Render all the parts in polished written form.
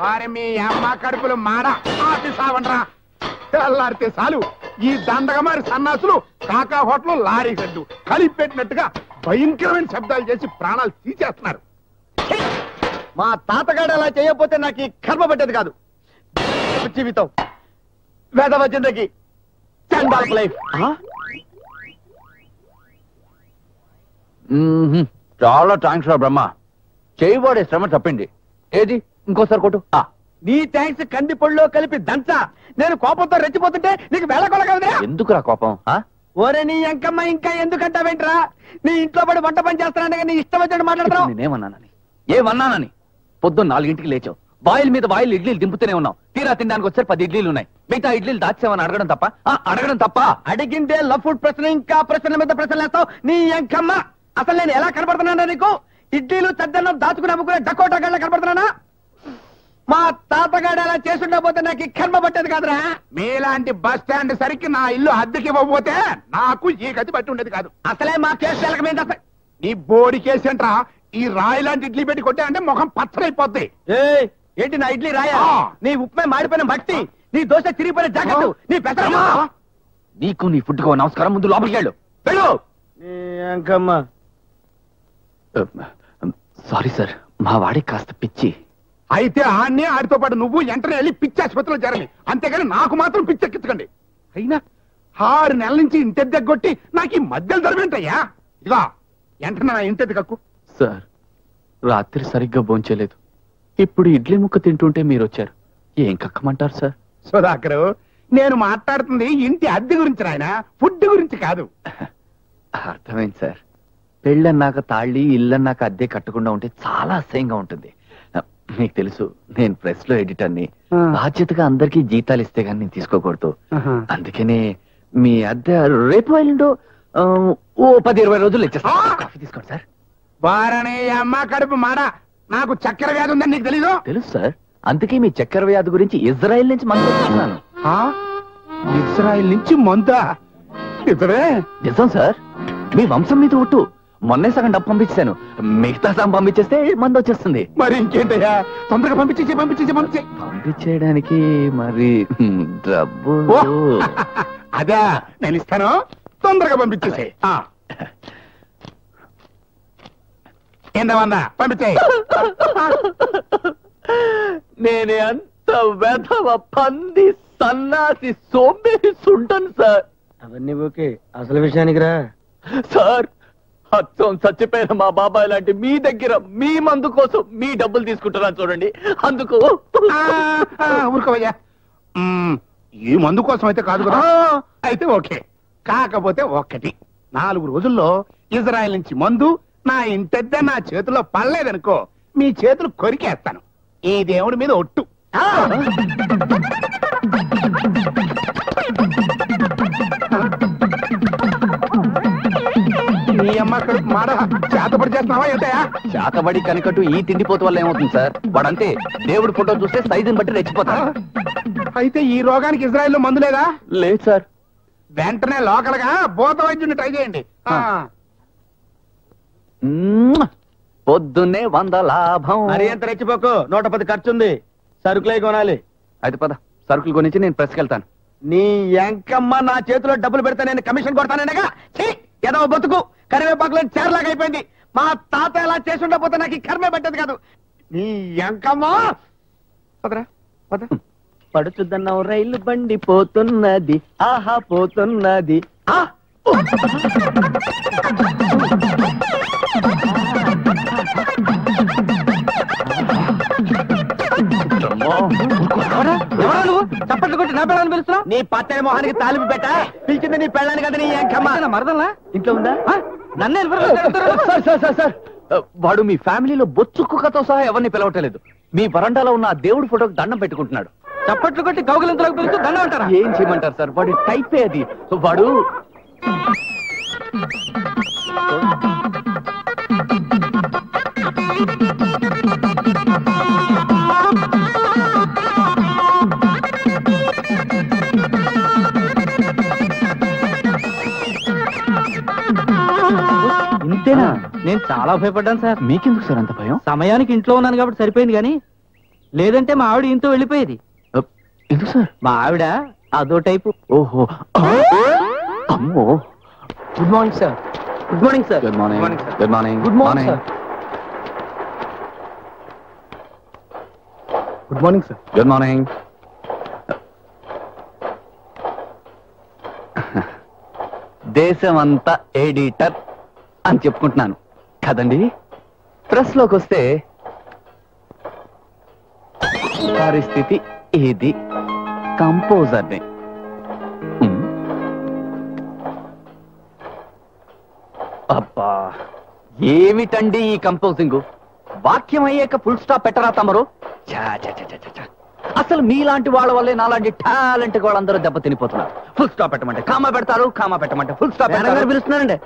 వారి మీ అమ్మ కడుపులు మాడ ఆపి సావండ్రా. తెల్లారితే చాలు ఈ దండగమారి సన్నాసులు కాకా హోటల్ లారీ గడ్డు కలిపి పెట్టినట్టుగా భయంకరమైన శబ్దాలు చేసి ప్రాణాలు తీసేస్తున్నారు. మా తాతగాడు అలా చేయకపోతే నాకు ఈ కర్మ పట్టేది కాదు. జీవితం వేదవ జిందగీ చండాల లైఫ్. చాలా థ్యాంక్స్ రా బ్రహ్మ. చేయబోడే శ్రమ తప్పింది. ఏది ఇంకోసారి కొట్టు. నీ థ్యాంక్స్ కంది పొడిలో కలిపి దంచా. నేను కోపంతో రెచ్చిపోతుంటే నీకు వెళ్ళకొల కదరా. ఎందుకురా కోపం? ఓరే నీ ఎంకమ్మ ఇంకా ఎందుకంటావేంట్రా? నీ ఇంట్లో పడి వంట పని చేస్తానంటే నీ ఇష్టం వచ్చినట్టు మాట్లాడతావు. ఏమన్నానని పొద్దున్న 4 లేచావు. బాయిల్ మీద బాయిల్ ఇడ్లీలు దింపుతూనే ఉన్నావు. తీరా తినడానికి వచ్చారు 10 ఇడ్లీలు ఉన్నాయి. మిగతా ఇడ్లీలు దాచావని అడగడం తప్ప అడిగిందే లఫ్ట్ ప్రశ్న ఇంకా ప్రశ్న మీద ప్రశ్నలు వేస్తావు. నీ ఎంకమ్మ అసలు నేను ఎలా కనపడుతున్నానా నీకు? ఇడ్లీలు చద్దన్నం దాచుకుని అమ్ముకునే డకోటా గళ్ళ కనపడుతున్నానా? మా తాతగాడు అలా చేసుండకపోతే నాకు ఈ కర్మ పట్టేది కాదురా. మీలాంటి బస్ స్టాండ్ సరికి నా ఇల్లు అద్దెకి ఇవ్వకపోతే నాకు ఈ గతి పట్టి ఉండేది కాదు. అసలే మా కేసు మీద నీ బోడి కేసు ఏంట్రా? ఈ రాయి లాంటి ఇడ్లీ పెట్టి కొట్టా అంటే ముఖం పచ్చరైపోద్ది. ఏంటి నా ఇడ్లీ రాయా? నీ ఉప్మే మాడిపోయిన భక్తి, నీ దోశ చిరిగిపోయిన జాకెట్, నీ పెసర. నీకు నీ ఫుడ్ కో నమస్కారం. ముందు లోపలికి వెళ్ళు. సారీ సార్, మా వాడికి కాస్త పిచ్చి. అయితే ఆన్నే ఆడితో పాటు నువ్వు వెంటనే వెళ్ళి పిచ్చి ఆసుపత్రిలో చేరని. అంతేగాని నాకు మాత్రం పిచ్చెక్కించకండి. అయినా 6 నెలల నుంచి ఇంటెద్దు ఎగ్గొట్టి నాకు ఈ మధ్యలో దొరికింటయ్యా. ఇదిగా వెంటనే నా ఇంటెద్దు కక్కు. సార్, రాత్రి సరిగ్గా భోంచలేదు. ఇప్పుడు ఇడ్లీ ముక్క తింటుంటే మీరు వచ్చారు. ఏం కక్కమంటారు సార్? సుధాకర్, నేను మాట్లాడుతుంది ఇంటి అద్దె గురించి నాయన, ఫుడ్ గురించి కాదు. అర్థమైంది సార్. పెళ్ళన్నాక తాళి, ఇల్లన్నాక అద్దె కట్టకుండా ఉంటే చాలా అసహ్యంగా ఉంటుంది. మీకు తెలుసు, నేను ప్రెస్ లో ఎడిటర్ని. బాధ్యతగా అందరికీ జీతాలు ఇస్తే గానీ నేను తీసుకోకూడదు. అందుకనే మీ అద్దె రేపు ఎల్లుండో ఓ 10-20 రోజులు ఇచ్చేస్తా. కాఫీ తీసుకోండి సార్. వారనే అమ్మ కడుపు మాడ. నాకు చక్కెర వ్యాధి ఉందని నీకు తెలీదు? తెలుసు సార్. అందుకే మీ చక్కెర వ్యాధి గురించి ఇజ్రాయెల్ నుంచి మందు తెచ్చుకున్నాను. ఇజ్రాయెల్ నుంచి మందా? నిజం సార్. మీ వంశం మీద ఒట్టు. మొన్నే సగం డబ్బు పంపించాను. మిగతా సగం పంపించేస్తే మందు వచ్చేస్తుంది. మరి ఇంకేంటయ్యా, తొందరగా పంపించేయడానికి మరి డబ్బు. అదే నేను ఇస్తాను, తొందరగా పంపించేసే. ఏందన్నా పంపించేయి. నేనే అంత వెధవ పంది సన్నాసి సోంబేరి సుంటను సార్. అవన్నీ ఓకే, అసలు విషయానికి రా. సార్, అచ్చం చచ్చిపోయిన మా బాబాయ్ లాంటి మీ దగ్గర మీ మందు కోసం మీ డబ్బులు తీసుకుంటున్నాను చూడండి. అందుకు ఊరుకోవయ్యా. ఈ మందు కోసం అయితే కాదు కదా. అయితే ఓకే. కాకపోతే ఒక్కటి, 4 రోజుల్లో ఇజ్రాయెల్ నుంచి మందు నా ఇంటెద్ద నా చేతిలో పడలేదనుకో, మీ చేతులు కొరికేస్తాను. ఈ దేవుడి మీద ఒట్టు. నీ అమ్మ కడుపు మాడ. చేతబడి చేస్తున్నావా ఏంటయా? చేతబడి కనికట్టు ఈ తిండిపోతు వల్ల ఏమవుతుంది సార్? వాడంతే దేవుడి ఫోటో చూస్తే సైజుని బట్టి రెచ్చిపోతా. అయితే ఈ రోగానికి ఇజ్రాయెల్లో మందు లేదా? లేదు సార్. వెంటనే లోకల్ గా భూత వైద్యుని ట్రై చేయండి. పొద్దున్నే 100 లాభం. మరి ఎంత రెచ్చిపోకు, 110 ఖర్చుంది. సరుకులే కొనాలి. అయితే పద, సరుకులు కొనిచ్చి నేను ప్రెస్కి వెళ్తాను. నీ ఎంకమ్మ నా చేతిలో డబ్బులు పెడతా నేను కమిషన్ కొడతానగా. ఏదో బతుకు కరివేపాకులో చేరలాగా అయిపోయింది. మా తాత ఎలా చేసి ఉండకపోతే నాకు ఈ కర్మే పట్టేది కాదు. నీ ఎంకమ్మ పడుచుదన్నావు, రైలు బండి పోతున్నది, ఆహా పోతున్నది. చప్పట్లు కొట్టి నా పెళ్ళని పిలుస్తున్నావు? నీ పచ్చడి మొహానికి తాలింపు పెట్ట పిలిచింది నీ పెళ్ళాన్ని కదా. నీ మరదలా ఇంట్లో ఉందా? నన్నే సార్, వాడు మీ ఫ్యామిలీలో బొచ్చు కుక్కతో సహా ఎవరిని పిలవటలేదు. మీ వరండాలో ఉన్న దేవుడి ఫోటోకి దండం పెట్టుకుంటున్నాడు. చప్పట్లు కొట్టి కౌగిలింతలోకి పిలుస్తూ దండం అంటారా? ఏం చేయమంటారు సార్, వాడి టైపే అది. వాడు ఇంతేనా? నేను చాలా భయపడ్డాను సార్. మీకెందుకు సార్ అంత భయం? సమయానికి ఇంట్లో ఉన్నాను కాబట్టి సరిపోయింది, కానీ లేదంటే మా ఆవిడ ఇంట్లో వెళ్ళిపోయేది. ఎందుకు సార్? మా ఆవిడ అదో టైపు. ఓహో, అమ్మో. Good morning sir. Good morning sir. Good morning. Good morning. Good morning sir. Good morning sir. Good morning. దేశం అంతా ఎడిటర్ అని చెప్పుకుంటున్నాను కదండి. ప్రెస్ లోకి వస్తే పరిస్థితి ఇది. కంపోజర్ని అబ్బా, ఏమిటండి ఈ కంపోజింగ్? వాక్యం అయ్యాక ఫుల్ స్టాప్ పెట్టరా తమరు? అసలు మీలాంటి వాళ్ళ వల్లే నాలాంటి టాలెంట్ వాళ్ళందరూ దెబ్బ తినిపోతున్నారు. ఫుల్ స్టాప్ పెట్టమంటే కామా పెడతారు, కామా పెట్టమంటే ఫుల్ స్టాప్ పిలుస్తున్నారండి.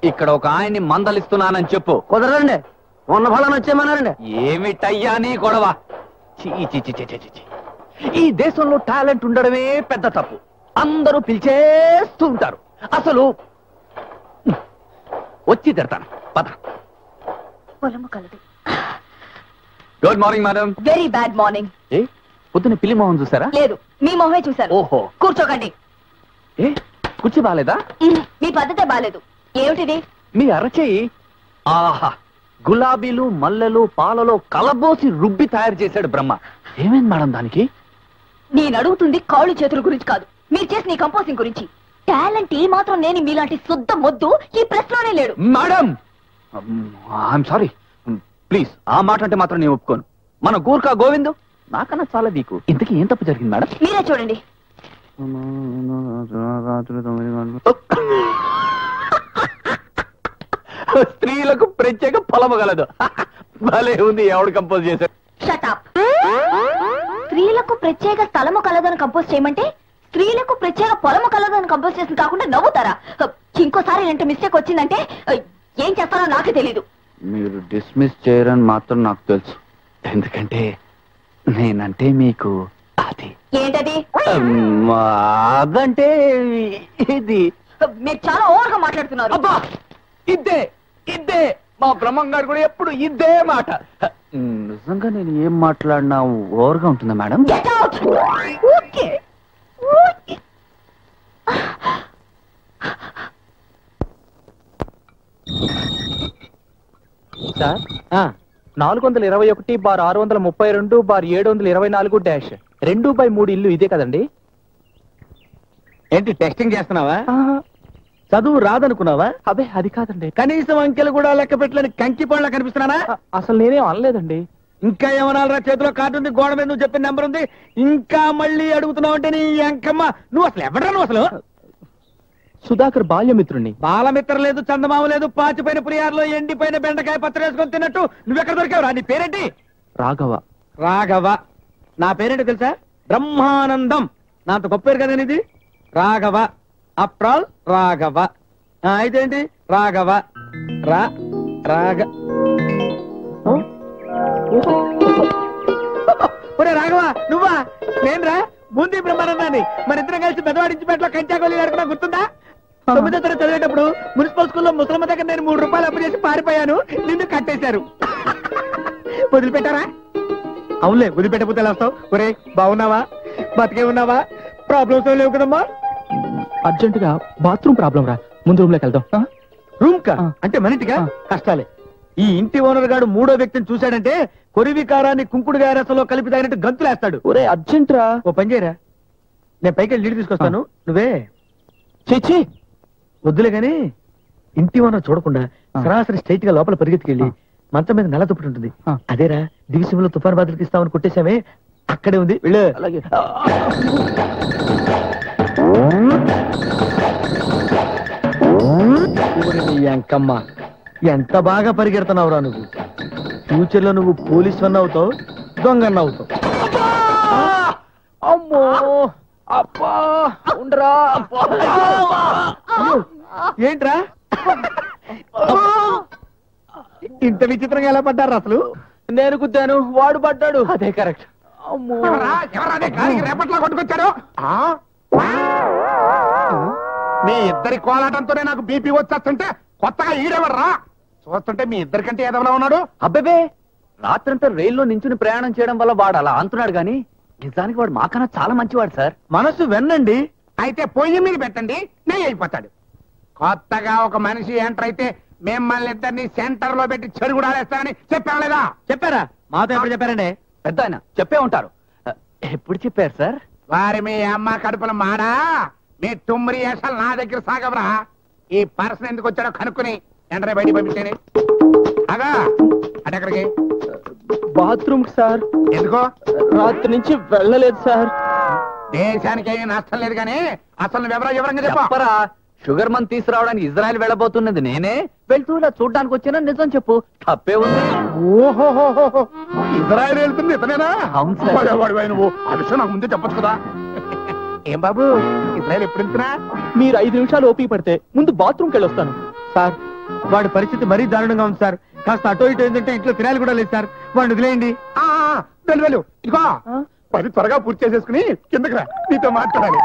ఇక్కడ ఒక ఆయన్ని మందలిస్తున్నానని చెప్పు. కుదరండి, ఉన్న ఫలం వచ్చేయమన్నారండి. ఏమిటయ్యా నీ గొడవ? చీ చీ చీ చీ చీ చీ. ఈ దేశంలో టాలెంట్ ఉండడమే పెద్ద తప్పు. అందరూ పిలిచేస్తూ ఉంటారు. అసలు వచ్చి తిడతాను. పద. పొలము కలదు. Good morning madam. Very bad morning. ఏ పొద్దున్న పిల్లి మొహం చూసారా? లేదు, మీ మొహమే చూశారు. ఓహో, కూర్చోకండి. ఏ కుర్చీ బాలేదా? మీ పద్ధతే బాలేదు. ఏమిటిది? మీ అరచేయి ఆహా, గులాబీలు మల్లెలు పాలలో కలబోసి రుబ్బి తయారు చేశాడు బ్రహ్మ. ఏమైంది మేడం దానికి? నేను అడుగుతుంది కాళ్ళు చేతుల గురించి కాదు, మీరు చేసిన ఈ కంపోజింగ్ గురించి. టాలెంట్ ఏ మాత్రం నేను మీలాంటి శుద్ధ మొద్దు ఈ ప్రెస్ లోనే లేడు. మేడం ఐఎమ్ సారీ, ప్లీజ్ ఆ మాట అంటే మాత్రం నేను ఒప్పుకోను. మన గూర్ఖా గోవిందు నాకన్నా చాలా వీకు. ఇంతకీ ఏం తప్పు జరిగింది మేడం? మీరే చూడండి. స్త్రీలకు ప్రత్యేక పొలము గలదు. భలే ఉంది. ఎవడు కంపోజ్ చేశాడు? Shut up. స్త్రీలకు ప్రత్యేక స్థలము కలదని కంపోజ్ చేయమంటే స్త్రీలకు ప్రత్యేక పొలము కలదని కంపోజ్ చేసింది కాకుండా నవ్వుతారా? ఇంకోసారి ఇలాంటి మిస్టేక్ వచ్చిందంటే ఏం చేస్తారో నాకే తెలీదు. మీరు డిస్మిస్ చేయరని మాత్రం నాకు తెలుసు. ఎందుకంటే నేనంటే మీకు అది. ఏంటది? అదంటే ఇది. మీరు చాలా ఓవర్ గా మాట్లాడుతున్నారు. అబ్బా, ఇద్దే ఇద్దే. మా బ్రహ్మంగారు కూడా ఎప్పుడు ఇద్దే మాట. నిజంగా నేను ఏం మాట్లాడినా ఓవర్గా ఉంటుందా madam? Get out! Okay. Okay. Sir 421/632/724-2/3 ఇల్లు ఇదే కదండి? ఏంటి టెస్టింగ్ చేస్తున్నావా? చదువు రాదనుకున్నావా? అదే అది కాదండి. కనీసం అంకెలు కూడా లెక్క పెట్టలేని కంకి పళ్ళ కనిపిస్తున్నానా? అసలు నేనేం అనలేదండి. ఇంకా ఏమనాలరా? చేతిలో కార్డు ఉంది, గోడ మీద నువ్వు చెప్పిన నెంబర్ ఉంది, ఇంకా మళ్ళీ అడుగుతున్నావు అంటే నీ అంకమ్మ. నువ్వు అసలు ఎవడరా? నువ్వు అసలు సుధాకర్ బాల్యమిత్రుణ్ణి. బాలమిత్ర లేదు, చందమామ లేదు, పాచిపోయిన పులిహారలో ఎండిపోయిన బెండకాయ పత్రం వేసుకొని తిన్నట్టు నువ్వెక్కడ దొరికావురా? నీ పేరేంటి? రాఘవ. రాఘవ. నా పేరేంటి తెలుసా? బ్రహ్మానందం. నా అంత గొప్ప పేరు కదా ఇది. రాఘవ. అప్రాల్ రాఘవ. అయితే ఏంటి? రాఘవ. రాఘ ఒరే రాఘవ, నువ్వా? నేనురా, బూందీ బ్రహ్మానందాన్ని. మన ఇద్దరం కలిసి పెద్దవాడించిపేటలో కంచాగోళీ ఆడుకున్నా, గుర్తుందా? 9వ తరగతి చదివేటప్పుడు మున్సిపల్ స్కూల్లో ముసలమ్మ దగ్గర నేను 3 రూపాయలు అప్పు చేసి పారిపోయాను. నిన్ను కట్టేశారు. వదిలిపెట్టారా? అవునులే, వదిలిపెట్టకపోతే ఎలా వస్తావు? ఒరే బాగున్నావా? బతికే ఉన్నావా? ప్రాబ్లమ్స్ లేవు కదమ్మా? అర్జెంట్ గా బాత్రూమ్ ప్రాబ్లం రా, ముందు రూమ్ లోకి వెళ్దాం. రూమ్ కా అంటే మన ఇంటిగా? కష్టాలే. ఈ ఇంటి ఓనర్ గాడు 3వ వ్యక్తిని చూశాడంటే కొరివికారాన్ని కుంకుడు గారసలో కలిపి తాగినట్టు గంతులేస్తాడు. ఒరే అర్జెంట్ రా. ఓ పని చేయరా, నేను పైకి వెళ్ళి నీళ్ళు తీసుకొస్తాను, నువ్వే చేచి వద్దులే గాని. ఇంటి ఓనర్ చూడకుండా సరాసరి స్ట్రైట్ గా లోపల పరిగెత్తుకెళ్ళి మంచం మీద నల్ల దుప్పటి ఉంటుంది, అదేరా దివిసీమలో తుఫాన్ బాధలకు ఇస్తామని కొట్టేశామే, అక్కడే ఉంది, వెళ్ళు. అలాగే. ఎంకమ్మ, ఎంత బాగా పరిగెడుతున్నావురా నువ్వు. ఫ్యూచర్ లో నువ్వు పోలీస్ వన్ అవుతావు, దొంగన్న అవుతావు. అమ్మో అబ్బా ఉండరా. ఏంట్రా ఇంత విచిత్రంగా ఎలా పడ్డారు అసలు? నేను గుద్దాను, వాడు పడ్డాడు. అదే కరెక్ట్. అమ్మో, రేపట్లో కొట్టుకొచ్చారు. మీ ఇద్దరి కోలాటంతోనే నాకు బీపీ వచ్చేస్తుంటే కొత్తగా ఈడెవర్రా? చూస్తుంటే మీ ఇద్దరికంటే ఏదవలా ఉన్నాడు. అబ్బేబే, రాత్రంతా రైల్లో నించుని ప్రయాణం చేయడం వల్ల వాడు అలా అంటున్నాడు గాని నిజానికి వాడు మాకన్నా చాలా మంచివాడు సార్. మనసు వెన్నండి. అయితే పొయ్యి మీద పెట్టండి, నెయ్యి అయిపోతాడు. కొత్తగా ఒక మనిషి ఎంటర్ అయితే మిమ్మల్ని ఇద్దరిని సెంటర్ లో పెట్టి చెరుగుడాలేస్తానని చెప్పాను లేదా? చెప్పారా? మాతో ఎప్పుడు చెప్పారండి? పెద్ద ఆయన చెప్పే ఉంటారు. ఎప్పుడు చెప్పారు సార్? వారి మీ అమ్మ కడుపుల మాడా, మీ తుమ్మిరి అసలు నా దగ్గర సాగవరా. ఈ పర్సన్ ఎందుకు వచ్చాడో కనుక్కుని ఎంటనే బయటికి పంపించండి. అగా అటెక్కడికి? Bathroom sir. ఎందుకో? రాత్రి నుంచి వెళ్ళలేదు సార్. దేశానికి ఏమీ నష్టం లేదు కానీ అసలు వివరంగా చెప్పరా. షుగర్ మంత్ తీసుకురావడానికి ఇజ్రాయెల్ వెళ్ళబోతున్నది నేనే. వెళ్తూ ఇలా చూడ్డానికి వచ్చినా నిజం చెప్పు, తప్పే ఉంది. ఓహో, ఇజ్రాయెల్ వెళ్తుంది ఇతనేనా? అవును సార్. నువ్వు ఆ విషయం నాకు ముందే చెప్పొచ్చు కదా. ఏం బాబు, ఇజ్రాయెల్ ఎప్పుడు వెళ్తున్నా? మీరు 5 నిమిషాలు ఓపిక పడితే ముందు బాత్రూమ్కి వెళ్ళొస్తాను సార్ వాడి పరిస్థితి మరీ దారుణంగా ఉంది సార్. కాస్త అటో ఇటో ఏంటంటే ఇంట్లో తినాలి కూడా లేదు సార్. వాడిని వదిలేయండి. వెళ్ళు ఇదిగో పని త్వరగా పూర్తి చేసేసుకుని కిందకి రా, నీతో మాట్లాడాలి.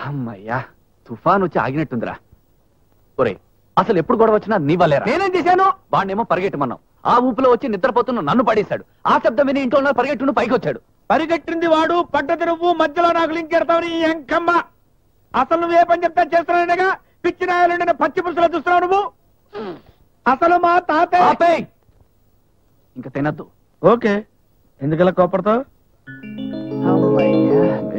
అమ్మయ్యా, తుఫాన్ వచ్చి ఆగినట్టుందిరా. ఒరే, అసలు ఎప్పుడు గొడవ వచ్చినా నీ వల్లేరా. నేనేం చేశాను? వాడినేమో పరిగెట్టమన్నావు, ఆ ఊపిలో వచ్చి నిద్రపోతున్న నన్ను పడేశాడు. ఆ శబ్దం విని ఇంట్లో పరిగెట్టును పైకి వచ్చాడు. పరిగెట్టింది వాడు, పడ్డది నువ్వు, మధ్యలో నాకు లింకెడతావు నీ ఎంకమ్మ. అసలు నువ్వే పని చెప్తా చేస్తున్నానగా పిచ్చి నాయాలంటే పచ్చి పులుసులో చూస్తున్నావు నువ్వు. అసలు మా తాతే. ఇంకా తినద్దు. ఓకే, ఎందుకలా కోపడతావు?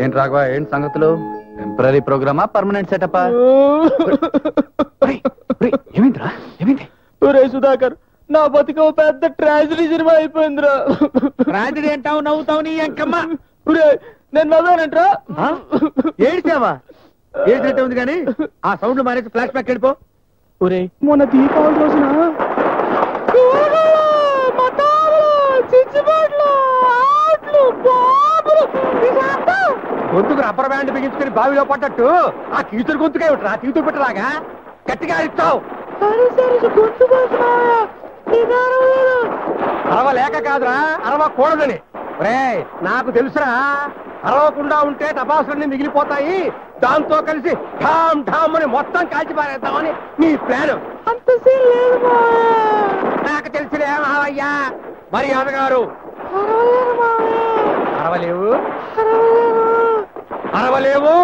ఏంటి రాఘవ, ఏంటి సంగతులు? టెంపరీ ప్రోగ్రామా, పర్మనెంట్ సెటపా? ఏమైందిరా, ఏమైంది? ఒరే సుధాకర్, నా బతుకు పెద్ద ట్రాజడీ సినిమా అయిపోయిందిరా. ట్రాజడీ అంటావు, నవ్వుతావు నీ ఎంకమ్మ. ఒరే, నేను నవ్వానంట్రా. ఏడిచావా? ఏడిచినట్టే ఉంది కానీ ఆ సౌండ్ మానేసి ఫ్లాష్ బ్యాక్ వెళ్ళిపో. ఒరే, మొన్న దీపావళి రోజున గొంతుకు రబ్బర్ బ్యాండ్ బిగించుకుని బావిలో పడ్డట్టు ఆ కీచులు గొంతుకే ఉంటా. కీచులు పెట్టరాగా గట్టిగా ఇస్తావు. అరవలేక కాదురా, అరవకూడదని. రే, నాకు తెలుసురా, అరవకుండా ఉంటే టపాసులన్నీ మిగిలిపోతాయి. దాంతో కలిసి ఠామ్ ఠామ్ అని మొత్తం కాల్చి పారేద్దామని నీ ప్లాన్. అంత సీన్ లేదు. నాకు తెలిసిలే మావయ్యా. మరి అన్నగారు అరవలేవు, అరవలేవు.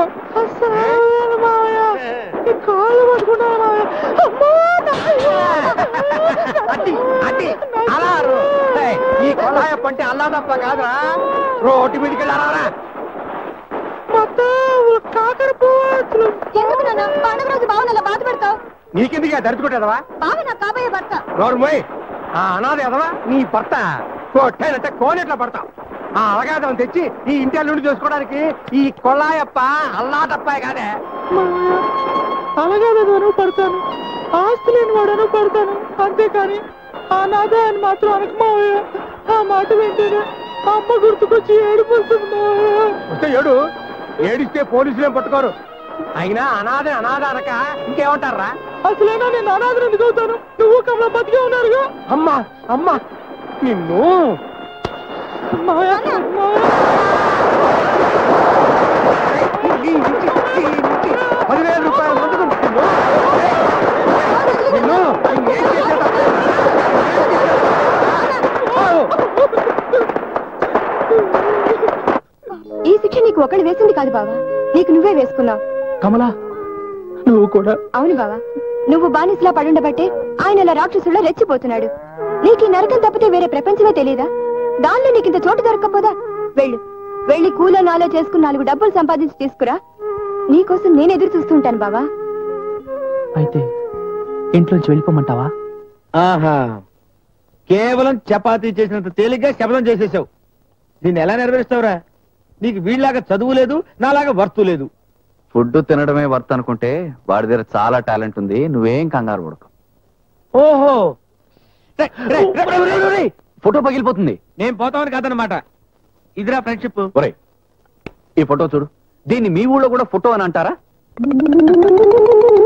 కాళ్ళు పట్టుకుంటా. అలా ఈ కొలాయప్ప అంటే అల్లా తప్ప కాదురా. రోడ్డు మీదకి వెళ్ళారా? కాకర పువ్వు ఎందుకు నాన్న పండుగ రోజు బావనలా బాధ పెడతావు? నీకెందుకు దడుచుకుంటావా? బావ నా కాబోయే భర్త. రోడ్మోయ్, ఆ అనాథ ఎదవా నీ భర్త కొట్టేనంటే కోనేట్లా పడతావు. ఆ అవగాదం తెచ్చి ఈ ఇంటి అల్లుండి చూసుకోవడానికి ఈ కొల్లాయప్ప అల్లా తప్పాయి కాదే. అలాగేదను పడతాను, ఆస్తి లేని వాడను పడతాను, అంతేకాని ఆ నాదాన్ని మాత్రం అనకు మావయ్య. ఆ మాట వింటేనే అమ్మ గుర్తుకొచ్చి ఏడిపోతుంది. వస్తే ఏడు, ఏడిస్తే పోలీసులేం పట్టుకోరు. అయినా అనాథ అనాథ అనక ఇంకేమంటారా? అసలైనా నేను అనాథను ఎందుకు అవుతాను? నువ్వు కమలా బతికే ఉన్నారుగా. అమ్మా అమ్మా నిన్ను 10,000 రూపాయల ముందుకు నిన్ను ఏం చేసేదా? ఈ శిక్ష నీకు ఒకటి వేసింది కాదు బావా, నీకు నువ్వే వేసుకున్నావు. కమలా, నువ్వు కూడా. అవును బావా, నువ్వు బానిసలా పడుండబట్టే ఆయన ఇలా రాక్షసుల్లో రెచ్చిపోతున్నాడు. నీకు ఈ నరకం తప్పితే వేరే ప్రపంచమే తెలీదా? దానిలో నీకు ఇంత చోటు దొరక్కపోదా? వెళ్ళు, వెళ్ళి కూలో నాలో చేసుకుని 4 డబ్బులు సంపాదించి తీసుకురా. నీకోసం నేను ఎదురు చూస్తుంటాను బావా. అయితే ఇంట్లోంచి వెళ్ళిపోమంటావా? ఆహా, కేవలం చపాతీ చేసినంత తేలిగ్గా శబ్దం చేసేసావు. దీన్ని ఎలా నెరవేరుస్తావురా? నీకు వీళ్ళలాగా చదువు లేదు, నాలాగా వర్తు లేదు. ఫుడ్ తినడమే వర్త్ అనుకుంటే వాడి దగ్గర చాలా టాలెంట్ ఉంది. నువ్వేం కంగారు పడకు. ఓహో, ఫోటో పగిలిపోతుంది. నేను పోతామని కాదనమాట. ఇదిరా ఫ్రెండ్షిప్. ఒరే, ఈ ఫోటో చూడు. దీన్ని మీ ఊళ్ళో కూడా ఫోటో అని అంటారా?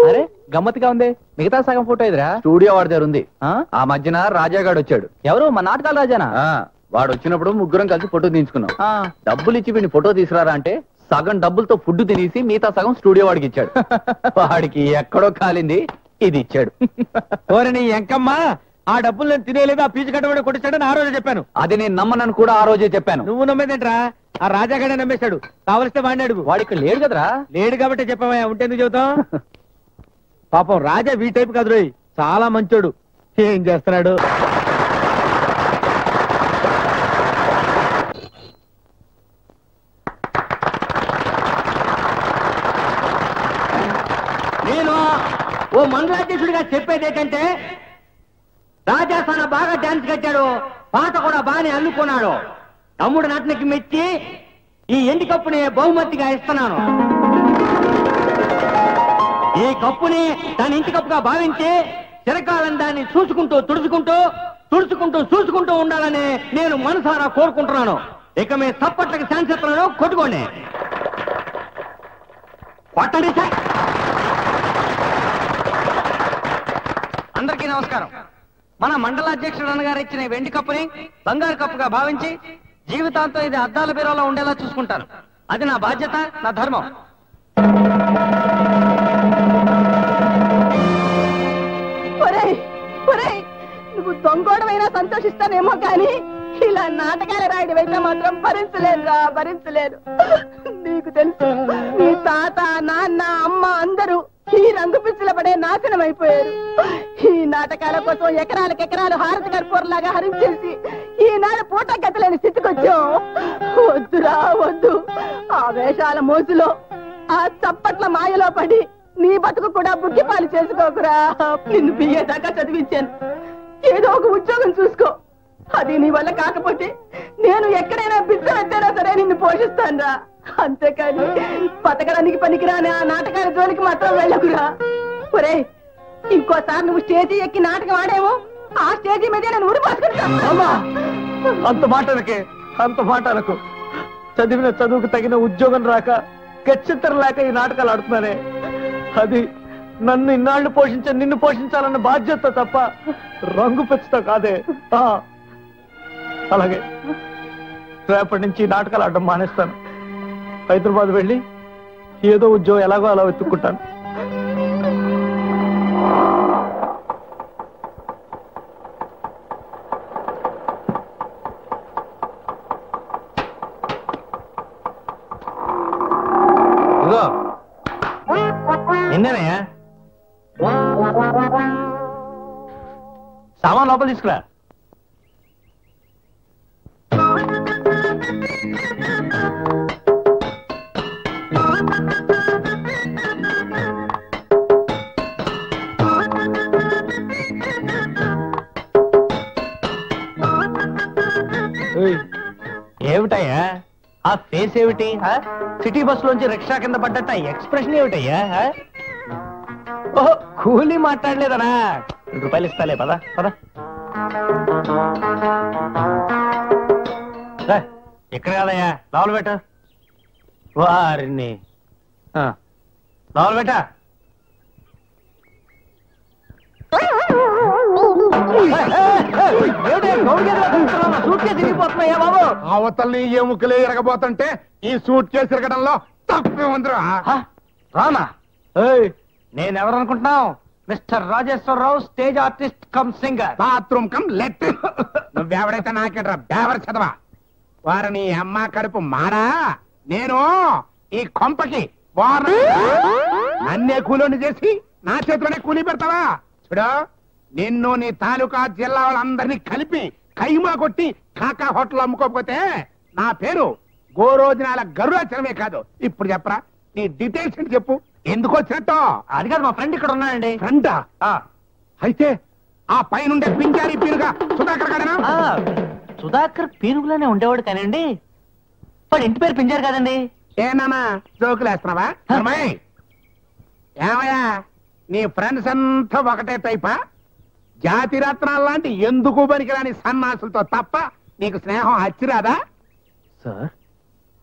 అరే గమ్మత్తుగా ఉంది. మిగతా సగం ఫోటో ఇదిరా. స్టూడియో వాడి దగ్గర ఉంది. ఆ మధ్యన రాజాగాడు వచ్చాడు. ఎవరు? మా నాటకాల రాజానా? వాడు వచ్చినప్పుడు ముగ్గురం కలిసి ఫోటో తీయించుకున్నాం. డబ్బులు ఇచ్చి వీడిని ఫోటో తీసుకురారా అంటే సగం డబ్బులతో ఫుడ్ తినేసి మిగతా సగం స్టూడియో వాడికి ఇచ్చాడు. వాడికి ఎక్కడో కాలింది, ఇది ఇచ్చాడు. ఓరని ఎంకమ్మ, ఆ డబ్బులు నేను తినేలేదు, ఆ ఫీజు కట్టబడి కొట్టించాడని ఆ రోజే చెప్పాను. అది నేను నమ్మనని కూడా ఆ రోజే చెప్పాను. నువ్వు నమ్మేదేంట్రా? ఆ రాజాగాడే నమ్మేశాడు. కావలిస్తే వాడిని అడుగు. వాడు ఇక్కడ లేడు కదరా. లేడు కాబట్టి చెప్పావా, ఉంటే ఎందుకు చెబుతాం? పాపం రాజా వీ టైప్ కాదు రోయ్, చాలా మంచోడు. ఏం చేస్తున్నాడు? నేను ఓ మండలాధ్యక్షుడిగా చెప్పేది ఏంటంటే, రాజా తన బాగా డాన్స్ కట్టాడు, పాట కూడా బాగానే అల్లుకున్నాడు. తమ్ముడు నటనకి మెచ్చి ఈ ఎండి కప్పుని బహుమతిగా ఇస్తున్నాను. ఈ కప్పుని తన ఇంటి కప్పుగా భావించి చిరకాలం దాన్ని చూసుకుంటూ చూసుకుంటూ ఉండాలని నేను మనసారా కోరుకుంటున్నాను. ఇక మీ తప్పట్లకి శాంతిస్తున్నాను, కొట్టుకోండి. కొట్టండి సార్. అందరికీ నమస్కారం. మన మండలాధ్యక్షుడు అన్నగారు ఇచ్చిన వెండి కప్పుని బంగారు కప్పుగా భావించి జీవితాంతం ఇది అద్దాల బీరోలో ఉండేలా చూసుకుంటాను. అది నా బాధ్యత, నా ధర్మం. నువ్వు దొంగోడమైనా సంతోషిస్తానేమో కానీ ఇలా నాటకాలు రాయడం అయితే మాత్రం భరించలేరు. నీకు తెలుసు, నీ తాత, నాన్న, అమ్మ అందరూ ఈ రంగు పిచ్చిల పడే నాశనం అయిపోయారు. ఈ నాటకాల కోసం ఎకరాలు హారతి కర్పూరలాగా హరించేసి ఈనాడు పూట గతలేని స్థితికొచ్చాం. వద్దురా వద్దు. ఆ వేషాల మోసులో, ఆ చప్పట్ల మాయలో పడి నీ బతుకు కూడా బుగ్గిపాలు చేసుకోకురా. నిన్ను బియ్యేదాకా చదివించాను. ఏదో ఒక ఉద్యోగం చూసుకో. అది నీ వల్ల కాకపోతే నేను ఎక్కడైనా బిచ్చమెత్తైనా సరే నిన్ను పోషిస్తానురా. అంతేకాని బతకడానికి పనికిరాని ఆ నాటకాల జోలికి మాత్రం వెళ్ళకురా. ఒరే, ఇంకోసారి నువ్వు స్టేజీ ఎక్కి నాటకం ఆడేమో, ఆ స్టేజీ మీద నేను ఊడిపోసుకుంటాను. అంత మాటలకు చదివిన చదువుకు తగిన ఉద్యోగం రాక, గచ్చిత్తరం లేక ఈ నాటకాలు ఆడుతున్నానే. అది నన్ను ఇన్నాళ్లు నిన్ను పోషించాలన్న బాధ్యత తప్ప రంగు పెంచుతా కాదే. అలాగే రేపటి నుంచి నాటకాలు ఆడడం మానేస్తాను. హైదరాబాద్ వెళ్ళి ఏదో ఉద్యోగం ఎలాగో అలా వెతుక్కుంటాను. నిన్నేనయ్యా, సామాన్ లోపల తీసుకురా. ఏమిటయ్యా ఆ ఫేస్? ఏమిటి సిటీ బస్ లోంచి రిక్షా కింద పడ్డట్ట ఎక్స్ప్రెషన్ ఏమిటయ్యా? ఓహో, కూలీ మాట్లాడలేదనా? ₹2 ఇస్తాలే, పద. ఇక్కడ కాదయ్యా, లోపల పెట్ట. వారిని లోపల పెట్ట. తిరిగిపోతున్నాయా బాబు? అవతల్ని ఎముకలే ఎరగబోతుంటే ఈ సూట్ కేసు ఎరగడంలో తప్పే ఉందిరా. రానా? నేనెవరనుకుంటున్నావు? Mister Rajeshwararao, stage artist cum singer. Bathroom cum let. నువ్వెవడైతే నాకేట్రా బేవర చదవా. వారిని అమ్మ కడుపు మారా. నేను ఈ కొంపకి నన్నే కూలోని చేసి నా చేతిలోనే కూలీ పెడతావా? చూడు, నిన్ను నీ తాలూకా జిల్లా వాళ్ళందరినీ కలిపి కైమా కొట్టి కాకా హోటల్ అమ్ముకోకపోతే నా పేరు గోరోజనాల గరుడాచరమే కాదు. ఇప్పుడు చెప్పరా, నీ డీటెయిల్స్ ఏంటి చెప్పు. ఎందుకు వచ్చినట్టు? అది కాదు, మా ఫ్రెండ్ ఇక్కడ ఉన్నాడండి. ఫ్రెండా? అయితే ఆ పైనుండే పింజారీ పీరుగా సుధాకర్ గారేనా? సుధాకర్ పీరుగులోనే ఉండేవాడు కానండి, వాడు ఇంటి పేరు పింజారు కాదండి. ఏనామా జోకులు వేస్తున్నావా? ఏమయ్యా, నీ ఫ్రెండ్స్ అంతా ఒకటే టైపా? జాతి రత్నాలు లాంటి ఎందుకు పనికిరాని సన్నాసులతో తప్ప నీకు స్నేహం అచ్చిరాదా? సార్,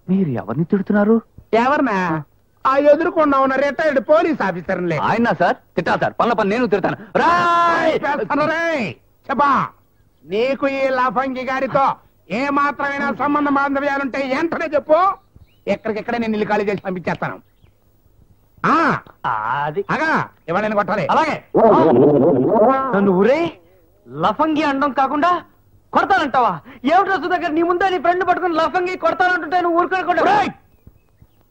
మీరు ఎవరిని తిడుతున్నారు? ఎవరినా? ఆ ఎదురుకుండా ఉన్న రిటైర్డ్ పోలీస్ ఆఫీసర్. ఆయన సార్ తిట్టాలి సార్, పనుల పని నేను తిడతాను. చెప్పా, నీకు ఈ లఫంగి గారితో ఏ మాత్రమైనా సంబంధ బాంధవ్యాలుంటే వెంటనే చెప్పు. ఎక్కడికెక్కడే నేను ఇల్లు ఖాళీ చేసి పంపించేస్తాను. అది అగా ఇవాళ నేను కొట్టాలి. అలాగే నన్ను ఊరే లఫంగి అండం కాకుండా కొడతానంటావా? ఏమిటి రోజు దగ్గర నీ ముందే నీ ఫ్రెండ్ పట్టుకుని లఫంగి కొడతానంటుంటే నువ్వు ఊరుకోకుండా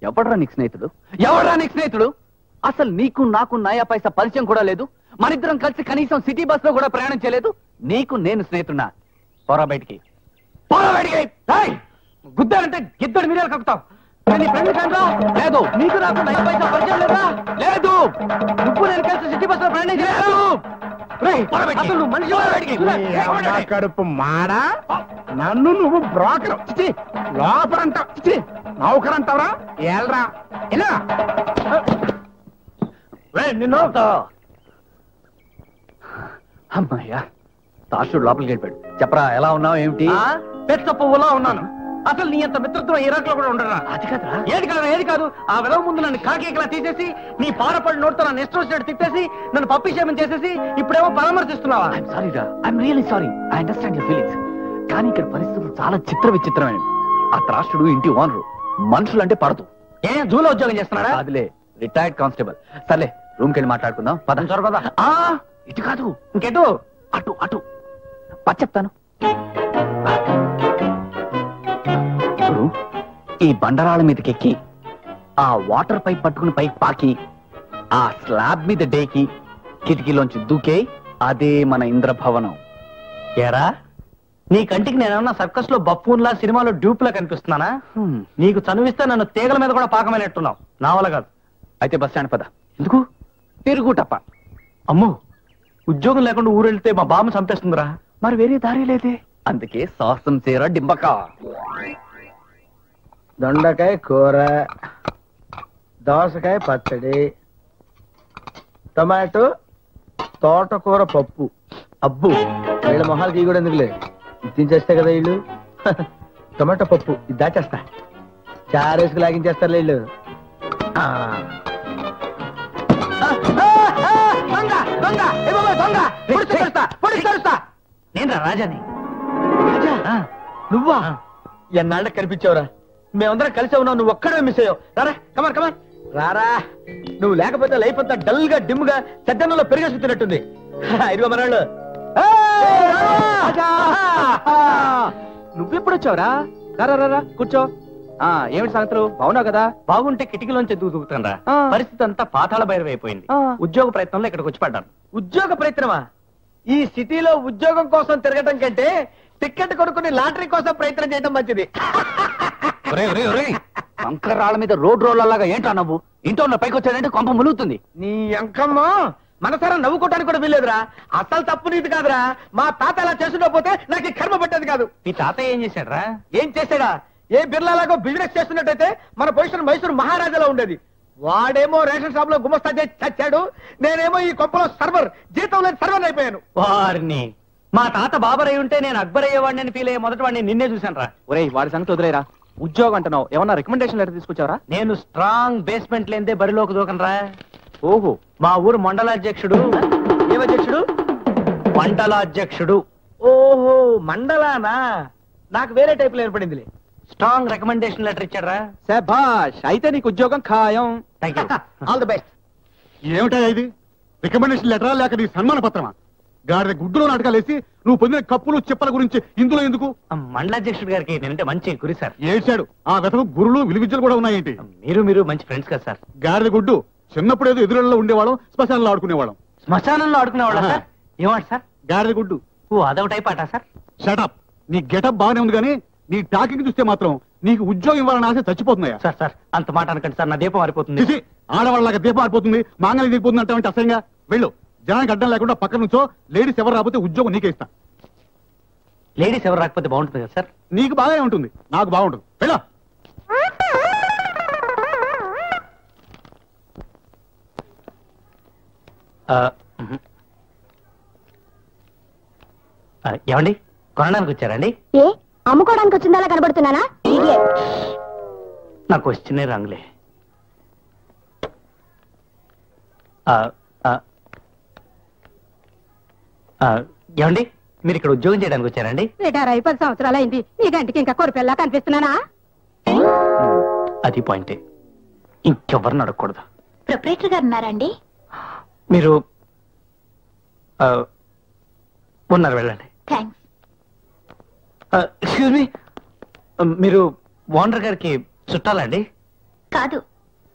ఎవడరా నీకు స్నేహితుడు? ఎవడరా నీకు స్నేహితుడు? అసలు నీకు నాకు నయా పైసా పరిచయం కూడా లేదు. మనిద్దరం కలిసి కనీసం సిటీ బస్ లో కూడా ప్రయాణం చేయలేదు. నీకు నేను స్నేహితున్నా? పోరా బయటికి, పోరా బయటికి. గుద్దానంటే గిద్దడు మీరే కక్కుతావు. లేదు, నీకు నాకు నయా పైసా పరిచయం లేదా? లేదు. నువ్వు నేను కలిసి సిటీ బస్ లో ప్రయాణం చేయలేదు. అసలు నువ్వు మనిషి కడుపు మాడా? నన్ను నువ్వు బ్రోకర్ లోపర్ అంటావు, నౌకర్ అంటావరా? ఏల్రా ఇలా నిన్ను అమ్మాయ్యా, తాషుడు లోపలికి వెళ్ళిపోయాడు. చెప్పరా, ఎలా ఉన్నావు? ఏమిటి? పెద్ద పువ్వులా ఉన్నాను. అసలు నీ అంత మిత్రత్వం ఇరాక్ లో కూడా ఉండరా? అది కదరా. ఏది కాదు ఆ వెలవ ముందు నన్ను కాకేకలా తీసేసి నీ పారపడి నోటితో నన్ను ఇష్టం వచ్చినట్టు తిట్టేసి నన్ను పప్పిషేమం చేసేసి ఇప్పుడేమో పరామర్శిస్తున్నావా? సారీ రా, I'm really sorry. I understand your feelings. కానీ ఇక్కడ పరిస్థితులు చాలా విచిత్రమైనవి. ఆ త్రాష్టుడు ఇంటి ఓనరు, మనుషులంటే పడదు. జూలో ఉద్యోగం చేస్తున్నాడా? అదిలే, రిటైర్డ్ కానిస్టేబుల్. సర్లే, రూమ్కి వెళ్ళి మాట్లాడుకుందాం. పద. ఇటు కాదు, ఇంకెటు? అటు అటు చెప్తాను. ఇప్పుడు ఈ బండరాళ్ళ మీదకెక్కి ఆ వాటర్ పైప్ పట్టుకుని పైకి పాకి ఆ స్లాబ్ మీద డేకి కిటికీలోంచి దూకే అదే మన ఇంద్రభవనం. ఏరా, నీ కంటికి నేనేమన్నా సర్కస్ లో బఫూన్లా సినిమాలో డ్యూప్ లా కనిపిస్తున్నానా? నీకు చనువిస్తే నన్ను తీగల మీద కూడా పాకమైనట్టున్నావు. నా వల్ల కాదు. అయితే బస్ స్టాండ్ పద. ఎందుకు? తిరుగుటప్ప. అమ్మో, ఉద్యోగం లేకుండా ఊరెళ్తే మా బామ్మ చంపేస్తుందిరా. మరి వేరే దారి లేదే. అందుకే సాహసం చీర డింబక. దొండకాయ కూర, దోసకాయ పచ్చడి, టమాటో, తోటకూర పప్పు. అబ్బు, వీళ్ళ మొహాలకి కూడా ఎందుకులే, తినేస్తే కదా వీళ్ళు. టమాటో పప్పు ఇది దాచేస్తా, చారేసుకు లాగించేస్తారు వీళ్ళు. నేను రాజాని. నువ్వా? ఎన్నాళ్ళకి కనిపించావురా? మేమందరం కలిసే ఉన్నావు, నువ్వు ఒక్కడే మిస్ అయ్యావు. రారా, కమాన్ కమాన్ రారా. నువ్వు లేకపోతే లైఫ్ అంతా డల్ గా డిమ్ గా చెద్దన్నంలో పెరిగేసుకుతున్నట్టుంది. ఇదిగో మనాళ్ళు. నువ్వెప్పుడు వచ్చావురా? రారా కూర్చో. ఏమిటి సంగతులు? బాగున్నావు కదా? బాగుంటే కిటికీలోంచి దూకుతాను రా. పరిస్థితి అంతా పాతాళ భైరవ అయిపోయింది. ఉద్యోగ ప్రయత్నంలో ఇక్కడికి వచ్చి పడ్డాను. ఉద్యోగ ప్రయత్నమా? ఈ సిటీలో ఉద్యోగం కోసం తిరగటం కంటే టికెట్ కొనుక్కుని లాటరీ కోసం ప్రయత్నం చేయడం మంచిది. కంకరాళ్ళ మీద రోడ్ రోడ్లలాగా ఏంటా నవ్వు? ఇంట్లో ఉన్న పైకి వచ్చాడంటే కొంప ములుగుతుంది. నీ అంకమ్మ మనసారా నవ్వుకోవడానికి కూడా వీల్లేదురా. అసలు తప్పు నీది కాదురా. మా తాత అలా చేసుకుంటూ నాకు కర్మ పట్టేది కాదు. మీ తాతయ్య ఏం చేశాడరా? ఏం చేశాడా? ఏ బిర్లాలాగో బిజినెస్ చేస్తున్నట్టయితే మన పొజిషన్ మైసూరు మహారాజాలో ఉండేది. వాడేమో రేషన్ షాప్ లో గుమస్తా చేసి చచ్చాడు. నేనేమో ఈ కొంపలో సర్వర్, జీతం లేని సర్వర్ అయిపోయాను. వారిని మా తాత బాబర్ అయి ఉంటే నేను అక్బర్ అయ్యేవాడిని ఫీల్ అయ్యే మొదటి వాడిని నిన్నే చూశాను రా. ఒరేయ్, వాడి సంగతి వదిలేరా. ఉద్యోగం అంటున్నావు, ఏమన్నా రికమెండేషన్ లెటర్ తీసుకొచ్చావరా? నేను స్ట్రాంగ్ బేస్మెంట్ లేదే బరిలోకి దూకనరా. ఓహో, మా ఊరు మండలాధ్యక్షుడు. ఏమధ్యక్షుడు? మండలాధ్యక్షుడు. ఓహో, మండలానా? నాకు వేరే టైప్ లో ఏర్పడింది. స్ట్రాంగ్ రికమెండేషన్ లెటర్ ఇచ్చారా? శభాష్, అయితే నీకు ఉద్యోగం ఖాయం. Thank you, all the best. ఏమిటా ఇది? రికమెండేషన్ లెటరా లేక నీ సన్మాన పత్రమా? గాడిద గుడ్డులో నాటకాలేసి నువ్వు పొందిన కప్పులు చెప్పల గురించి ఇందులో ఎందుకు? మండలాధ్యక్షుడు గారికి నేనంటే మంచి గురి సార్. ఏడ్చాడు. ఆ వెతకు గురులు విలువిద్యలు కూడా ఉన్నాయేంటి? మీరు మంచి ఫ్రెండ్స్ కదా సార్. గాడిద గుడ్డు, చిన్నప్పుడు ఏదో ఎదురులో ఉండేవాళ్ళం, శ్మశానంలో ఆడుకునేవాళ్ళం. శ్మశానంలో ఆడుకునేవాళ్ళం సార్? ఏమాట సార్? గాడిద గుడ్డు. ఓ, అదొక టైప్ ఆట సార్. షటప్. నీ గెటప్ బాగానే ఉంది కానీ నీ టాకింగ్ చూస్తే మాత్రం నీకు ఉద్యోగం ఇవ్వాలని ఆశ చచ్చిపోతున్నాయా? సార్ అంత మాట అనకండి సార్, నా దీపం మారిపోతుంది. ఆడవాళ్ళగా దీపం మారిపోతుంది, మాంగళ్యం దిగిపోతుంది అంటే అసహ్యంగా. వెళ్ళు, జనానికి అడ్డం లేకుండా పక్క నుంచో. లేడీస్ ఎవరు రాకపోతే ఉద్యోగం నీకే ఇస్తా. లేడీస్ ఎవరు రాకపోతే బాగుంటుంది కదా సార్? నీకు బాగానే ఉంటుంది, నాకు బాగుంటుంది. వెళ్ళు. ఏమండి, కొనడానికి వచ్చారండి? ఏ అమ్ముకోవడానికి వచ్చిందా కనబడుతున్నానా? నాకు వచ్చినే రంగులే. ఏమండి, మీరు ఇక్కడ ఉద్యోగం చేయడానికి వచ్చారండి? రిటైర్ అయి 10 సంవత్సరాలు అయింది. నీ గంటికి ఇంకా కొరిపెల్లా కనిపిస్తున్నానా? అది పాయింటే. ఇంకెవరిని అడగకూడదు. ప్రొపరేటర్ గారు ఉన్నారండి? మీరు ఉన్నారు, వెళ్ళండి. థ్యాంక్స్. ఎక్స్క్యూజ్ మీ, మీరు ఓనర్ గారికి చుట్టాలండి? కాదు,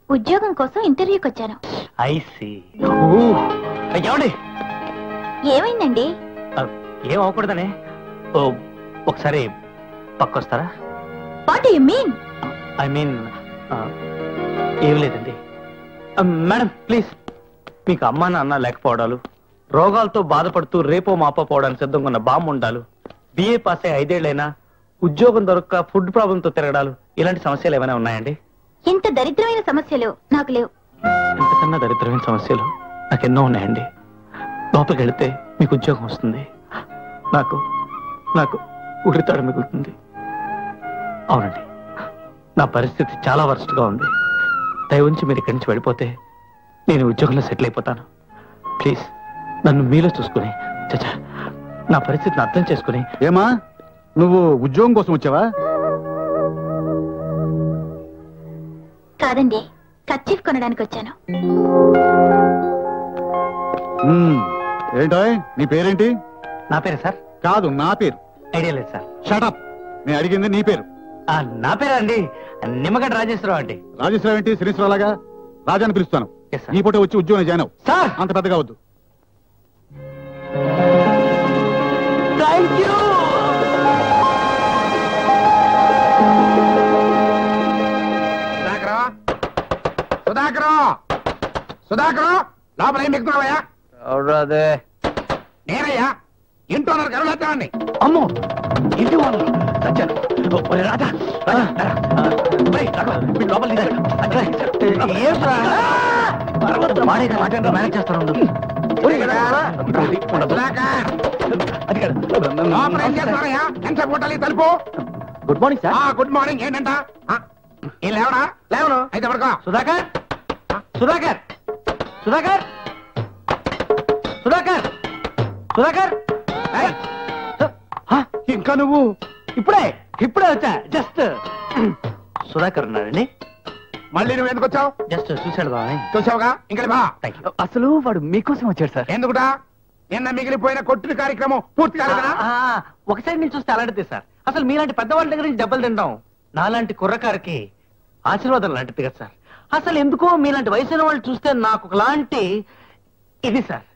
ఉద్యోగం కోసం ఇంటర్వ్యూకి వచ్చాను. I see. ఏమండి? ఏమైందండి? ఏం అవ్వకూడదని. ఒకసారి పక్కొస్తారా? What you mean? I mean ఏం లేదండి. మేడం ప్లీజ్, మీకు అమ్మా నాన్న లేకపోవడాలు, రోగాలతో బాధపడుతూ రేపో మాపో పోవడానికి సిద్ధంగా ఉన్న బామ్మ ఉండాలు, బిఏ పాస్ అయ్యి 5 ఏళ్ళైనా ఉద్యోగం దొరక్క ఫుడ్ ప్రాబ్లంతో తిరగడాలు, ఇలాంటి సమస్యలు ఏమైనా ఉన్నాయండి? ఇంత దరిద్రమైన సమస్యలు నాకు లేవు. ఇంతకన్నా దరిద్రమైన సమస్యలు నాకెన్నో ఉన్నాయండి. లోపలికి వెళితే మీకు ఉద్యోగం వస్తుంది, నాకు నాకు ఉరితాడు మిగులుతుంది. అవునండి, నా పరిస్థితి చాలా వరస్ట్గా ఉంది. దయ ఉంచి మీరు ఇక్కడి నుంచి వెళ్ళిపోతే నేను ఉద్యోగంలో సెటిల్ అయిపోతాను. ప్లీజ్ నన్ను మీలో చూసుకుని, చచ్చా నా పరిస్థితిని అర్థం చేసుకుని. ఏమా, నువ్వు ఉద్యోగం కోసం వచ్చావా? కాదండి, కర్చీఫ్ కొనడానికి వచ్చాను. ఏంటో నీ పేరేంటి? నా పేరు సార్? కాదు, నా పేరు. ఐడియా లేదు సార్. షటప్, నేను అడిగింది నీ పేరు. నా పేరా అండి? నిమ్మగడ్డ రాజేశ్వరరావు అండి. రాజేశ్వరరావు ఏంటి? శ్రీశ్వరలాగా రాజాని పిలుస్తాను. Yes, sir. నీ పూట వచ్చి ఉద్యోగం జాయిన్ అవ్వు. సార్ అంత పెద్దగా వద్దు. Thank you. సుధాకర్, లోపల ఏం ఎక్కుతున్నావయ్యా? అవురాదే. నేనయ్యా, ఇంట్లో గరుడాచాన్ని. అమ్మో, ఇంటి వాళ్ళు వచ్చాను. రాజా మేనేజ్ చేస్తాను. తలుపు. Good morning sir. Good morning. ఏంటంట? ఏం లేవడా? లేవను అయితే పడుకో. సుధాకర్, సుధాకర్, సుధాకర్, సుధాకర్, సుధాకర్. ఇంకా నువ్వు ఇప్పుడే ఇప్పుడే వచ్చా. జస్ట్ సుధాకర్ ఉన్నాడండి. మళ్ళీ నువ్వు ఎందుకు వచ్చావు? జస్ట్ చూశాడు బాబాయ్. చూసావుగా, ఇంకా బా. అసలు వాడు మీకోసం వచ్చాడు సార్. ఎందుకుటా? నిన్న మిగిలిపోయిన కొట్టిన కార్యక్రమం పూర్తి కాలేదా? ఒక సైడ్ నుంచి చూస్తే అలాంటిది సార్. అసలు మీలాంటి పెద్దవాళ్ళ దగ్గర నుంచి దెబ్బలు తింటాం నాలాంటి కుర్రకారికి ఆశీర్వాదం లాంటిది కదా సార్. అసలు ఎందుకో మీలాంటి వయసున్న వాళ్ళు చూస్తే నాకు ఒకలాంటి ఇది సార్.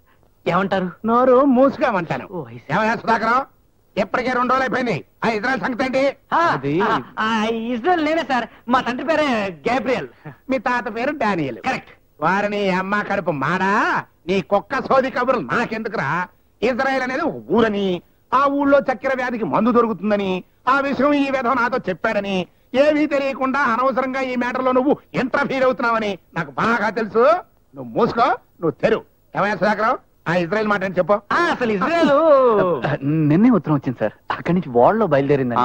ఏమంటారు? నోరు మూసుగామంటాను. ఓ, I see. ఏమయ్యా సుధాకర్, ఎప్పటికే 2 రోజులు అయిపోయింది. ఆ ఇజ్రాయెల్ సంగతి ఏంటి? ఇజ్రాయెల్ నేనే సార్. మా తండ్రి పేరే గ్యాబ్రియల్. మీ తాత పేరు డానియల్. కరెక్ట్. వారిని అమ్మ కడుపు మాడా, నీ కుక్క సోది కబుర్లు నాకెందుకురా? ఇజ్రాయెల్ అనేది ఒక ఊరని, ఆ ఊళ్ళో చక్కెర వ్యాధికి మందు దొరుకుతుందని, ఆ విషయం ఈ విధం నాతో చెప్పాడని, ఏమీ తెలియకుండా అనవసరంగా ఈ మ్యాటర్లో నువ్వు ఇంటర్ఫీర్ అవుతున్నావని నాకు బాగా తెలుసు. నువ్వు మూసుకో, నువ్వు తెరు. ఏమయ్యా సుధాకర్, ఆ ఇజ్రాయెల్ మాట అని చెప్పు. అసలు ఇజ్రాయెల్ నిన్నే ఉత్తరం వచ్చింది సార్. అక్కడి నుంచి ఓడలో బయలుదేరింది.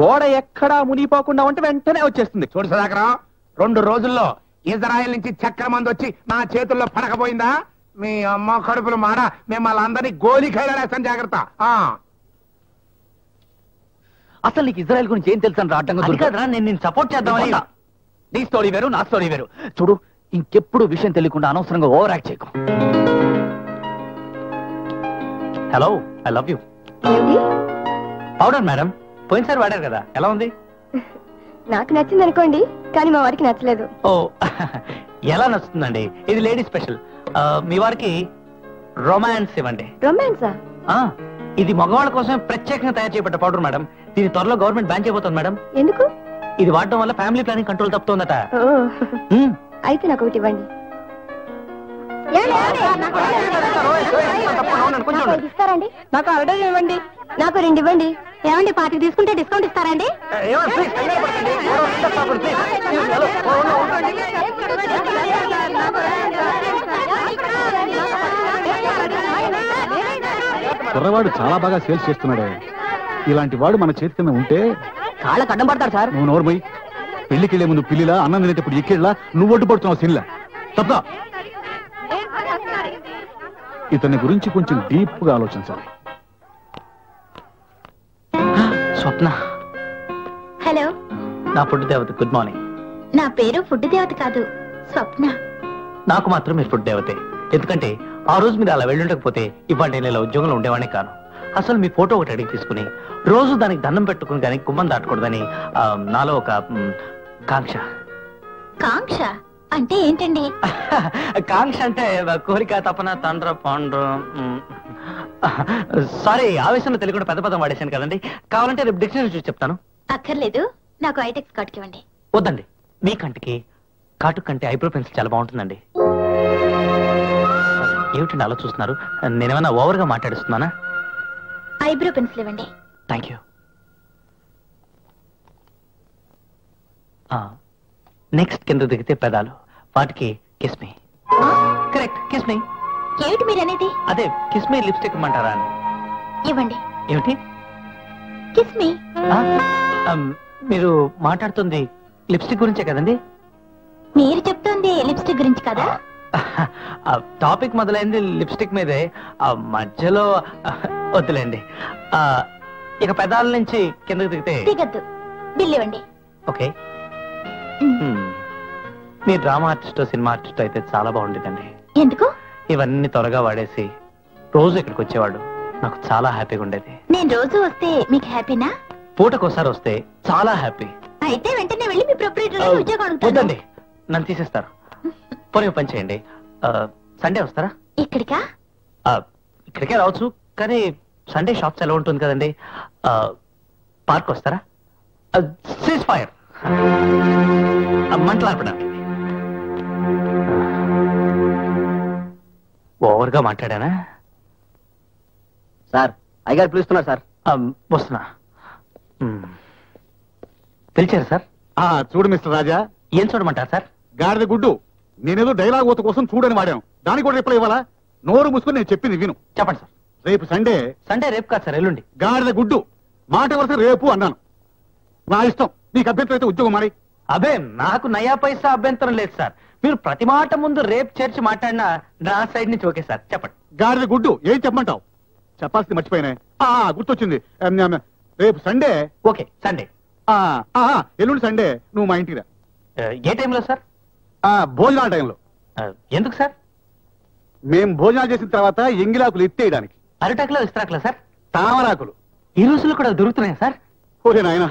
ఓడ ఎక్కడా మునిగిపోకుండా ఉంటే వెంటనే వచ్చేస్తుంది. చూడు సుధాకర్, 2 రోజుల్లో ఇజ్రాయెల్ నుంచి చక్కెర మంది వచ్చి నా చేతుల్లో పడకపోయిందా, మీ అమ్మ కడుపులు మాడ మిమ్మల్ని అందరినీ గోలీ ఖైలేస్తాను. జాగ్రత్త. అసలు నీకు ఇజ్రాయెల్ గురించి ఏం తెలుసు అని రావటం నేను సపోర్ట్ చేద్దామని. నీ స్టోరీ వేరు, నా స్టోరీ వేరు. చూడు, ఇంకెప్పుడు విషయం తెలియకుండా అనవసరంగా ఓవర్ యాక్ట్ చేయకు. Hello, I love you. Powder madam, పోయినసారి వాడారు కదా, ఎలా ఉంది? నాకు నచ్చింది అనుకోండి, కానీ మా వారికి నచ్చలేదు. ఓ, ఎలా నచ్చుతుందండి? ఇది లేడీ స్పెషల్. మీ వారికి రొమాన్స్ ఇవ్వండి. రొమాన్సా? ఇది మగవాళ్ళ కోసం ప్రత్యేకంగా తయారు చేయబడ్డ పౌడర్ మేడం. దీని త్వరలో గవర్నమెంట్ బ్యాన్ చేయబోతుంది మేడం. ఎందుకు? ఇది వాడటం వల్ల ఫ్యామిలీ ప్లానింగ్ కంట్రోల్ తప్పుతుందట. అయితే నాకు ఒకటి ఇవ్వండి. ఇస్తారండి? నాకు ఆర్డర్ ఇవ్వండి. నాకు 2 ఇవ్వండి. ఏమండి, 5 తీసుకుంటే డిస్కౌంట్ ఇస్తారండి? కుర్రవాడు చాలా బాగా సేల్స్ చేస్తున్నాడే. ఇలాంటి వాడు మన చేతి కింద ఉంటే కాళ్ళకు అడ్డం పడతారు సార్. నువ్వు నోరుమై. పెళ్లికెళ్లే ముందు పిల్లిలా, అన్నం తినేటప్పుడు ఎక్కిళ్ళ నువ్వు ఒడ్డు పడుతున్నావు. సిన్లా తప్ప. ఇతని గురించి కొంచెం డీప్ గా ఆలోచించాలి. స్వప్న, హలో. నా పుట్టు దేవత, గుడ్ మార్నింగ్. నా పేరు ఫుడ్ దేవత కాదు, స్వప్న. నాకు మాత్రం మీరు ఫుడ్ దేవతే. ఎందుకంటే ఆ రోజు మీరు అలా వెళ్ళుండకపోతే ఇవాళ నేను ఇలా ఉద్యోగంలో ఉండేవాడిని కాను. అసలు మీ ఫోటో ఒకటి అడిగి తీసుకుని రోజు దానికి దండం పెట్టుకుని కానీ కుమ్మం దాటకూడదని నాలో ఒక కాంక్ష. కాంక్ష అంటే ఏంటండి? కాంక్ష అంటే కోరిక, తపన, తండ్ర, పాండ్ర. సారీ, ఆవేశంలో తెలియకుండా పెద్ద పదం వాడేశాను కదండి. కావాలంటే రేపు డిక్షనరీ చూసి చెప్తాను. అక్కర్లేదు, నాకు ఐటెక్స్ కార్డుకి ఇవ్వండి. వద్దండి, మీ కంటికి కాటు కంటే ఐబ్రో పెన్సిల్ చాలా బాగుంటుందండి. ఏమిటండి అలా చూస్తున్నారు? నేనేమన్నా ఓవర్గా మాట్లాడుస్తున్నానా? ఐబ్రో పెన్సిల్ ఇవ్వండి. Thank you. నెక్స్ట్ కింద దిగితే పెదాలు, వాటికి కిస్మి. కరెక్ట్, కిస్మి. ఏమిటి మీరు అనేది? అదే కిస్మి లిప్స్టిక్ ఇమ్మంటారా అని. ఇవ్వండి. ఏమిటి? కిస్మి. మీరు మాట్లాడుతుంది లిప్స్టిక్ గురించే కదండి? మీరు చెప్తుంది లిప్స్టిక్ గురించి కదా? టాపిక్ మొదలైంది లిప్స్టిక్ మీదే, మధ్యలో వద్దులేండి. ఇక పెదాల నుంచి కిందకి దిగితే దిగద్దు, బిల్ ఇవ్వండి. ఓకే. మీరు డ్రామా ఆర్టిస్ట్, సినిమా ఆర్టిస్ట్ అయితే చాలా బాగుండేదండి. ఎందుకు? ఇవన్నీ త్వరగా వాడేసి రోజు ఇక్కడికి వచ్చేవాడు, నాకు చాలా హ్యాపీగా ఉండేది. నేను రోజు వస్తే మీకు హ్యాపీనా? పూటకోసారి వస్తే చాలా హ్యాపీ. అయితే వెంటనే వెళ్ళి మీ ప్రొపరేటర్ ఉద్యోగం అడుగుతాను. వద్దండి, నన్ను తీసేస్తారు. పోనీ పని చేయండి, సండే వస్తారా? ఇక్కడికా? ఇక్కడికే రావచ్చు, కానీ సండే షాప్స్ ఎలా ఉంటుంది కదండి. పార్క్ వస్తారా? సీజ్ ఫైర్ మంటలు ఆపడానికి. ఓవర్గా మాట్లాడానా సార్? అయ్యగారు పిలుస్తున్నారు సార్. వస్తున్నా. పిలిచారు సార్? చూడు మిస్టర్ రాజా, ఏం చూడమంటారు సార్? గాడిద గుడ్డు, నేనేదో డైలాగ్ ఊత కోసం చూడని వాడాను, దానికి కూడా రిప్లై ఇవ్వాలా? నోరు మూసుకొని నేను చెప్పింది విను. చెప్పండి సార్. రేపు సండే. సండే రేపు కాదు సార్, ఎల్లుండి. గాడిద గుడ్డు, మాట వరుస రేపు అన్నాను. నా ఇష్టం, నీకు అభ్యంతరం అయితే ఉద్యోగం మారి. అబే, నాకు నయా పైసా అభ్యంతరం లేదు సార్. మీరు ప్రతి మాట ముందు రేపు చేర్చి మాట్లాడినా నా సైడ్ నుంచి ఓకే సార్. చెప్పండి. గాడిద గుడ్డు, ఏం చెప్పమంటావు? చెప్పాల్సింది మర్చిపోయినా. గుర్తొచ్చింది, రేపు సండే. Okay, Sunday. ఎల్లుండి సండే నువ్వు మా ఇంటికి రా. ఏ టైంలో సార్? భోజనాల టైంలో. ఎందుకు సార్? మేం భోజనాలు చేసిన తర్వాత ఎంగిలాకులు ఎత్తేయడానికి. అరిటాకులో ఇస్త్రాకులా సార్? తామరాకులు. ఈ రోజుల్లో కూడా దొరుకుతున్నాయా సార్? ఓకే నాయన,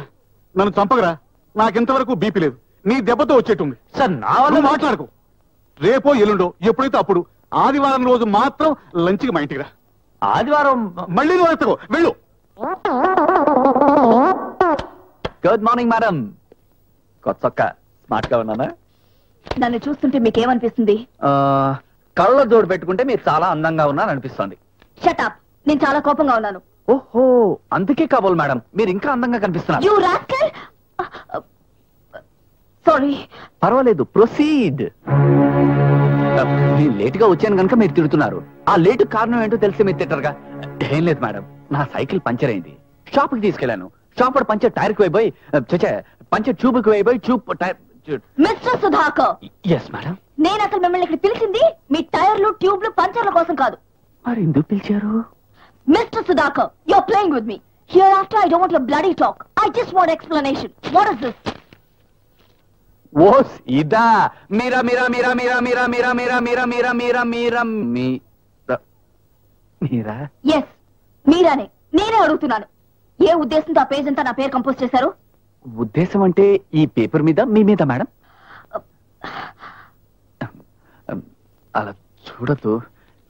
నన్ను చంపగరా, నాకింతవరకు బీపీ లేదు, నీ దెబ్బతో వచ్చేట్టుంది. సార్ నా వల్ల మాట్లాడకు. రేపో ఎల్లుండో ఎప్పుడైతే అప్పుడు, ఆదివారం రోజు మాత్రం లంచ్కి మా ఇంటికి రా. ఆదివారం మళ్ళీ నువ్వు ఎత్తకో, వెళ్ళు. Good morning madam. కొత్త స్మార్ట్ గా ఉన్నానా? నన్ను చూస్తుంటే మీకేమనిపిస్తుంది? కళ్ళ జోడు పెట్టుకుంటే మీరు చాలా అందంగా ఉన్నారని అనిపిస్తుంది. షటప్, నేను చాలా కోపంగా ఉన్నాను. ఓహో, అందుకే కాబోలు మేడం, మీరు ఇంకా అందంగా కనిపిస్తున్నారు. You rascal. సారీ. పర్వాలేదు, ప్రొసీడ్. నేను లేట్ గా వచ్చాను కనుక మీరు తిడుతున్నారు. ఆ లేటు కారణం ఏంటో తెలిసి మీరు తిట్టరుగా. ఏం లేదు మేడం, నా సైకిల్ పంచర్ అయింది, షాప్ కి తీసుకెళ్లాను. షాప్ పంచర్ టైర్ కి అయిపోయి, పంచర్ ట్యూబ్ కి అయిపోయి, tube tyre. Mister Sudhakar. Yes madam. నేను అసలు మిమ్మల్ని ఇక్కడ పిలిచింది మీ టైర్లు, ట్యూబ్లు, పంచర్ల కోసం కాదు. మరి ఎందుకు పిలిచారు? Mister Sudhakar, you're playing with me. Hereafter I don't want your bloody talk. I just want explanation. What is this? ఓస్ ఇదా? మీరా మీరా మీరా మీరా మీరా మీరా మీరా మీరా మీరా మీరా మీరా మీరా? Yes, మీరానే. నేనే అడుగుతున్నాను, ఏ ఉద్దేశంతో ఆ పేజ్ అంతా నా పేరు కంపోజ్ చేశారు? ఉద్దేశం అంటే ఈ పేపర్ మీద, మీ మీద మేడం. అలా చూడద్దు.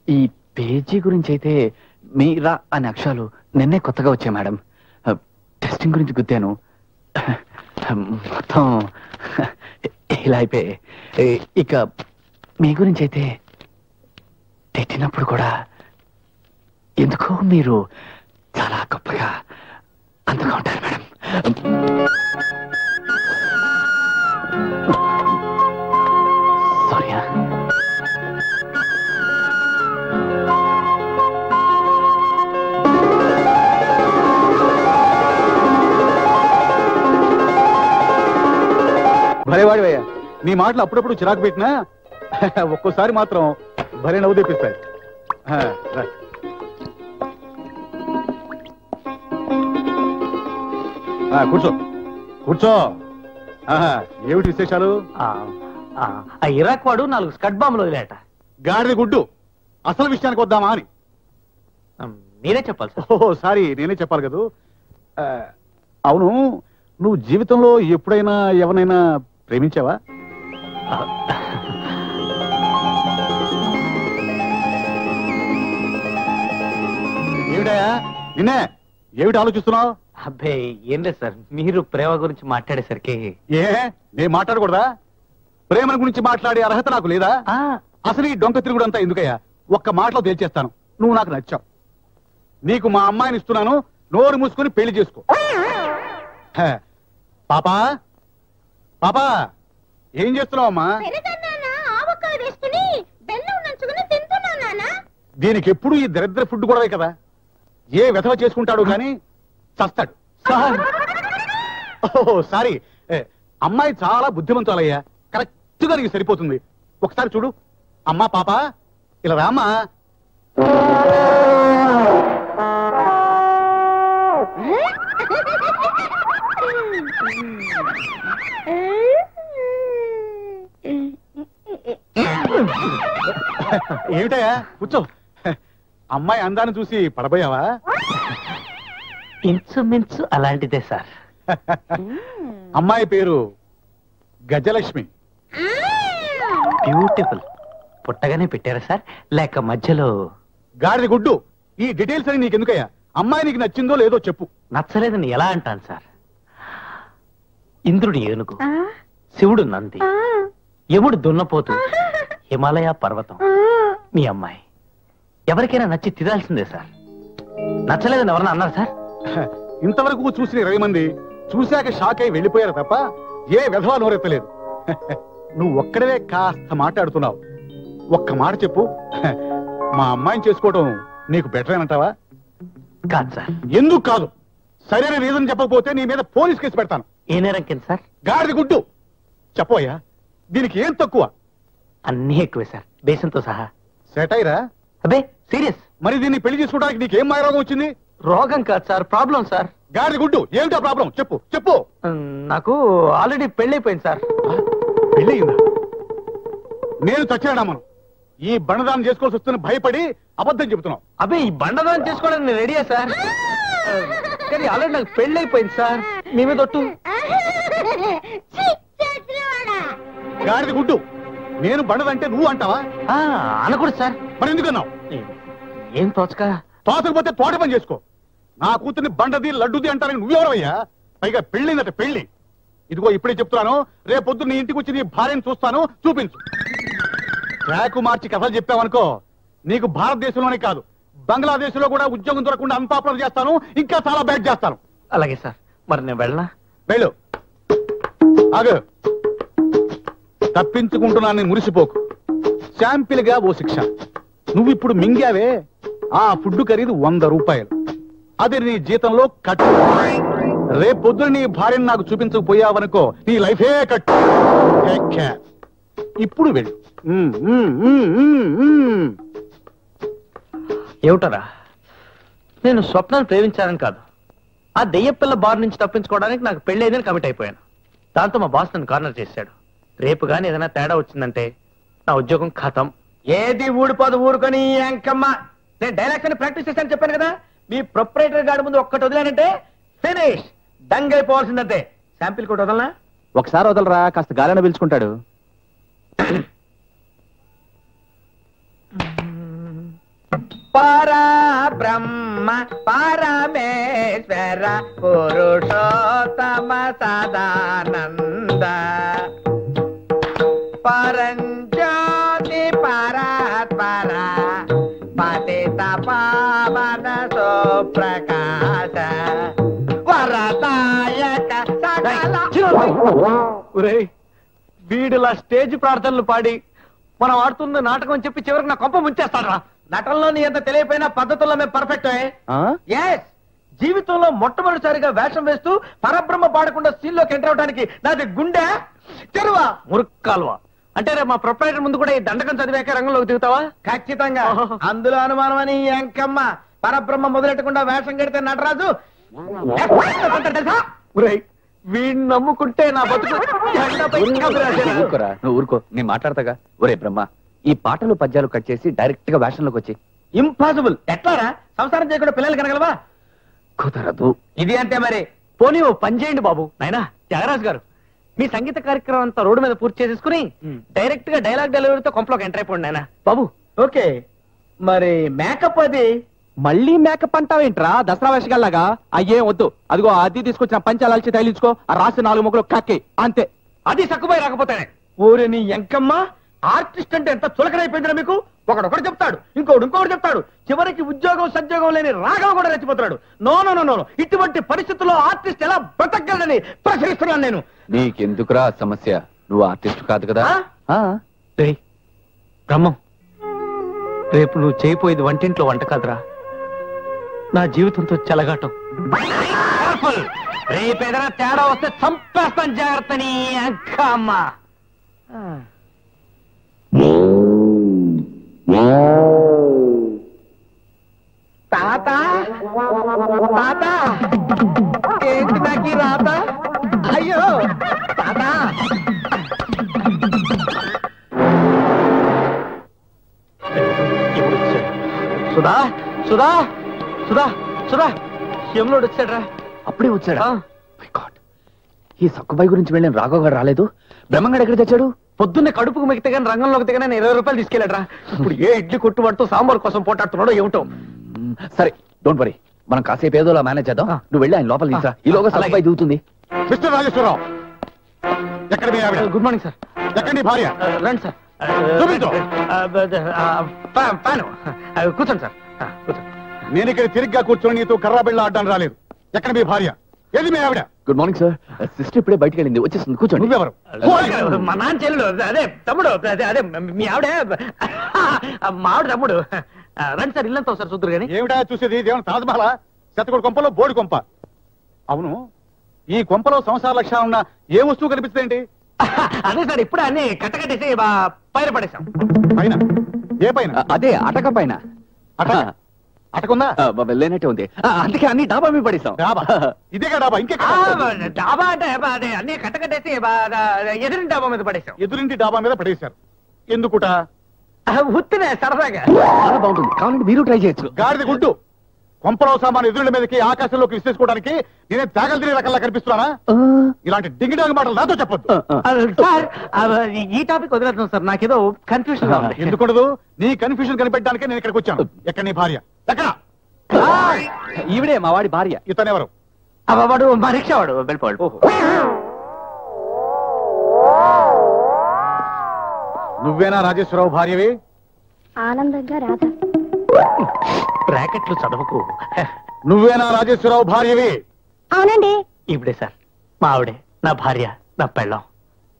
ఈ పేజీ గురించి అయితే మీరా అనే అక్షరాలు నిన్నే కొత్తగా వచ్చాయి మేడం. టెస్టింగ్ గురించి గుద్దాను, మొత్తం ఇలా అయిపోయి. ఇక మీ గురించి అయితే తిట్టినప్పుడు కూడా ఎందుకో మీరు చాలా గొప్పగా అందంగా ఉంటారు మేడం. సారీ. భలేవాడివయ్యా, నీ మాటలు అప్పుడప్పుడు చిరాకు పెట్టినా ఒక్కోసారి మాత్రం భలే నవ్వు తెప్పిస్తాయి. కూర్చో కూర్చో. ఏమిటి విశేషాలు? ఆ ఇరాక్ వాడు 4 స్కట్ బాంబులు వదిలేట. గాడిద గుడ్డు, అసలు విషయానికి వద్దామా అని. మీరే చెప్పాలి సార్. ఓహో సారీ, నేనే చెప్పాలి కదా. అవును, నువ్వు జీవితంలో ఎప్పుడైనా ఎవరైనా ప్రేమించావా? ఏమిటయా నిన్నే, ఏమిటి ఆలోచిస్తున్నావు? అబ్బే ఏం లేదు సార్, మీరు ప్రేమ గురించి మాట్లాడేసరికి. ఏ నేను మాట్లాడకూడదా? ప్రేమ గురించి మాట్లాడే అర్హత నాకు లేదా? అసలు ఈ డొంక తిరుగుడు అంతా ఎందుకయ్యా? ఒక్క మాటలో తేల్చేస్తాను, నువ్వు నాకు నచ్చావు. నీకు మా అమ్మాయిని ఇస్తున్నాను, నోరు మూసుకుని పెళ్లి చేసుకో. పాపా పాపా, ఏం చేస్తున్నావు అమ్మా? దీనికి ఎప్పుడు ఈ దరిద్ర ఫుడ్ కూడా కదా. ఏ వెధవ చేసుకుంటాడు కానీ చస్తాడు. ఓహో సారీ, అమ్మాయి చాలా బుద్ధిమంతులయ్యా, కరెక్ట్ గా నీకు సరిపోతుంది. ఒకసారి చూడు. అమ్మా పాపా, ఇలా రామ్మా. ఏమిటయా, కూర్చో. అమ్మాయి అందాన్ని చూసి పడబోయావా? ఇంచుమించు అలాంటిదే సార్. అమ్మాయి పేరు గజలక్ష్మి. బ్యూటిఫుల్. పుట్టగానే పెట్టారా సార్, లేక మధ్యలో? గాడిద గుడ్డు, ఈ డీటెయిల్స్ అని నీకెందుకయ్యా? అమ్మాయి నీకు నచ్చిందో లేదో చెప్పు. నచ్చలేదని ఎలా అంటాను సార్? ఇంద్రుడు ఏనుగు, శివుడు నంది, యముడు దున్నపోతు, హిమాలయ పర్వతం. మీ అమ్మాయి ఎవరికైనా నచ్చి తిరాల్సిందే సార్. నచ్చలేదని ఎవరన్నా అన్నారు సార్? ఇంతవరకు చూసిన 20 మంది చూశాక షాక్ అయి వెళ్ళిపోయారు తప్ప ఏ విధవా నోరెత్తలేదు. నువ్వు ఒక్కడవే కాస్త మాట్లాడుతున్నావు. ఒక్క మాట చెప్పు, మా అమ్మాయిని చేసుకోవడం నీకు బెటర్ అంటావా? కాదు సార్. ఎందుకు కాదు? సరైన రీజన్ చెప్పకపోతే నీ మీద పోలీస్ కేసు పెడతాను. ఏ నేరం కింద సార్? గాడిద గుడ్డు, చెప్పోయ్యా, దీనికి ఏం తక్కువ? అన్నీ ఎక్కువే సార్, బేసంతో సహా. సెటైరా? అబ్బే సీరియస్. మరి దీన్ని పెళ్లి చేసుకోవడానికి నీకేం మాయరోగం వచ్చింది? రోగం కాదు సార్, ప్రాబ్లం సార్. గాడిద గుడ్డు, ఏమిటా ప్రాబ్లం? చెప్పు చెప్పు. నాకు ఆల్రెడీ పెళ్ళైపోయింది సార్. పెళ్ళయిందా? నేను చచ్చాడమ్మను. ఈ బండదానం చేసుకోవాల్సి వస్తున్న భయపడి అబద్ధం చెబుతున్నావు. అబ్బే ఈ బండదానం చేసుకోవడానికి నేను రెడీయా సార్, కానీ ఆల్రెడీ నాకు పెళ్ళైపోయింది సార్. మీ మీద ఒట్టు. గాడిద గుడ్డు, నేను బండదంటే నువ్వు అంటావా? అనకూడదు సార్. మరి ఎందుకన్నావు? ఏం తోచక. తోచకపోతే తోట పని చేసుకో. నా కూతుర్ని బండది లడ్డుది అంటారని నువ్వెవరవయ్యా? పైగా పెళ్ళిందట పెళ్లి. ఇదిగో ఇప్పుడే చెప్తున్నాను, రేపొద్దు నీ ఇంటికి వచ్చి నీ భార్యను చూస్తాను, చూపించు. ట్రాకు మార్చి కథలు చెప్పావనుకో, నీకు భారతదేశంలోనే కాదు బంగ్లాదేశ్ లో కూడా ఉద్యోగం దొరకకుండా అంతాపనం చేస్తాను, ఇంకా చాలా బ్యాడ్ చేస్తాను. అలాగే సార్. మరి నేను వెళ్ళనా? వెళ్ళు. ఆగు. తప్పించుకుంటున్నాను మురిసిపోకు. శాంపిల్ గా ఓ శిక్ష. నువ్వు ఇప్పుడు మింగావే, ఆ ఫుడ్ ఖరీదు 100 రూపాయలు. అది నీ జీతంలో కట్టు. రేపొద్దున నీ భార్యను నాకు చూపించకపోయావనుకో, నీ లైఫే కట్టు. ఇప్పుడు వెళ్ళు. ఏమిటరా, నేను స్వప్నాన్ని ప్రేమించానని కాదు, ఆ దెయ్యపిల్ల బార్ నుంచి తప్పించుకోవడానికి నాకు పెళ్లి అయిందని కమిట్ అయిపోయాను. దాంతో మా బాస్ నన్ను కార్నర్ చేశాడు. రేపు గాని ఏదైనా తేడా వచ్చిందంటే నా ఉద్యోగం ఖతం. ఏది ఊడిపోదు, ఊరుకొని అంకమ్మ. నేను డైలాగ్స్ అని ప్రాక్టీస్ చేశాను చెప్పాను కదా. మీ ప్రొపరేటర్ గాడి ముందు ఒక్కటి వదిలానంటే ఫినిష్, డంగ్ అయిపోవాల్సిందంతే. శాంపిల్ కూడా వదలనా? ఒకసారి వదలరా, కాస్త గాలిన పిలుచుకుంటాడు. పరా బ్రహ్మ పరమేశ్వర పురుషోత్తమ సదానంద పరంజ్యోతి పరాత్పర పతిత పావన సుప్రకాశ వరదాయక సకల. వీడిలా స్టేజ్ ప్రార్థనలు పాడి మనం ఆడుతున్న నాటకం అని చెప్పి చివరికి నా కొంప ముంచేస్తాడా? నటనలో నీ ఎంత తెలియపోయిన పద్ధతుల్లో మేము పర్ఫెక్ట్. ఎస్, జీవితంలో మొట్టమొదటిసారిగా వేషం వేస్తూ పరబ్రహ్మ పాడకుండా సీన్లోకి ఎంటర్ అవడానికి నాది గుండె చెరువా మురుక్కాల్వా. అంటే రేపు మా ప్రొపరేటర్ ముందు కూడా ఈ దండకం చదివాక రంగంలోకి దిగుతావా? ఖచ్చితంగా. అందులో అనుమానం అని అంకమ్మ. పరబ్రహ్మ మొదలెట్టకుండా వేషం కడితే నటరాజు వీడిని నమ్ముకుంటే నా బతుకు జెండాపై ఎగరాలి. ఊరుకోరా, నువ్వు ఊరుకో, నేను మాట్లాడతాగా. ఒరే బ్రహ్మ, ఈ పాటలు పద్యాలు కట్ చేసి డైరెక్ట్ గా వేషంలోకి వచ్చి. ఇంపాసిబుల్. ఎట్లారా సంసారం చేయకుండా పిల్లలు కనగలవా? కుదరదు. ఇది అంతే మరి. పోనీ ఓ పని చేయండి బాబు. నాయనా త్యాగరాజు గారు, మీ సంగీత కార్యక్రమం అంతా రోడ్డు మీద పూర్తి చేసేసుకుని డైరెక్ట్ గా డైలాగ్ డెలివరీతో కొంపలోకి ఎంటర్ అయిపోండి నాయనా. బాబు ఓకే. మరి మేకప్ అది మళ్ళీ మేకప్ అంటావేంట్రా దసరా వేషగాల్లాగా? అయ్యేం వద్దు. అదిగో అది తీసుకొచ్చిన పంచాలాల్చి తగిలించుకో, ఆ రాసి 4 ముక్కలు కక్కి అంతే. అది సక్కుపోయి రాకపోతానే. ఊరే నీ ఎంకమ్మ, ఆర్టిస్ట్ అంటే ఎంత చులకనైపోయిందిరా మీకు. ఒకడొకడు చెప్తాడు, ఇంకోటి చెప్తాడు, చివరికి ఉద్యోగం సద్యోగం లేని రాఘవ కూడా రెచ్చిపోతున్నాడు. నో నో నో నో, ఇటువంటి పరిస్థితుల్లో ఆర్టిస్ట్ ఎలా బ్రతకగలనని ప్రశ్నిస్తున్నాను నేను. నీకెందుకురా సమస్య? నువ్వు ఆర్టిస్ట్ కాదు కదా. బ్రహ్మం, రేపు నువ్వు చేయపోయేది వంటింట్లో వంట కాదురా, నా జీవితంతో చెలగాటం. రేపేదైనా తేడా వస్తే చంపేస్తాను, జాగ్రత్త నీ అక్కమ్మ. తాత తాత, ఏంటి నాకు రాత? అయ్యో తాత. సుధా సుధా సుధా సుధా, యములోడు వచ్చాడ్రా. అప్పుడే వచ్చాడా? ఈ సక్కుబాయి గురించి వెళ్ళిన రాఘవ్ గారు రాలేదు. బ్రహ్మంగాడు ఎక్కడ తెచ్చాడు? పొద్దున్నే కడుపుకు మిగితే కానీ రంగంలోకి దిగనే 20 రూపాయలు తీసుకెళ్ళాడ్రా. ఇప్పుడు ఏ ఇడ్లీ కొట్టు పడుతూ సాంబార్ కోసం పోటాడుతున్నాడో ఏమిటో. సరే డోంట్ వరీ, మనం కాసేపు ఏదోలా మేనేజ్ చేద్దాం. నువ్వు వెళ్ళి ఆయన లోపల తీసురా, ఈలోగా సక్కుబాయి దిగుతుంది. మిస్టర్ రాజేశ్వరరావు, ఎక్కడ మీ ఆవిడ? Good morning sir. ఎక్కడ నీ భార్య? రండి సార్. చూపించు. పాను కూర్చోండి సార్, కూర్చోండి. నేను ఇక్కడ తిరిగ్గా కూర్చొని నీతో కర్రా బిళ్ళ ఆడడానికి రాలేదు. ఎక్కడ మీ భార్య? ఏది మీ ఆవిడ? Good morning sir. సిస్టర్ ఇప్పుడే బయటకు వెళ్ళింది, వచ్చేస్తుంది. కూర్చోండి. నువ్వెవరు? మా నాన్న చెల్లెలు, అదే తమ్ముడు, అదే మీ ఆవిడే, మా ఆవిడ తమ్ముడు. రండి సార్, ఇల్లంతా సార్ చూద్దరు కానీ. ఏమిటా చూసేది? దేవుని తాజ్మహల్, శతకోటి కొంపలో బోడి కొంప. అవును, ఈ కొంపలో సంసార లక్ష్యాలు ఉన్న ఏ వస్తువు కనిపిస్తుందేంటి? అదే సార్, ఇప్పుడే అన్ని కట్టకట్టేసి పైన పడేసాం. పైన? ఏ పైన? అదే అటక పైన. అటకుందా? లేనట్టే ఉంది, అందుకే అన్ని డాబా మీద పడేసాం. డాబా? ఇదేగా డాబా, ఇంకే డాబా అంటే అదే అన్ని కట్టకట్టేసి ఎదురింటి డాబా మీద పడేసాం. ఎదురింటి డాబా మీద పడేశారు. ఎందుకుట? ఉత్తినే సరదాగా. చాలా బాగుంటుంది, కావాలంటే మీరు ట్రై చేయొచ్చు. గాడిద గుడ్డు, కొంపలో సామాను ఎదురుల మీదకి ఆకాశంలోకి విశ్లేసుకోవడానికి నేనే తాగలు తినే రకంలా కనిపిస్తున్నానా? ఇలాంటి డింగిడాంగి మాటలు నాతో చెప్పొద్దు. సార్ ఈ టాపిక్ వదిలేద్దాం సార్, నాకేదో కన్ఫ్యూషన్ ఉంది. ఎందుకుండదు? నీ కన్ఫ్యూజన్ కనిపెట్టడానికే నేను ఇక్కడికి వచ్చాను. ఎక్కడ నీ భార్య? ఎక్కడ? ఈవిడే మా వాడి భార్య. ఇతనెవరు? వాడు మా రిక్షా వాడు, వెళ్ళిపోవాడు. నువ్వేనా రాజేశ్వరరావు భార్యవి? ఆనందంగా రాధా. బ్రాకెట్లు చదవకు. నువ్వేనా రాజేశ్వరరావు భార్యవి? అవునండి. ఇప్పుడే సార్, మా ఆవిడే, నా భార్య, నా పెళ్ళం.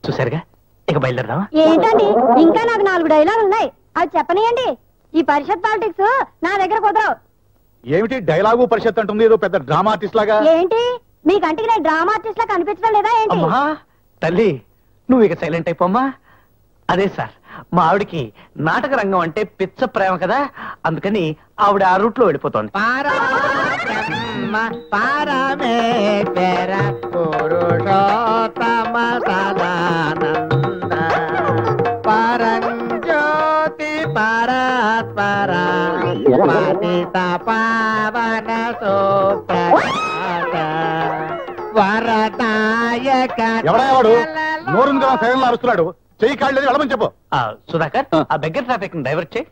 చూసారుగా, ఇక బయలుదేరదామా? ఏంటండి, ఇంకా నాకు 4 డైలాగులు ఉన్నాయి, అవి చెప్పనియండి. ఈ పరిషత్ పాలిటిక్స్ నా దగ్గర కుదరవు. ఏమిటి డైలాగు పరిషత్ అంటుంది? ఏదో పెద్ద డ్రామా ఆర్టిస్ట్ లాగా. ఏంటి మీ కంటికి నేను డ్రామా ఆర్టిస్ట్ లా కనిపించడం లేదా ఏంటి? అమ్మా తల్లి, నువ్వు ఇక సైలెంట్ అయిపోమ్మా. అదే సార్, మా ఆవిడికి నాటక రంగం అంటే పిచ్చ ప్రేమ కదా, అందుకని ఆవిడ ఆ రూట్ లో వెళ్ళిపోతోంది. పరంజ్యోతి పరాత్పర పతిత పావన సోప్రకాశ వరదాయక. ఎవడావాడు? నోరుంది కదా సైలెంట్ అరుస్తున్నాడు. చెయ్యి కాళ్ళు వెళ్ళమని చెప్పు. సుధాకర్, ఆ బెగ్గర్ ట్రాఫిక్ ని డైవర్ట్ చేయి.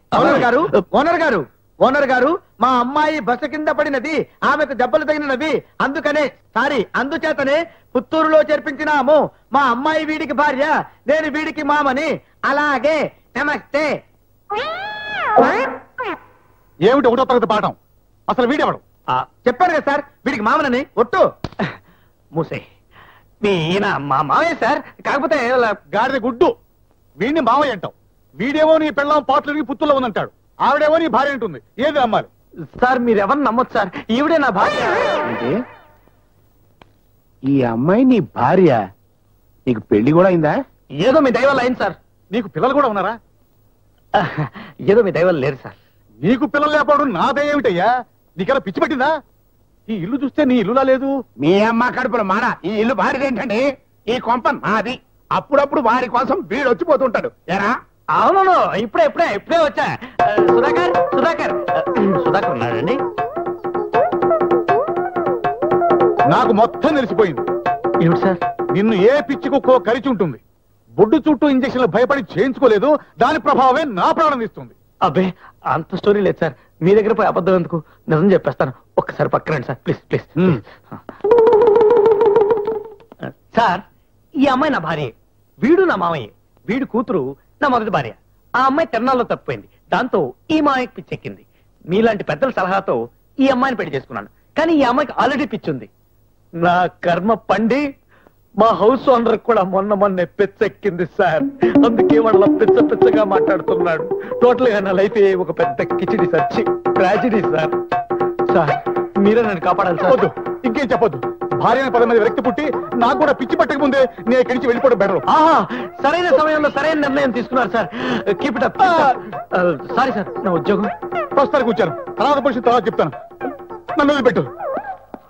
ఓనర్ గారు, మా అమ్మాయి బస్సు కింద పడినది, ఆమెకు దెబ్బలు తగినవి, అందుచేతనే పుత్తూరులో చేర్పించినాము. మా అమ్మాయి వీడికి భార్య, నేను వీడికి మామని. అలాగే నమస్తే. ఏమిటి ఒకటో తరగతి పాఠం? అసలు వీడెవడు? చెప్పారు కదా సార్, వీడికి మామనని. ఒట్టు మూసే, మీ ఈయన మా మావయ్య సార్, కాకపోతే గాడిద గుడ్డు. వీడిని మావయ్య అంటావు. వీడేమో నీ పెళ్ళం పాటలు పుత్తుల్లో ఉందంటాడు. ఆవిడేమో నీ భార్య అంటుంది. ఏది నమ్మాలి? సార్ మీరు ఎవరిని నమ్మొచ్చు సార్, ఈవిడే నా భార్య. అంటే ఈ అమ్మాయి నీ భార్య? నీకు పెళ్లి కూడా అయిందా? ఏదో మీ దైవాలు అయింది సార్. నీకు పిల్లలు కూడా ఉన్నారా? ఏదో మీ దైవాలు లేరు సార్. నీకు పిల్లలు లేకపోవడం నాదే ఏమిటయ్యా? నీకెలా పిచ్చి పట్టిందా? ఈ ఇల్లు చూస్తే నీ ఇల్లులా లేదు. మీ అమ్మ కడుపులో మాడ, ఈ ఇల్లు భారీదేంటండి? ఈ కొంప నాది. అప్పుడప్పుడు వారి కోసం వీడు వచ్చిపోతుంటాడు. ఎరా అవును, ఇప్పుడే వచ్చా. సుధాకర్ ఉన్నాడండి. నాకు మొత్తం తెలిసిపోయింది. ఏమిటి సార్? నిన్ను ఏ పిచ్చి కుక్కో కరిచి ఉంటుంది. బొడ్డు చుట్టూ ఇంజక్షన్లు భయపడి చేయించుకోలేదు, దాని ప్రభావమే నా ప్రాణం ఇస్తుంది. అబ్బే, అంత స్టోరీ లేదు సార్. మీ దగ్గర పోయి అబద్ధం ఎందుకు, నిజం చెప్పేస్తాను. ఒక్కసారి పక్కనండి సార్, ప్లీజ్. సార్, ఈ అమ్మాయి నా భార్య, వీడు నా మామయ్య, వీడు కూతురు నా మొదటి భార్య. ఆ అమ్మాయి తిరణాల్లో తప్పిపోయింది. దాంతో ఈ మామయ్యకి పిచ్చెక్కింది. మీలాంటి పెద్దల సలహాతో ఈ అమ్మాయిని పెళ్లి చేసుకున్నాను. కానీ ఈ అమ్మాయికి ఆల్రెడీ పిచ్చుంది. నా కర్మ పండి మా హౌస్ ఓనర్ కూడా మొన్న పిచ్చెక్కింది సార్. అందుకే వాళ్ళ పిచ్చగా మాట్లాడుతున్నాడు. టోటల్ గా నా లైఫ్ ఒక పెద్ద khichdi sir, tragedy sir. Sir, మీరే నన్ను కాపాడాలి సార్. వద్దు, ఇంకేం చెప్పొద్దు. భార్య 10 మంది వ్యక్తి పుట్టి నాకు కూడా పిచ్చి పట్టక ముందే నేను ఇక్కడి నుంచి వెళ్ళిపోవడం బెటర్. సరైన సమయంలో సరైన నిర్ణయం తీసుకున్నారు sir. Keep it up. Sorry sir, నా ఉద్యోగం. ప్రస్తుతానికి కూర్చాను, తర్వాత పరిస్థితి తర్వాత చెప్తాను. నన్ను వదిలిపెట్టు.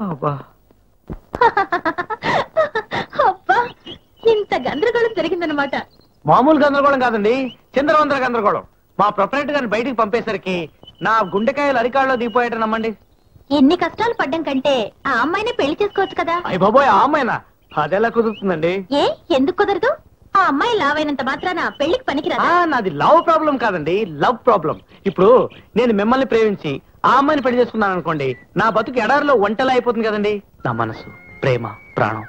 అబ్బా, ఇంత గందరగోళం జరిగిందనమాట. మామూలు గందరగోళం కాదండి, చంద్రవందర గందరగోళం. మా ప్రొపరేటర్ గారిని బయటికి పంపేసరికి నా గుండెకాయలు అరికాళ్ళలో దిగిపోయాట నమ్మండి. ఎన్ని కష్టాలు పడ్డం కంటే ఆ అమ్మాయిని పెళ్లి చేసుకోవచ్చు కదా. అయ్య బాబోయ్, ఆ అమ్మాయినా? అదెలా కుదురుతుందండి? ఏ, ఎందుకు కుదరదు? ఆ అమ్మాయి లావైనంత మాత్రాన పెళ్లికి పనికిరాదా? నాది లవ్ ప్రాబ్లం కాదండి, లవ్ ప్రాబ్లం. ఇప్పుడు నేను మిమ్మల్ని ప్రేమించి ఆ అమ్మాయిని పెళ్లి చేసుకున్నాను అనుకోండి, నా బతుకు ఎడారిలో ఒంటలా అయిపోతుంది కదండి. నా మనసు, ప్రేమ, ప్రాణం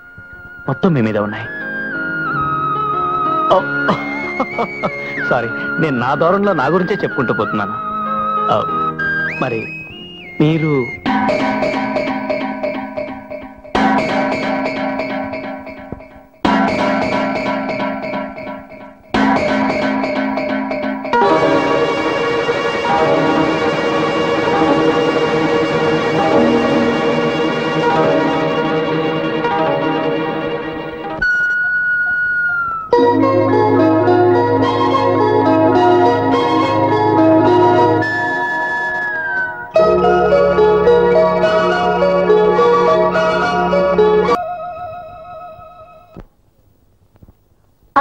మొత్తం మీ మీద ఉన్నాయి. సారీ, నేను నా దూరంలో నా గురించే చెప్పుకుంటూ పోతున్నాను. మరి మీరు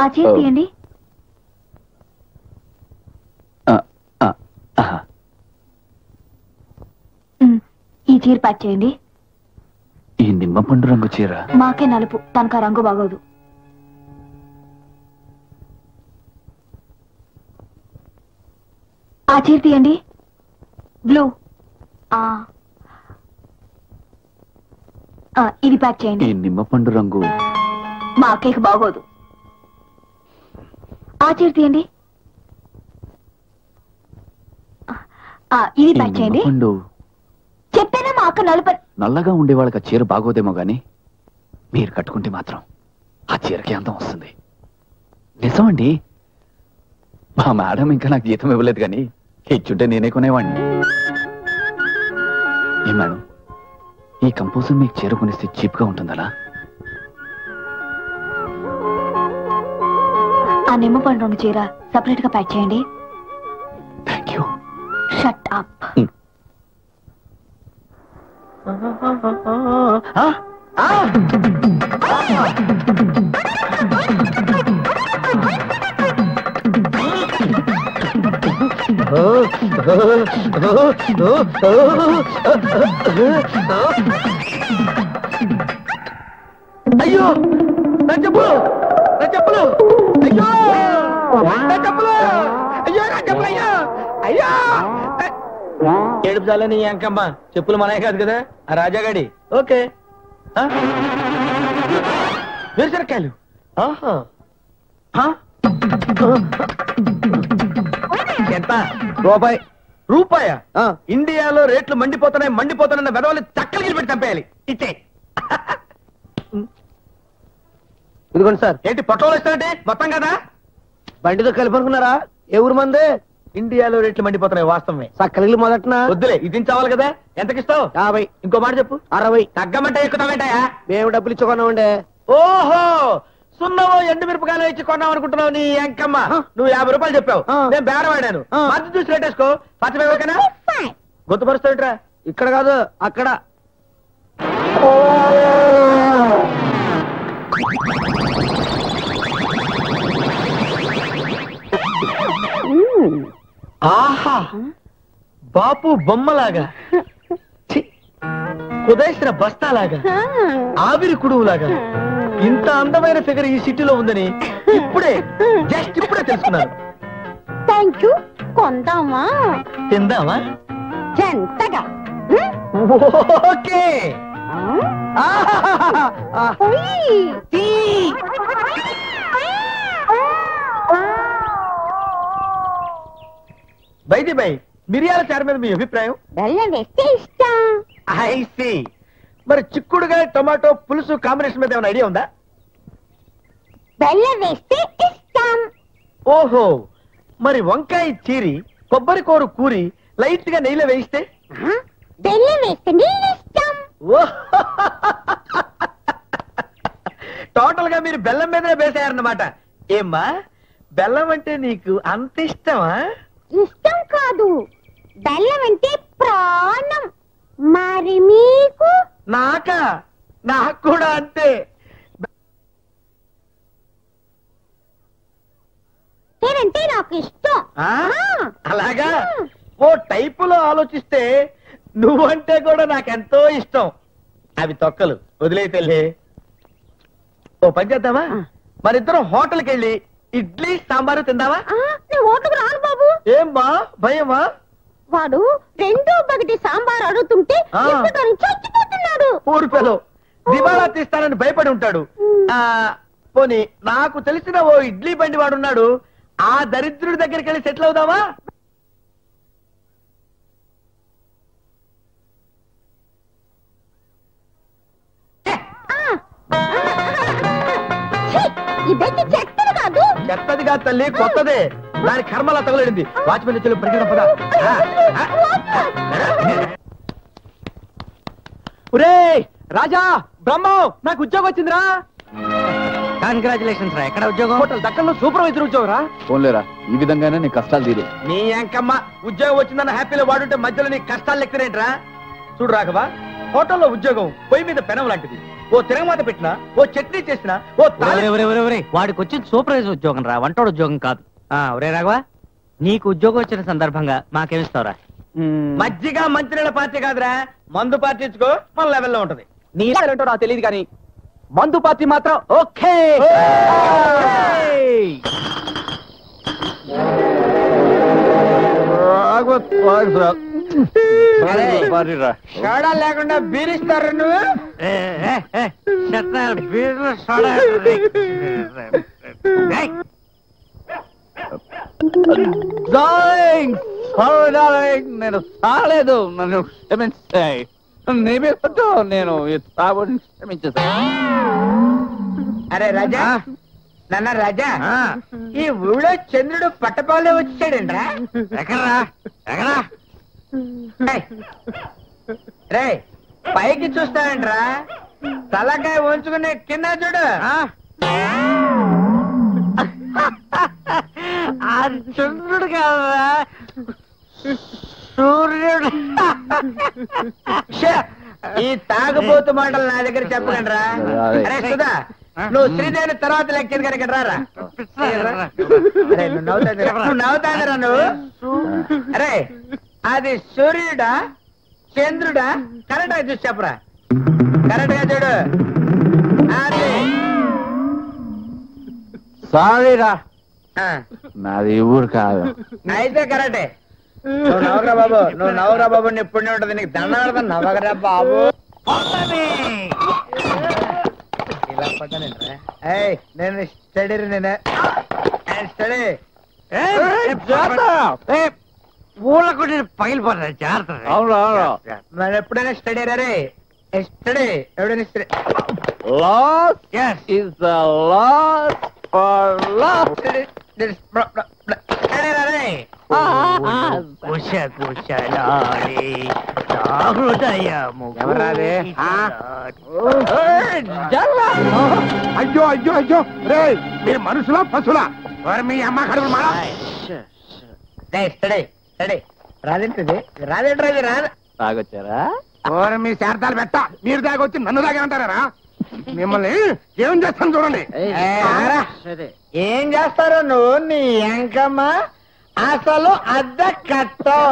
ఆ చీర తీయండి. ఈ చీర ప్యాక్ చేయండి. ఈ నిమ్మపండు రంగు చీర మాకే నలుపు, తనకు ఆ రంగు బాగోదు. ఆ చీర తీయండి. బ్లూ. ఇది ప్యాక్ చేయండి. ఈ నిమ్మపండు రంగు మా అక్కయ్యకి బాగోదు. ఆ చీర తీయండి. ఇది ప్యాక్ చేయండి. చెప్పేనా మా అక్క నలుపు. నల్లగా ఉండే వాళ్ళకి ఆ చీర బాగోదేమో గాని మీరు కట్టుకుంటే మాత్రం ఆ చీరకి అందం వస్తుంది. నిజమండి, మా మేడం ఇంకా నాకు జీతం ఇవ్వలేదు కానీ ఇచ్చుంటే నేనే కొనేవాడిని. ఏ మేడం, ఈ కంపోజర్ మీకు చీర కొనిస్తే చీప్ గా ఉంటుందలా? ఆ నిమ్మపండు రంగు చీర సపరేట్ గా ప్యాక్ చేయండి. Thank you. Shut up. అయ్యో, నా చెప్పులు, నా చెప్పులు, అయ్యో నా చెప్పులు, అయ్యో నా చెప్పులు, అయ్యో అయ్యో. ఏడుపు చాలని అంకమ్మ, చెప్పులు మనయే కాదు కదా, ఆ రాజాగాడి. ఓకే, వేరుశనక్కాయలు. ఎంత? రూపాయి. రూపాయా? ఇండియాలో రేట్లు మండిపోతున్నాయి వెదవలు చక్కలు పెట్టి చంపేయాలి. ఇచ్చే. ఇదిగోండి సార్. ఏంటి పొట్టలు ఇస్తానంటే మొత్తం కదా? బండితో కలిపి అనుకున్నారా? ఏ ఊరు మంది? ఇండియాలో రేట్లు మండిపోతున్నాయి, వాస్తవమే. సక్కలు మొదట వద్దులే, ఇది చావాలి కదా. ఎంతకిస్తావు? 50. ఇంకో మాట చెప్పు. 60. తగ్గమంటే ఎక్కుతావేంటాయా? మేము డబ్బులు ఇచ్చి కొన్నామండే. ఓహో, సున్నవో ఎండు మిరపకాయలు ఇచ్చి కొన్నాం అనుకుంటున్నావు నీ అంకమ్మ. నువ్వు 50 రూపాయలు చెప్పావు, నేను బేరవాడాను. మధ్య చూసి రేట్ వేసుకో. 45 ఓకేనా? గుర్తుపరుస్తావుట్రా? ఇక్కడ కాదు, అక్కడ. ఆహా బాపు బొమ్మలాగా కుదేసిన బస్తాలాగా ఆవిరి కుడువులాగా ఇంత అందమైన ఫిగర్ ఈ సిటీలో ఉందని ఇప్పుడే తెలుసుకున్నాను. Thank you. కొందామా? తిందామా? చెంతగా. ఓకే. బైది బై మిరియాల చారు మీద మీ అభిప్రాయం? బెల్లం వేస్తే ఇష్టం. I see. మరి చిక్కుడుగా టొమాటో పులుసు కాంబినేషన్ మీద ఏమైనా ఐడియా ఉందా? బెల్లం వేస్తే ఇష్టం. ఓహో, మరి వంకాయ చీరి కొబ్బరి కూర కూరి లైట్ గా నెయ్యిలో వేయిస్తే? బెల్లం వేస్తే ఇష్టం. టోటల్ గా మీరు బెల్లం మీదనే వేసారన్నమాట. ఏమ్మా, బెల్లం అంటే నీకు అంత ఇష్టమా? ఇష్టం కాదు, బెల్లం అంటే ప్రాణం. మరి మీకు? నాకు కూడా అంతే. నేనంటే నాకు ఇష్టం. అలాగా? ఓ టైపులో ఆలోచిస్తే నువ్వంటే కూడా నాకెంతో ఇష్టం. అవి తొక్కలు వదిలేతెళ్ళి ఓ పని చేద్దామా? మరిద్దరం హోటల్కి వెళ్ళి ఇడ్లీ సాంబారు తిందామా? నేను ఓటుకు రాను బాబు. ఏమ్మా, భయమా? వాడు 2 సాంబార్ అడుగుతుంటే చచ్చిపోతున్నాడు. ఊరిపెలో దివాళా తీస్తానని భయపడి ఉంటాడు. పోనీ నాకు తెలిసిన ఓ ఇడ్లీ బండి వాడున్నాడు. ఆ దరిద్రుడి దగ్గరికి వెళ్ళి సెటిల్ అవుదామా? ఈ బెట్టి చెత్తది కాదు. చెత్తది కాదు తల్లి, కొత్తదే. దాని కర్మలా తగలడింది. వాచ్మెన్ చెల్లి పరిగెడ పద. ఒరే రాజా, బ్రహ్మం, నాకు ఉద్యోగం వచ్చిందిరా. కంగ్రాచులేషన్స్ రా. ఎక్కడ ఉద్యోగం? హోటల్ దక్కన్లో సూపర్వైజర్ ఉద్యోగం రా. ఫోన్లేరా, ఈ విధంగానే నీ కష్టాలు తీరే. నీ ఎంకమ్మ, ఉద్యోగం వచ్చిందన్న హ్యాపీలో వాడుంటే మధ్యలో నీ కష్టాలు లెక్కనేంట్రా? చూడు రాఘవా, హోటల్లో ఉద్యోగం పొయ్యి మీద పెనం లాంటిది. ఓ తిరగమాత పెట్టినా, ఓ చట్నీ చేసినా, ఓ వాడికి వచ్చింది సూపర్వైజర్ ఉద్యోగం రా, వంటోడు ఉద్యోగం కాదు. ఒరే రాఘవా, నీకు ఉద్యోగం వచ్చిన సందర్భంగా మాకేమిస్తావురా? మజ్జిగ మంచినీళ్ళ పార్టీ కాదురా, మందు పార్టీ ఇచ్చుకో, మన లెవెల్లో ఉంటది. నీ ఏంటో నాకు తెలియదు కానీ మందు పార్టీ మాత్రం ఓకే. సోడా లేకుండా బీరిస్తారు నువ్వు? నేను సాలేదు, నన్ను క్షమించాయి. నేను క్షమించేసాను. అరే రాజా, నాన్న రాజా, ఈ ఊళ్ళో చంద్రుడు పట్టపాలే వచ్చాడంట్రా. ఎక్కడా రే, పైకి చూస్తాడంట్రా, తలకాయ ఉంచుకునే కింద చూడు. ఆ చంద్రుడు కాదా, సూర్యుడు. ఈ తాగుబోతు మాటలు నా దగ్గర చెప్పకండిరా. అరే సుధా, నువ్వు శ్రీదేవి తర్వాత లెక్కేది కనుక రారా. నువ్వు నవ్వుతాదిరా నువ్వు. అరే, అది సూర్యుడా చంద్రుడా? కరెక్ట్ గా చూసి చెప్పరా. కరెక్ట్ గా చూడు. సారీరా, నాది ఊరు కాదు. అయితే కరెక్టే. నువ్వు నవ్వరా బాబు, నువ్వు నవ్వరా బాబు, నీ పుణ్యం ఉంటుంది. నీకు దండ నవ్వగరా బాబు. ఇలా పడ్డానేంట్రా? నేను స్టడీ, నేనే స్టడీ. ఊళ్ళకు నేను పగిలిపోతా జాగ్రత్త. మరి ఎప్పుడైనా స్టడీ రే, స్టడీ ఎవడైనా study. Loss is the loss for loss. అయ్యో అయ్యో అయ్యో, రే మీరు మనుషులా పశువులా? మీ అమ్మ కడుపు మాడ. రాదేంటిది, రాదేంటి, రాదు. తాగొచ్చారా? మీ శారదాలు పెట్ట మీరు దాగొచ్చి నన్ను దాగేమంటారా? మిమ్మల్ని ఏం చేస్తాను చూడండి. ఏం చేస్తారు నువ్వు నీ ఎంకమ్మ? అసలు అద్దె కట్టం,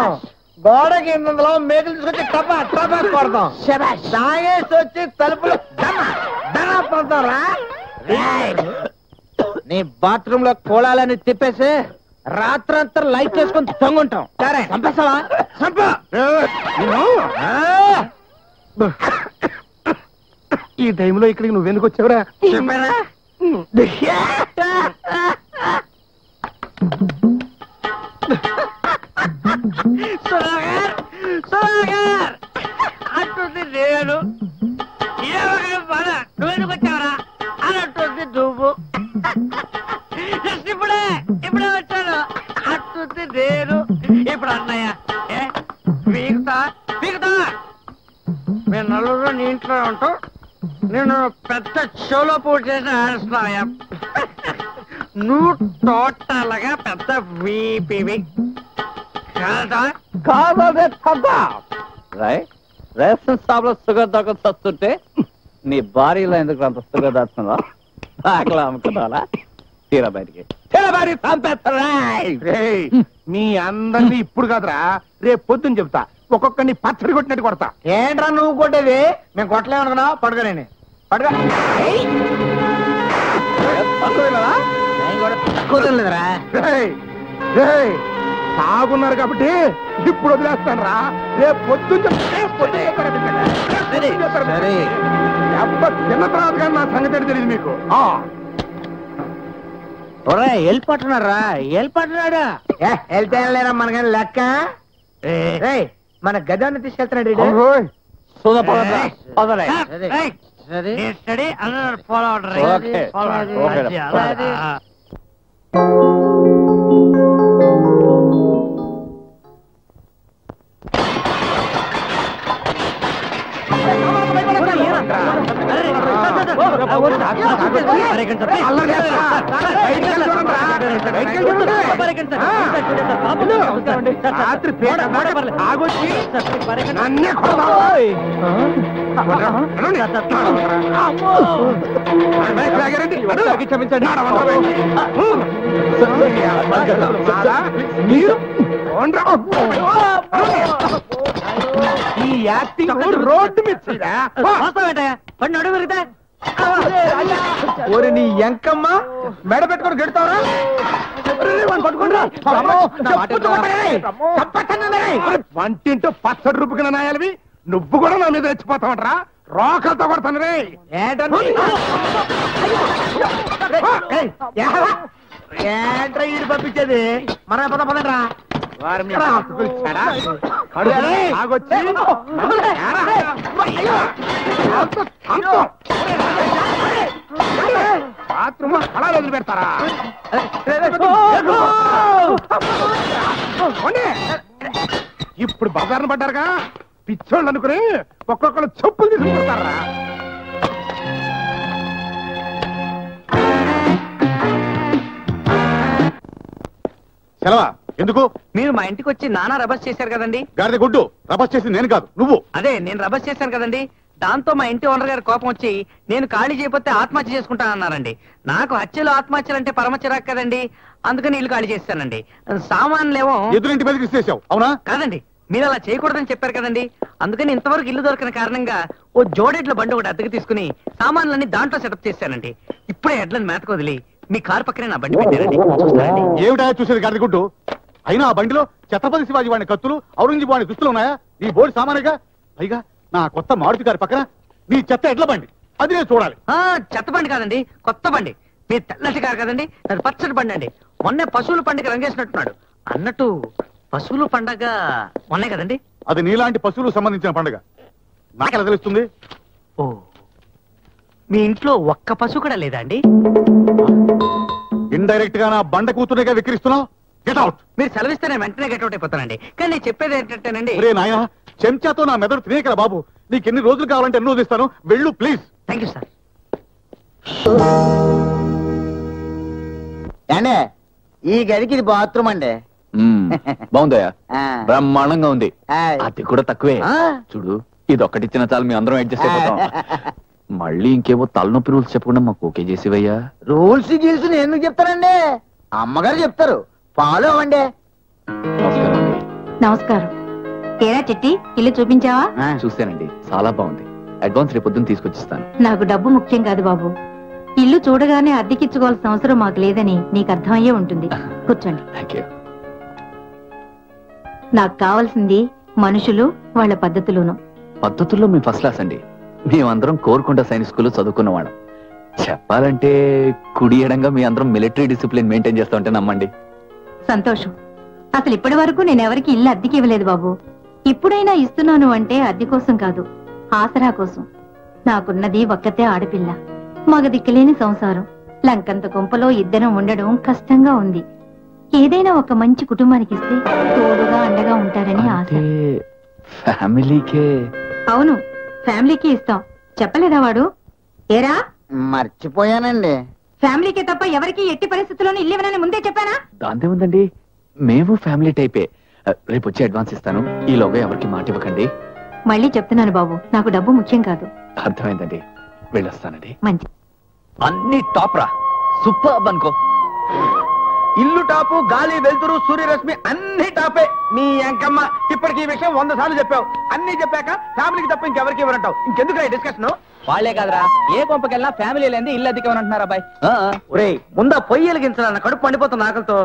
గోడ కిందలో మేకులు తీసుకొచ్చి టపా టపా కొడతాం, తాగేసి వచ్చి తలుపులు పడతారా? నీ బాత్రూమ్ లో కోళాలని తిప్పేసి రాత్రంతా లైట్ చేసుకుని తొంగుంటాం. సరే చంపేస్తావా? చంప. ఈ టైంలో ఇక్కడికి నువ్వెందుకు వచ్చావురా? అట్టుంది నేను నువ్వెందుకు వచ్చావరా అన్నట్టుంది నువ్వు. ఇప్పుడే వచ్చాను అట్టుంది నేను. ఇప్పుడు అన్నయ్య పీకుతా మేము నలుగురు నీ ఇంట్లో ఉంటాం. నేను పెద్ద షోలో పూర్తి చేసిన ఆడుస్తున్నాయా? నువ్వు టోటల్ గా పెద్ద వీపివి కాదా? రేషన్ షాప్ లో షుగర్ దొంగ వస్తుంటే నీ భార్యలో ఎందుకు అంత షుగర్ దాచుకుందా? ఆకలి అమ్ముకున్నావా? తీరా బయటికి మీ అందరినీ ఇప్పుడు కాదురా, రేపు పొద్దున్న చెప్తా. ఒక్కొక్కరిని పచ్చడి కొట్టినట్టు కొడతా. ఏంట్రా నువ్వు కొట్టేది? మేము కొట్టలేమనుకున్నావు? పడుకోనే పడుకో. తాగున్నారు కాబట్టి ఇప్పుడు వదిలేస్తాను రా. రేపు పొద్దున్న చిన్న తర్వాత కానీ నా సంగతి తెలియదు మీకు. వెళ్ళిపోతున్నారా? వెళ్ళిపోతున్నాడా? వెళ్తే లేరా మనకని లెక్క. మన గదాన్ని తీసుకెళ్తున్నాడు. రాత్రి ఆగొచ్చి నన్నే ఈ యాక్టింగ్ రోడ్డు మీద నీ ఎంకమ్మ మెడ పెట్టుకొని గెడతావరా? వంటింటో పచ్చడి రూపుకిన నాయాలవి నువ్వు కూడా నా మీద రెచ్చిపోతావంటరా? రోకలతో కొడతాను రే. ఏంట్రా ఈడు పంపించేది? మన పద పదరా. బాత్రూమ్ అలా వదిలి పెడతారా? ఇప్పుడు బజార్ను పడ్డారుగా పిచ్చోళ్ళు అనుకుని ఒక్కొక్కరు చెప్పులు తీసుకుంటారా? సెలవా ఎందుకు? మీరు మా ఇంటికి వచ్చి నానా రబస్ చేశారు కదండి. గాడిద గుడ్డు రబస్ చేసింది నేను కాదు, నువ్వు. అదే నేను రబస్ చేశాను కదండి. దాంతో మా ఇంటి ఓనర్ గారి కోపం వచ్చి నేను ఖాళీ చేయకపోతే ఆత్మహత్య చేసుకుంటానన్నారండి. నాకు హత్యలు ఆత్మహత్యలు అంటే పరమ చిరాకు కదండి. అందుకని ఇల్లు ఖాళీ చేస్తానండి. సామాన్లేమో ఎదురింటి మీదకి ఇచ్చేసావు. అవునా? కాదండి, మీరు అలా చేయకూడదని చెప్పారు కదండి. అందుకని ఇంతవరకు ఇల్లు దొరికిన కారణంగా ఓ జోడెడ్ల బండి ఒకటి అద్దెకు తీసుకుని సామాన్లన్నీ దాంట్లో సెటప్ చేశానండి. ఇప్పుడే ఎడ్లను మేతకు వదిలి మీ కారు పక్కనే నా బండి పెట్టారండి. ఏమిటా చూసేది గాడిద గుడ్డు? అయినా ఆ బండిలో ఛత్రపతి శివాజీ వాడిని కత్తులు, ఔరంగజేబు వాడిని దుస్తులు ఉన్నాయా? నీ బోర్డు సామానేగా. పైగా నా కొత్త మారుతి గారి పక్కన నీ చెత్త ఎడ్ల బండి, అది నేను చూడాలి. చెత్త బండి కాదండి, కొత్త బండి. మీ తెల్లటి కారు కదండి, అది పచ్చడి బండి అండి. మొన్నే పశువుల పండుగ రంగేసినట్టున్నాడు. అన్నట్టు పశువుల పండగ మొన్నే కదండి. అది నీలాంటి పశువులకు సంబంధించిన పండుగ. నాకెలా తెలుస్తుంది? ఓ, మీ ఇంట్లో ఒక్క పశువు కూడా లేదా అండి? ఇండైరెక్ట్ గా నా బండ కూతురుగా విక్రిస్తున్నావు. Get out. మీరు సెలవిస్తే నేను వెంటనే గెట్ అవుట్ అయిపోతానండి. కానీ నేను చెప్పేది ఏంటంటేనండి. రే నాయనా, చెంచాతో నా మెదడు తినేకరా బాబు. నీకు ఎన్ని రోజులు కావాలంటే ఎన్ని రోజులు ఇస్తాను. వెళ్ళు ప్లీజ్. Thank you sir. అండి ఈ గదికి ఇది బాత్రూమ్ అండి. బాగుందయ్యా, బ్రహ్మాండంగా ఉంది. అది కూడా తక్కువే. చూడు, ఇది ఒక్కటిచ్చిన చాలు మీ అందరం అడ్జస్ట్ అయిపోతాం. మళ్ళీ ఇంకేమో తలనొప్పి రూల్స్ చెప్పకుండా మాకు ఓకే చేసేవయ్యా. రూల్స్ గీల్స్ నేను ఎందుకు చెప్తానండి, అమ్మగారు చెప్తారు, ఫాలో అవ్వండి. నమస్కారం అండి. నమస్కారం. ఏరా చిట్టి, ఇల్లు చూపించావా? చూసానండి, చాలా బాగుంది. అడ్వాన్స్ రేపు పొద్దున్న తీసుకొచ్చిస్తాను. నాకు డబ్బు ముఖ్యం కాదు బాబు. ఇల్లు చూడగానే అద్దెకిచ్చుకోవాల్సిన అవసరం మాకు లేదని నీకు అర్థమయ్యే ఉంటుంది. కూర్చోండి. Thank you. నాకు కావాల్సింది మనుషులు, వాళ్ళ పద్ధతులును. పద్ధతుల్లో మేము ఫస్ట్ క్లాస్ అండి. మేమందరం కోరుకుంట సైన్స్ స్కూల్లో చదువుకున్నవాళ్ళం. చెప్పాలంటే కుడి ఎడంగా మీ అందరం మిలిటరీ డిసిప్లిన్ మెయింటైన్ చేస్తా ఉంటే నమ్మండి. సంతోషం. అసలు ఇప్పటి వరకు నేనెవరికి ఇల్లు అద్దెకి ఇవ్వలేదు బాబు. ఇప్పుడైనా ఇస్తున్నాను అంటే అద్దె కోసం కాదు, ఆసరా కోసం. నాకున్నది ఒక్కతే ఆడపిల్ల, మగ దిక్కులేని సంసారం. లంకంత కొంపలో ఇద్దరం ఉండడం కష్టంగా ఉంది. ఏదైనా ఒక మంచి కుటుంబానికి ఇస్తే తోడుగా అండగా ఉంటారని ఆశ. ఫ్యామిలీకే? అవును, ఫ్యామిలీకి ఇస్తాం. చెప్పలేదా వాడు? ఏరా, మర్చిపోయానండి. ఫ్యామిలీకే తప్ప ఎవరికి ఎట్టి పరిస్థితుల్లోనూ ఇల్లు ఇవ్వనని ముందే చెప్పానా? దాంతే ఉందండి, మేము ఫ్యామిలీ టైపే. రేపు వచ్చి అడ్వాన్స్ ఇస్తాను. ఈలోగా ఎవరికి మాట ఇవ్వకండి. మళ్ళీ చెప్తున్నాను బాబు, నాకు డబ్బు ముఖ్యం కాదు. అర్థమైందండి, వెళ్ళొస్తానండి. మంచి. అన్ని టాప్ రా, సూపర్ అనుకో. ఇల్లు టాపు, గాలి వెలుతురు, సూర్యరశ్మి అన్ని టాపే. నీ అంకమ్మ ఇప్పటికి ఈ విషయం 100 సార్లు చెప్పావు. అన్ని చెప్పాక ఫ్యామిలీకి తప్ప ఇంకెవరికి ఇవ్వరంటావు. ఇంకెందుకు ఈ డిస్కషన్? వాళ్లే కాదురా, ఏ కొంపకెళ్ళినా ఫ్యామిలీ లేని ఇల్లు అద్దెకి అంటున్నారా అబ్బాయి? ఒరేయ్, ముందా పొయ్యి వెలిగించాలన్న, కడుపు పండిపోతున్న ఆకలితో.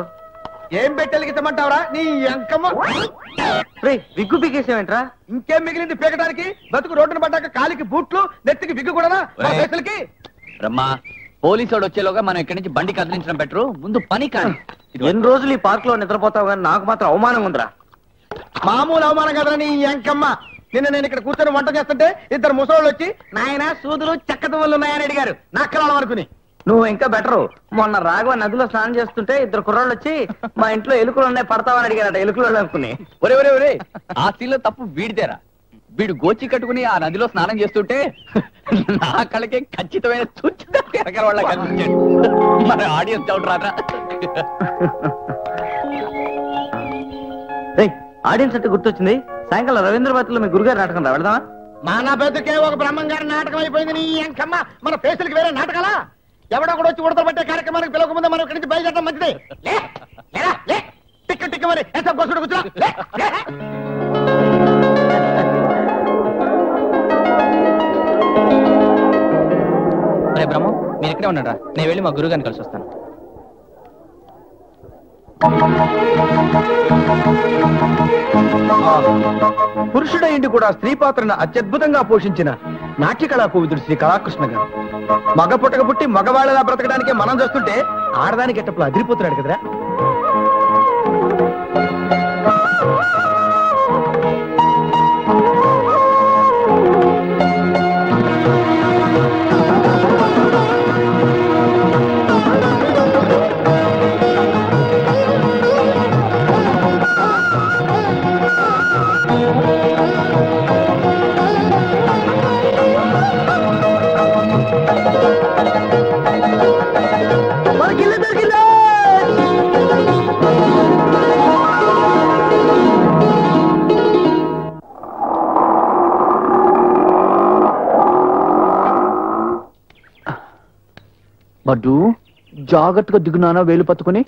ఏం పెట్టి వెలిగించమంటావురా నీ అంకమ్మ? విగ్గు పీకేసేవేంట్రా? ఇంకేం మిగిలింది పీకడానికి? బతుకు రోడ్డును పడ్డాక కాలికి బూట్లు, నెత్తికి విగ్గు కూడా. రమ్మా, పోలీసు వచ్చేలోగా మనం ఇక్కడి నుంచి బండి కదిలించడం బెటరు. ముందు పని కానీ. ఎన్ని రోజులు ఈ పార్క్ లో నిద్రపోతావు కానీ నాకు మాత్రం అవమానం ఉందిరా. మామూలు అవమానం కదరా నీ అంకమ్మ. నిన్న నేను ఇక్కడ కూర్చొని వంట చేస్తుంటే ఇద్దరు ముసలోళ్ళు వచ్చి, నాయన సూదులు చెక్కదవ్వలు ఉన్నాయని అడిగారు. నక్కలాలం అనుకుని. నువ్వు ఇంకా బెటరు. మొన్న రాఘవ నదిలో స్నానం చేస్తుంటే ఇద్దరు కుర్రాళ్ళు వచ్చి, మా ఇంట్లో ఎలుకలు ఉన్నాయి పడతావని అడిగారట. ఎలుకలు అనుకుని. ఒరే ఒరే ఒరే, ఆ సీన్లో తప్పు వీడిదేరా. వీడు గోచి కట్టుకుని ఆ నదిలో స్నానం చేస్తుంటే నా కళ్ళకే ఖచ్చితమైన సూచన వాళ్ళ కనిపించాడు. మన ఆడియన్స్ డౌట్ రాదా? ఆడియన్స్ అంటే గుర్తొచ్చింది, సాయంకాలం రవీంద్రభారతిలో మీ గురుగారు నాటకం రా, వెళదామా? మన బతుకే ఒక బ్రహ్మం గారి నాటకం అయిపోయింది నీ అంకమ్మ. మన పేసులకి వేరే నాటకాలా? ఎవడో కూడా వచ్చి ఉడతలు పట్టే కార్యక్రమానికి పిలవకముందే మనం ఇక్కడి నుంచి బయలుదేరడం మంచిది. టిక్కు టిక్కు మరి కూర్చో. రే బ్రహ్మ, మీరు ఇక్కడే ఉన్నారా? నేను వెళ్ళి మా గురుగారిని కలిసి వస్తాను. పురుషుడైండి కూడా స్త్రీ పాత్రను అత్యద్భుతంగా పోషించిన నాట్య కళా కోవిదుడు శ్రీ కళాకృష్ణ గారు. మగ పుట్టక పుట్టి మగవాళ్ళలా బ్రతకడానికి మనం చేస్తుంటే ఆడదానికి ఎట్టప్పుడు అదిరిపోతున్నాడు కదరా. బడ్డు, జాగ్రత్తగా దిగునానా వేలు పట్టుకుని.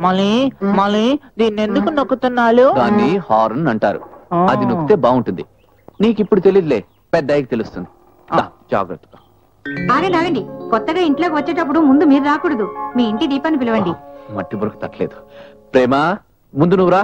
మళ్ళీ దీన్ని ఎందుకు నొక్కుతున్నాడు? దాన్ని హార్న్ అంటారు. అది నొక్కితే బాగుంటుంది. నీకు ఇప్పుడు తెలియదులే, పెద్ద అయ్యకి తెలుస్తుంది. జాగ్రత్తగా. ఆగండి, కొత్తగా ఇంట్లోకి వచ్చేటప్పుడు ముందు మీరు రాకూడదు. మీ ఇంటి దీపాన్ని పిలవండి. మట్టి బురకు తట్టలేదు. ప్రేమ, ముందు నువ్వురా.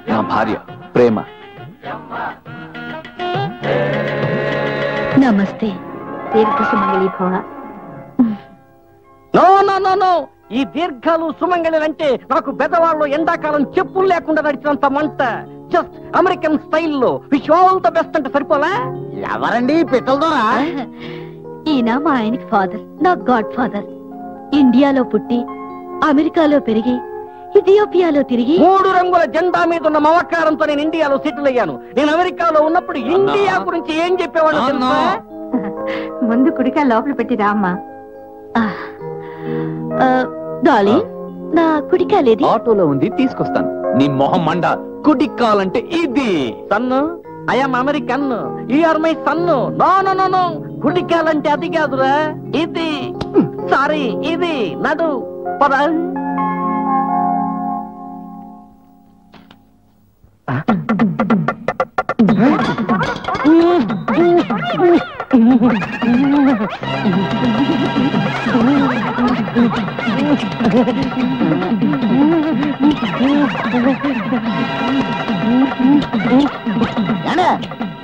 నా భార్య ప్రేమ. నమస్తే. దీర్ఘ సుమంగళి భవ. నో నో నో నో, ఈ దీర్ఘాలు సుమంగళిలంటే నాకు బెదవాళ్ళు ఎండాకాలం చెప్పులు లేకుండా నడిచినంత మంట. జస్ట్ అమెరికన్ స్టైల్లో విష్ ఆల్ ద బెస్ట్ అంటే సరిపోలా? ఎవరండి పిట్టలదోరా? ఈయన మా ఆయనకి ఫాదర్, నా గాడ్ ఫాదర్. ఇండియాలో పుట్టి అమెరికాలో పెరిగి ఇథియోపియాలో తిరిగి 3 రంగుల జెండా మీద ఉన్న మమకారంతో నేను ఇండియాలో సెటిల్ అయ్యాను. నేను అమెరికాలో ఉన్నప్పుడు ఇండియా గురించి ఏం చెప్పేవాడు తెలుసా? ముందు కుడికా లోపల పెట్టి రామ్మా. డాలీ నా కుడికాలేది ఆటోలో ఉంది, తీసుకొస్తాను. నీ మొహం మండ. కుడికాలంటే ఇది. Son I'm American, you're my son. No no no no, కుడికాలంటే అది కాదురా, ఇది. సారీ, ఇది. నడు పద.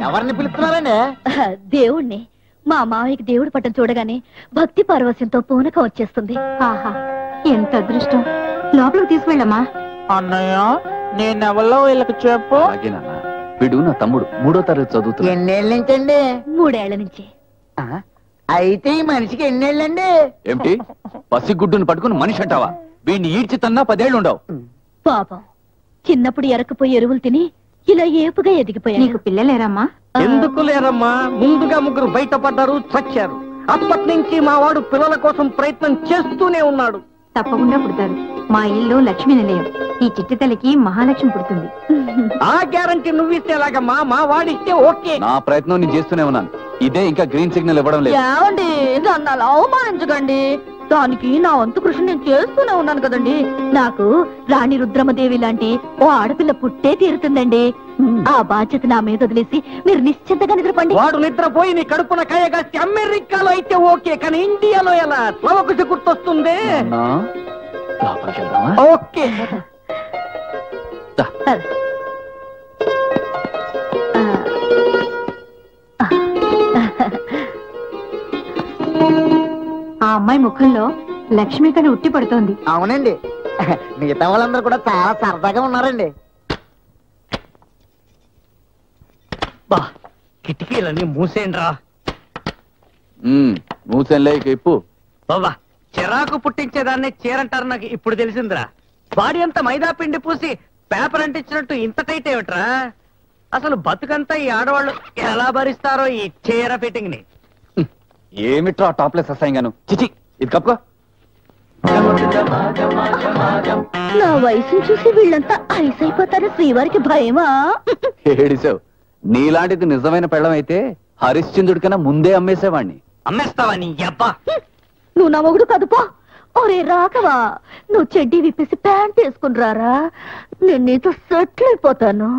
ఎవరిని పిలుస్తున్నారండి? దేవుణ్ణి. మా మావయ్యకి దేవుడి పట్టం చూడగానే భక్తి పారవస్యంతో పూనకం వచ్చేస్తుంది. ఆహా, ఎంత అదృష్టం. లోపలికి తీసుకెళ్ళమ్మా. అన్నయ్య, నేనెవరో వీళ్ళకి చెప్పు. అలాగే నాన్న. వీడు నా తమ్ముడు, 3వ తరగతి చదువుతున్నా. ఎన్నేళ్ళ నుంచండి? 3 ఏళ్ల నుంచి. అయితే ఈ మనిషికి ఎన్నేళ్ళండి? ఏమిటి పసిగుడ్డును పట్టుకుని మనిషి అంటావా? వీడిని ఈడ్చి తన్నా 10 ఏళ్ళు ఉండవు. పాపం, చిన్నప్పుడు ఎరకపోయి ఎరువులు తిని ఇలా ఏపుగా ఎదిగిపోయాడు. నీకు పిల్లలేరమ్మా? ఎందుకు లేరమ్మా, ముందుగా 3 బయటపడ్డారు, చచ్చారు. అప్పటి నుంచి మా వాడు పిల్లల కోసం ప్రయత్నం చేస్తూనే ఉన్నాడు. తప్పకుండా పుడతారు. మా ఇల్లు లక్ష్మీ నిలయం. ఈ చిట్టి తల్లికి మహాలక్ష్మి పుడుతుంది. ఆ గ్యారంటీ నువ్విస్తే ఎలాగమ్మా? మా వాడిస్తే ఓకే. నా ప్రయత్నం నేను చేస్తూనే ఉన్నాను. ఇదే ఇంకా గ్రీన్ సిగ్నల్ ఇవ్వడం లేదు. ఏమండి, నన్ను అలా అవమానించకండి. దానికి నా వంతు కృషి నేను చేస్తూనే ఉన్నాను కదండి. నాకు రాణి రుద్రమదేవి లాంటి ఓ ఆడపిల్ల పుట్టే తీరుతుందండి. ఆ బాధ్యత నా మీద వదిలేసి మీరు నిశ్చింతగా నిద్రపండి. వాడు నిద్రపోయి నీ కడుపున కాయగాసి అమెరికాలో అయితే ఓకే, కానీ ఇండియాలో ఎలా? లవకుశ గుర్తొస్తుంది. లోపలికి వెళ్దామా? ఓకే. ఆ అమ్మాయి ముఖంలో లక్ష్మి కని ఉట్టి పడుతోంది. అవునండి, మిగతా వాళ్ళందరూ కూడా చాలా సరదాగా ఉన్నారండి. బా, కిటికీలన్నీ మూసేయండిరా. మూసేన్లే, ఇక ఇప్పు. బాబా, చిరాకు పుట్టించేదాన్ని చీరంటారు. నాకు ఇప్పుడు తెలిసిందిరా. బాడీ అంతా మైదా పిండి పూసి పేపర్ అంటించినట్టు ఇంత టైట్ ఏమిట్రా? అసలు బతుకంతా ఈ ఆడవాళ్ళు ఎలా భరిస్తారో ఈ చీర ఫిట్టింగ్ ని. ఏమిట్రా టాప్లెస్ అసహ్యంగాను. చిచి, ఇది కప్పుకో. నా వయసును చూసి వీళ్ళంతా ఐస్ అయిపోతారు. శ్రీవారికి భయమా? ఏడిసావు. నీలాంటిది నిజమైన పెళ్ళం అయితే హరిశ్చంద్రుడి కన్నా ముందే అమ్మేసేవాణ్ణి. అమ్మేస్తావా నీ అబ్బా? నువ్వు నా మొగుడు కదుపో. ఒరే రాకవా, నువ్వు చెడ్డీ విప్పేసి ప్యాంట్ వేసుకుని రారా, నేను నీతో సెటిల్ అయిపోతాను.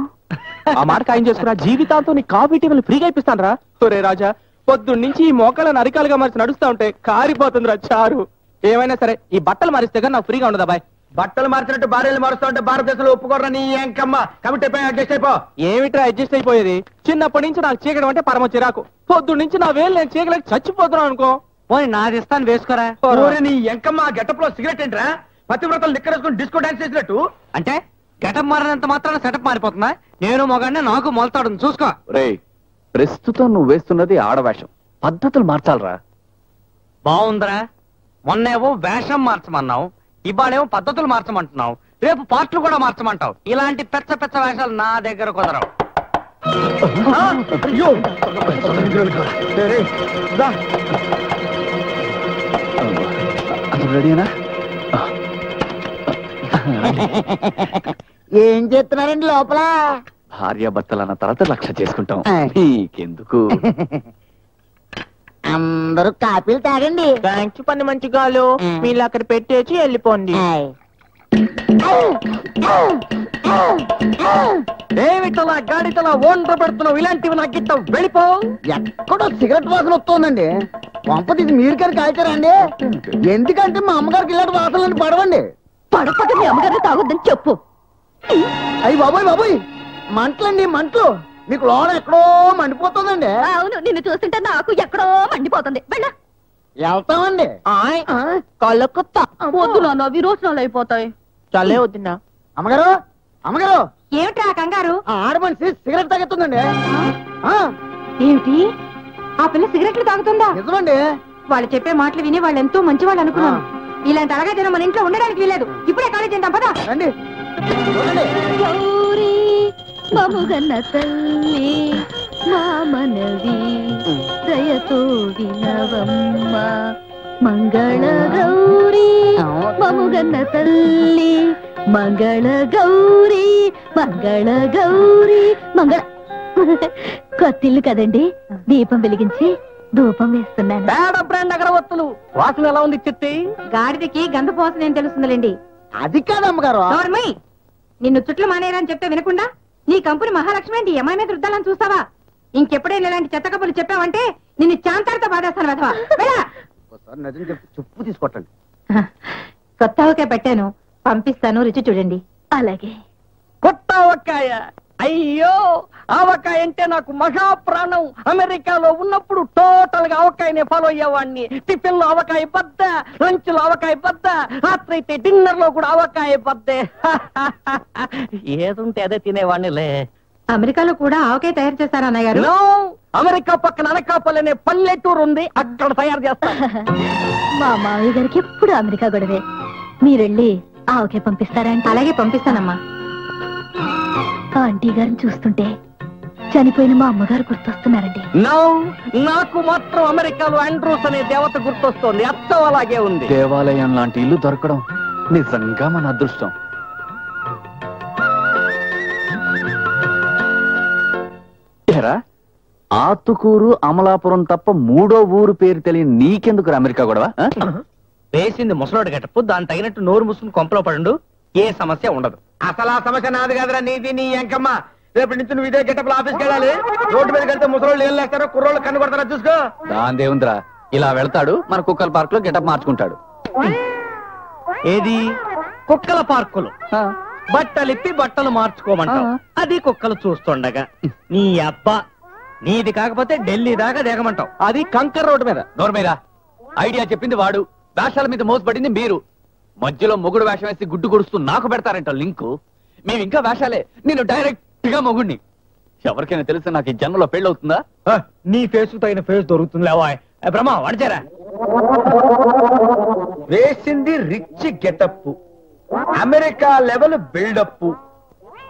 ఆ మాట ఖాయం చేసుకురా. జీవితాంతో నీ కాఫీ టీవీలు ఫ్రీగా ఇప్పిస్తాను రా. ఒరే రాజా, పొద్దున్నుంచి ఈ మోకాళ్ళని అరికాలుగా మార్చి నడుస్తా ఉంటే కారిపోతుంది రా చారు. ఏమైనా సరే ఈ బట్టలు మారిస్తే కానీ నాకు ఫ్రీగా ఉండదా బాయ్? బట్టలు మార్చినట్టు భార్యలు మారుస్తా ఉంటే భారతదేశంలో ఒప్పుకోరా నీ ఏంకమ్మ? కాబట్టి అడ్జస్ట్ అయిపో. ఏమిట్రా అడ్జస్ట్ అయిపోయేది? చిన్నప్పటి నుంచి నాకు చీకడం అంటే పరమ చిరాకు. పొద్దున్నుంచి నా వేలు నేను చీకలేక చచ్చిపోతున్నాను అనుకో. పోనీ నాది ఇస్తాను, వేసుకోరా. నీ ఎంకమ్మ గెటప్ లో సిగరెట్ ఏంట్రా? పతివ్రతలు నిక్కరేసుకుని డిస్కో డాన్స్ చేసినట్టు. అంటే గెటప్ మారినంత మాత్రాన సెటప్ మారిపోతుందా? నేను మొగాడిని, నాకు మొలతాడు, చూసుకో. రేయ్, ప్రస్తుతం నువ్వు వేస్తున్నది ఆడవేషం. పద్ధతులు మార్చాలరా. బాగుందిరా. మొన్నేమో వేషం మార్చమన్నావు, ఇవాళేమో పద్ధతులు మార్చమంటున్నావు, రేపు పాటలు కూడా మార్చమంటావు. ఇలాంటి పెచ్చ పెచ్చ వేషాలు నా దగ్గర కుదరవు. రెడీనా? ఏం చేస్తున్నారండి లోపల? భార్యాభర్తలు అన్న తర్వాత లక్ష్య చేసుకుంటాం. నీకెందుకు? అందరూ కాపీలు తాగండి. థ్యాంక్స్ పని మంచిగాలు. మీరు అక్కడ పెట్టేసి వెళ్ళిపోండి. ఏమిటలా గాడితలా ఓండ్ర పెడుతున్నావు? ఇలాంటివి నాకు గిట్ట వెళ్ళిపో. ఎక్కడో సిగరెట్ వాసన వస్తుందండి. పంపతీసి మీరు గారు కాల్చారండి? ఎందుకంటే మా అమ్మగారికి ఇలాంటి వాసనలు పడవండి. పడపక మీ అమ్మగారిని తాగొద్దని చెప్పు. అయ్యి బాబోయ్ బాబోయ్, మంటలండి మంటలు. మీకు లోన ఎక్కడో మండిపోతుందండి. అవును, నిన్ను చూస్తుంటే నాకు ఎక్కడో మండిపోతుంది. వెళ్ళ వెళ్తామండి. కళ్ళకొత్త వద్దు నాన్న, విరోచనాలు అయిపోతాయి. చల్లే వద్దున్నా. అమ్మగారు అమ్మగారు, ఏమిట్రా కంగారు? ఆ ఆడమనిషి సిగరెట్ తాగెత్తుందండి. ఏమిటి, ఆ పిల్ల సిగరెట్లు తాగుతుందా? నిజమండి. వాళ్ళు చెప్పే మాటలు విని వాళ్ళు ఎంతో మంచి వాళ్ళు అనుకున్నాను. ఇలాంటి అలగైతే మన ఇంట్లో ఉండడానికి వీలేదు. ఇప్పుడే ఖాళీ చేద్దాం పదా. రండి గౌరీ మముగన్న తల్లి మా మనవి దయతో వినవమ్మ మంగళ గౌరీ మముగన్న తల్లి మంగళ గౌరీ మంగళ గౌరీ మంగళ. కొత్తిల్లు కదండి, దీపం వెలిగించి ధూపం వేస్తున్నాను. పేడ బ్రాండ్ అగరవత్తులు వాసన ఎలా ఉంది చిట్టి? గాడిదకి గంధ పోసన ఏం తెలుస్తుందిలేండి. అది కాదమ్మగారు. నోర్మయ్, నిన్ను చుట్లు మానేయరని చెప్తే వినకుండా నీ కంపెనీ మహాలక్ష్మి ఏంటి అమ్మాయి మీద రుద్దాలని చూస్తావా? ఇంకెప్పుడైనా ఇలాంటి చెత్త కబుర్లు చెప్పావంటే నిన్ను చాంతాడితో బాధేస్తాను వెధవా. ఒకసారి నిజం చెప్పి చెప్పు తీసుకొట్టండి. కొత్త ఆవకాయ పెట్టాను, పంపిస్తాను, రుచి చూడండి. అలాగే. కొత్త ఆవకాయ? అయ్యో, ఆవకాయ అంటే నాకు మహా ప్రాణం. అమెరికాలో ఉన్నప్పుడు టోటల్ గా ఆవకాయనే ఫాలో అయ్యేవాడిని. టిఫిన్ లో ఆవకాయ బద్ద, లంచ్ లో ఆవకాయ బద్ద, రాత్రి అయితే డిన్నర్ లో కూడా ఆవకాయ బద్దే. ఏదుంటే అదే తినేవాడినిలే. అమెరికాలో కూడా ఆవకాయ తయారు చేస్తారా అన్నయ్య గారు? అమెరికా పక్కన అనకాపల్లి అనే పల్లెటూరు ఉంది, అక్కడ తయారు చేస్తారు. మా మావయ్య గారికి ఎప్పుడు అమెరికా గొడవే. మీరెళ్ళి ఆవకాయ పంపిస్తారా అంటే? అలాగే పంపిస్తానమ్మా. ఆంటీ గారిని చూస్తుంటే చనిపోయిన మా అమ్మగారు గుర్తొస్తున్నారండి. నాకు మాత్రం అమెరికాలో ఆండ్రూస్ అనే దేవత గుర్తొస్తోంది. అచ్చం అలాగే ఉంది. దేవాలయం లాంటి ఇల్లు దొరకడం నిజంగా మన అదృష్టం. ఆతుకూరు అమలాపురం తప్ప మూడో ఊరు పేరు తెలియని నీకెందుకు అమెరికా గొడవ? వేసింది ముసలోడు గెటప్పు, దాని తగినట్టు నోరు మూసుకుని కొంపలో పడుండు, ఏ సమస్య ఉండదు. అసలు ఆ సమస్య నాది కాదురా, నీది. నీ ఎంకమ్మ రేపటి నుంచి నువ్వు ఇదే గెటప్లో ఆఫీస్కి వెళ్ళాలి. రోడ్డు మీదకి వెళ్తే ముసలోళ్ళు ఏం లేస్తారో, కుర్రోళ్ళు కన్ను కొడతారా చూసుకో. దాందేముందిరా, ఇలా వెళ్తాడు, మన కుక్కల పార్క్ లో గెటప్ మార్చుకుంటాడు. ఏది కుక్కల పార్కులు బట్టలిప్పి బట్టలు మార్చుకోమంటావు, అది కుక్కలు చూస్తుండగా. నీ అబ్బా, నీది కాకపోతే ఢిల్లీ దాకా దిగమంటావు, అది కంకర్ రోడ్డు మీద. నోర్మేరా, ఐడియా చెప్పింది వాడు, వేషాల మీద మోసపడింది మీరు. మధ్యలో మొగుడు వేషం వేసి గుడ్డు కొడుస్తూ నాకు పెడతారంట లింకు. మేము ఇంకా వేషాలే, నేను డైరెక్ట్ గా మొగుడిని. ఎవరికైనా తెలిసి నాకు ఈ జన్మలో పెళ్లి అవుతుందా? నీ ఫేస్ తగిన ఫేస్ దొరుకుతుంది లేవా? బ్రహ్మ వడిచారా? వేసింది rich getup, America level buildup,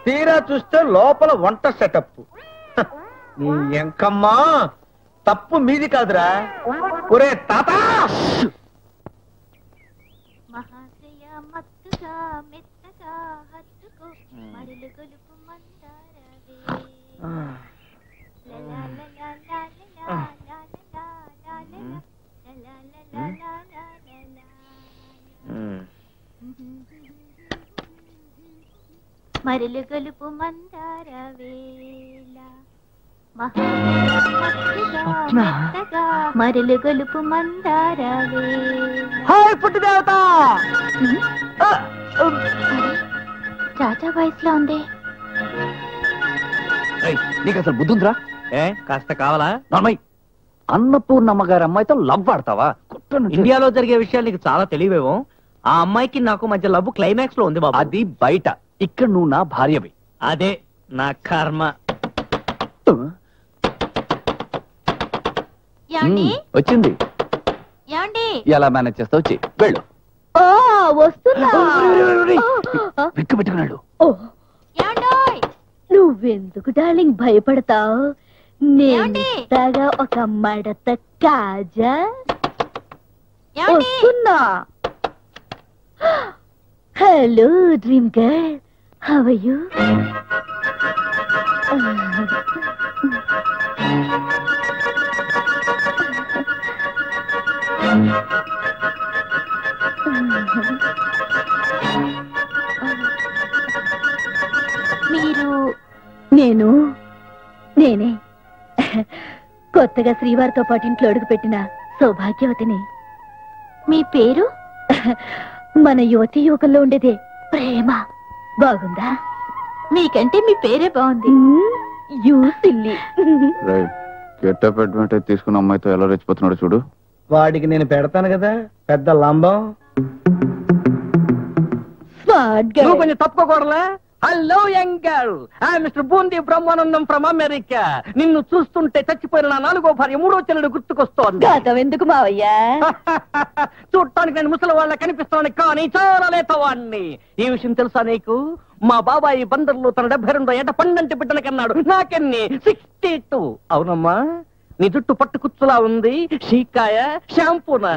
తీరా చూస్తే లోపల వంట సెటప్. నీ ఎంకమ్మా, తప్పు మీది కాదురా. ఒరే తాత, మహాశయ మత్తుగా మెత్తగా హత్తుకో మరులు గొలుపు మందారవే లలా లలా లలా లలా లలా లలా లలా మరులు గొలుపు మందారవేళ మరులు గొలుపు మందారవేళ. హాయ్ పుట్టి దేవత. చాచా వాయిస్ లో ఉంది. నీకు అసలు బుద్ధుందిరా? కాస్త కావాలా? నార్మల్ అన్నపూర్ణమ్మ గారి అమ్మాయితో లవ్ ఆడతావా? ఇండియాలో జరిగే విషయాలు నీకు చాలా తెలివేమో. ఆ అమ్మాయికి నాకు మధ్య లవ్ క్లైమాక్స్ లో ఉంది బాబు. అది బయట, ఇక్కడ నువ్వు నా భార్యవి. అదే నా కర్మ. వచ్చింది. ఎలా మేనేజ్ చేస్తావు? వచ్చి వెళ్ళు. వస్తున్నా. విక్కు పెట్టుకున్నాడు. నువ్వెందుకు డార్లింగ్ భయపడతావు? నేగా ఒక మడత కాజా వస్తున్నా. Hello dream girl, how are you? మీరు నేనే కొత్తగా శ్రీవారితో పాటు ఇంట్లో అడుగు పెట్టిన సౌభాగ్యవతిని. మీ పేరు? మన యువతి యువకుల్లో ఉండేదే ప్రేమ. బాగుందా? మీకంటే మీ పేరే బాగుంది. You silly. గెటప్ అడ్వాంటేజ్ తీసుకున్న అమ్మాయితో ఎలా రెచ్చిపోతున్నాడు చూడు. వాడికి నేను పెడతాను కదా పెద్ద లంబం. స్మార్ట్ గా కొంచెం తప్పుకోకూడలే. Hello young girl, I mister Boondi Brahmanandam from America. నిన్ను చూస్తుంటే చచ్చిపోయిన నా 4వ భార్య 3వ చెల్లెడు గుర్తుకొస్తోంది. గతం ఎందుకు మావయ్య? చూడటానికి నేను ముసలి వాళ్ళ కనిపిస్తున్నాను, కానీ చాలా లేతవాణ్ణి. ఈ విషయం తెలుసా నీకు? మా బాబాయి బందర్లో తన 72 ఏట పండంటి బిడ్డల కన్నాడు. నాకెన్ని 62. అవునమ్మా, నీ జుట్టు పట్టుకుచ్చులా ఉంది. షీకాయ షాంపూనా?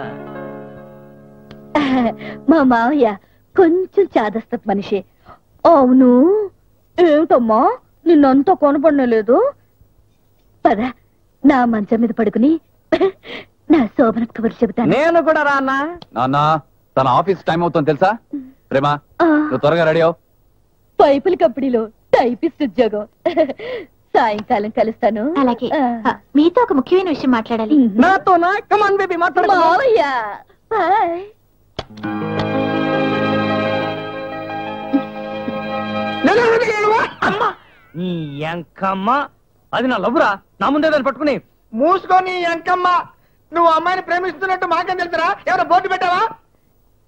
మా మావయ్య కొంచెం చాదస్తపు మనిషి. అవును, ఏమిటమ్మా నిన్నంతా కొనపడలేదు? పద, నా మంచం మీద పడుకుని నా శోభన కబుర్లు చెబుతాను. నేను కూడా రానా? నాన్న, తన ఆఫీస్ టైం అవుతుంది తెలుసా? ప్రేమ, ఆ, నువ్వు త్వరగా రెడీ అవు. పైపుల కంపెనీలో టైపిస్ట్ ఉద్యోగం. సాయంకాలం కలుస్తాను. అలాగే. మీతో ఒక ముఖ్యమైన విషయం మాట్లాడాలి. నాతోనా? కమాన్ బేబీ, మాట్లాడు. మావయ్య బాయ్. అమ్మా, నీ ఎంకమ్మ, అది నా లవ్వురా. నా ముందే దాన్ని పట్టుకుని మూసుకొని ఎంకమ్మ. నువ్వు అమ్మాయిని ప్రేమిస్తున్నట్టు మాకేం తెలుసురా? ఎవరో బోర్డు పెట్టావా?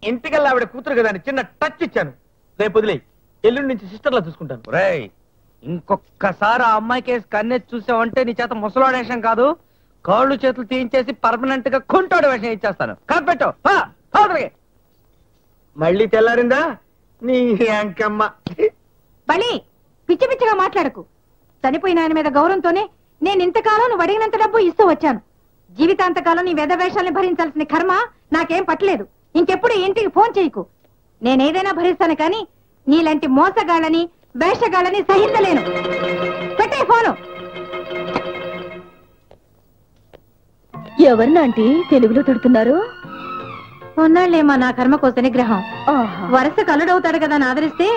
ఇంటికల్లా ఆవిడ కూతురు కదా అని చిన్న టచ్ ఇచ్చాను. రేపు వదిలే, ఎల్లుండి నుంచి సిస్టర్లా చూసుకుంటాను. రేయ్, ఇంకొక్కసారి ఆ అమ్మాయి కేసు కన్నెత్తి చూసావంటే నీ చేత ముసలాడు వేషం కాదు, కాళ్ళు చేతులు తీయించేసి పర్మనెంట్ గా కుంటోడు వేషం ఇచ్చేస్తాను. కనిపెట్టు. మళ్ళీ తెల్లారిందా నీ అంకమ్మ? బలి పిచ్చి పిచ్చిగా మాట్లాడకు. చనిపోయిన ఆయన మీద గౌరవంతోనే నేను ఇంతకాలం నువ్వు అడిగినంత డబ్బు ఇస్తూ వచ్చాను. జీవితాంతకాలం నీ వేషాలని భరించాల్సిన కర్మ నాకేం పట్టలేదు. ఇంకెప్పుడు ఇంటికి ఫోన్ చేయకు. నేనేదైనా భరిస్తాను, కానీ నీలాంటి మోసగాళ్ళని వేషగాళ్ళని సహించలేను. పెట్టే ఫోను. ఎవరినాంటి తెలుగులో తిడుతున్నారు? ఉన్నాళ్ళేమో నా కర్మ కోస నిగ్రహం. వరుస కలుడవుతాడు కదా అని ఆదరిస్తే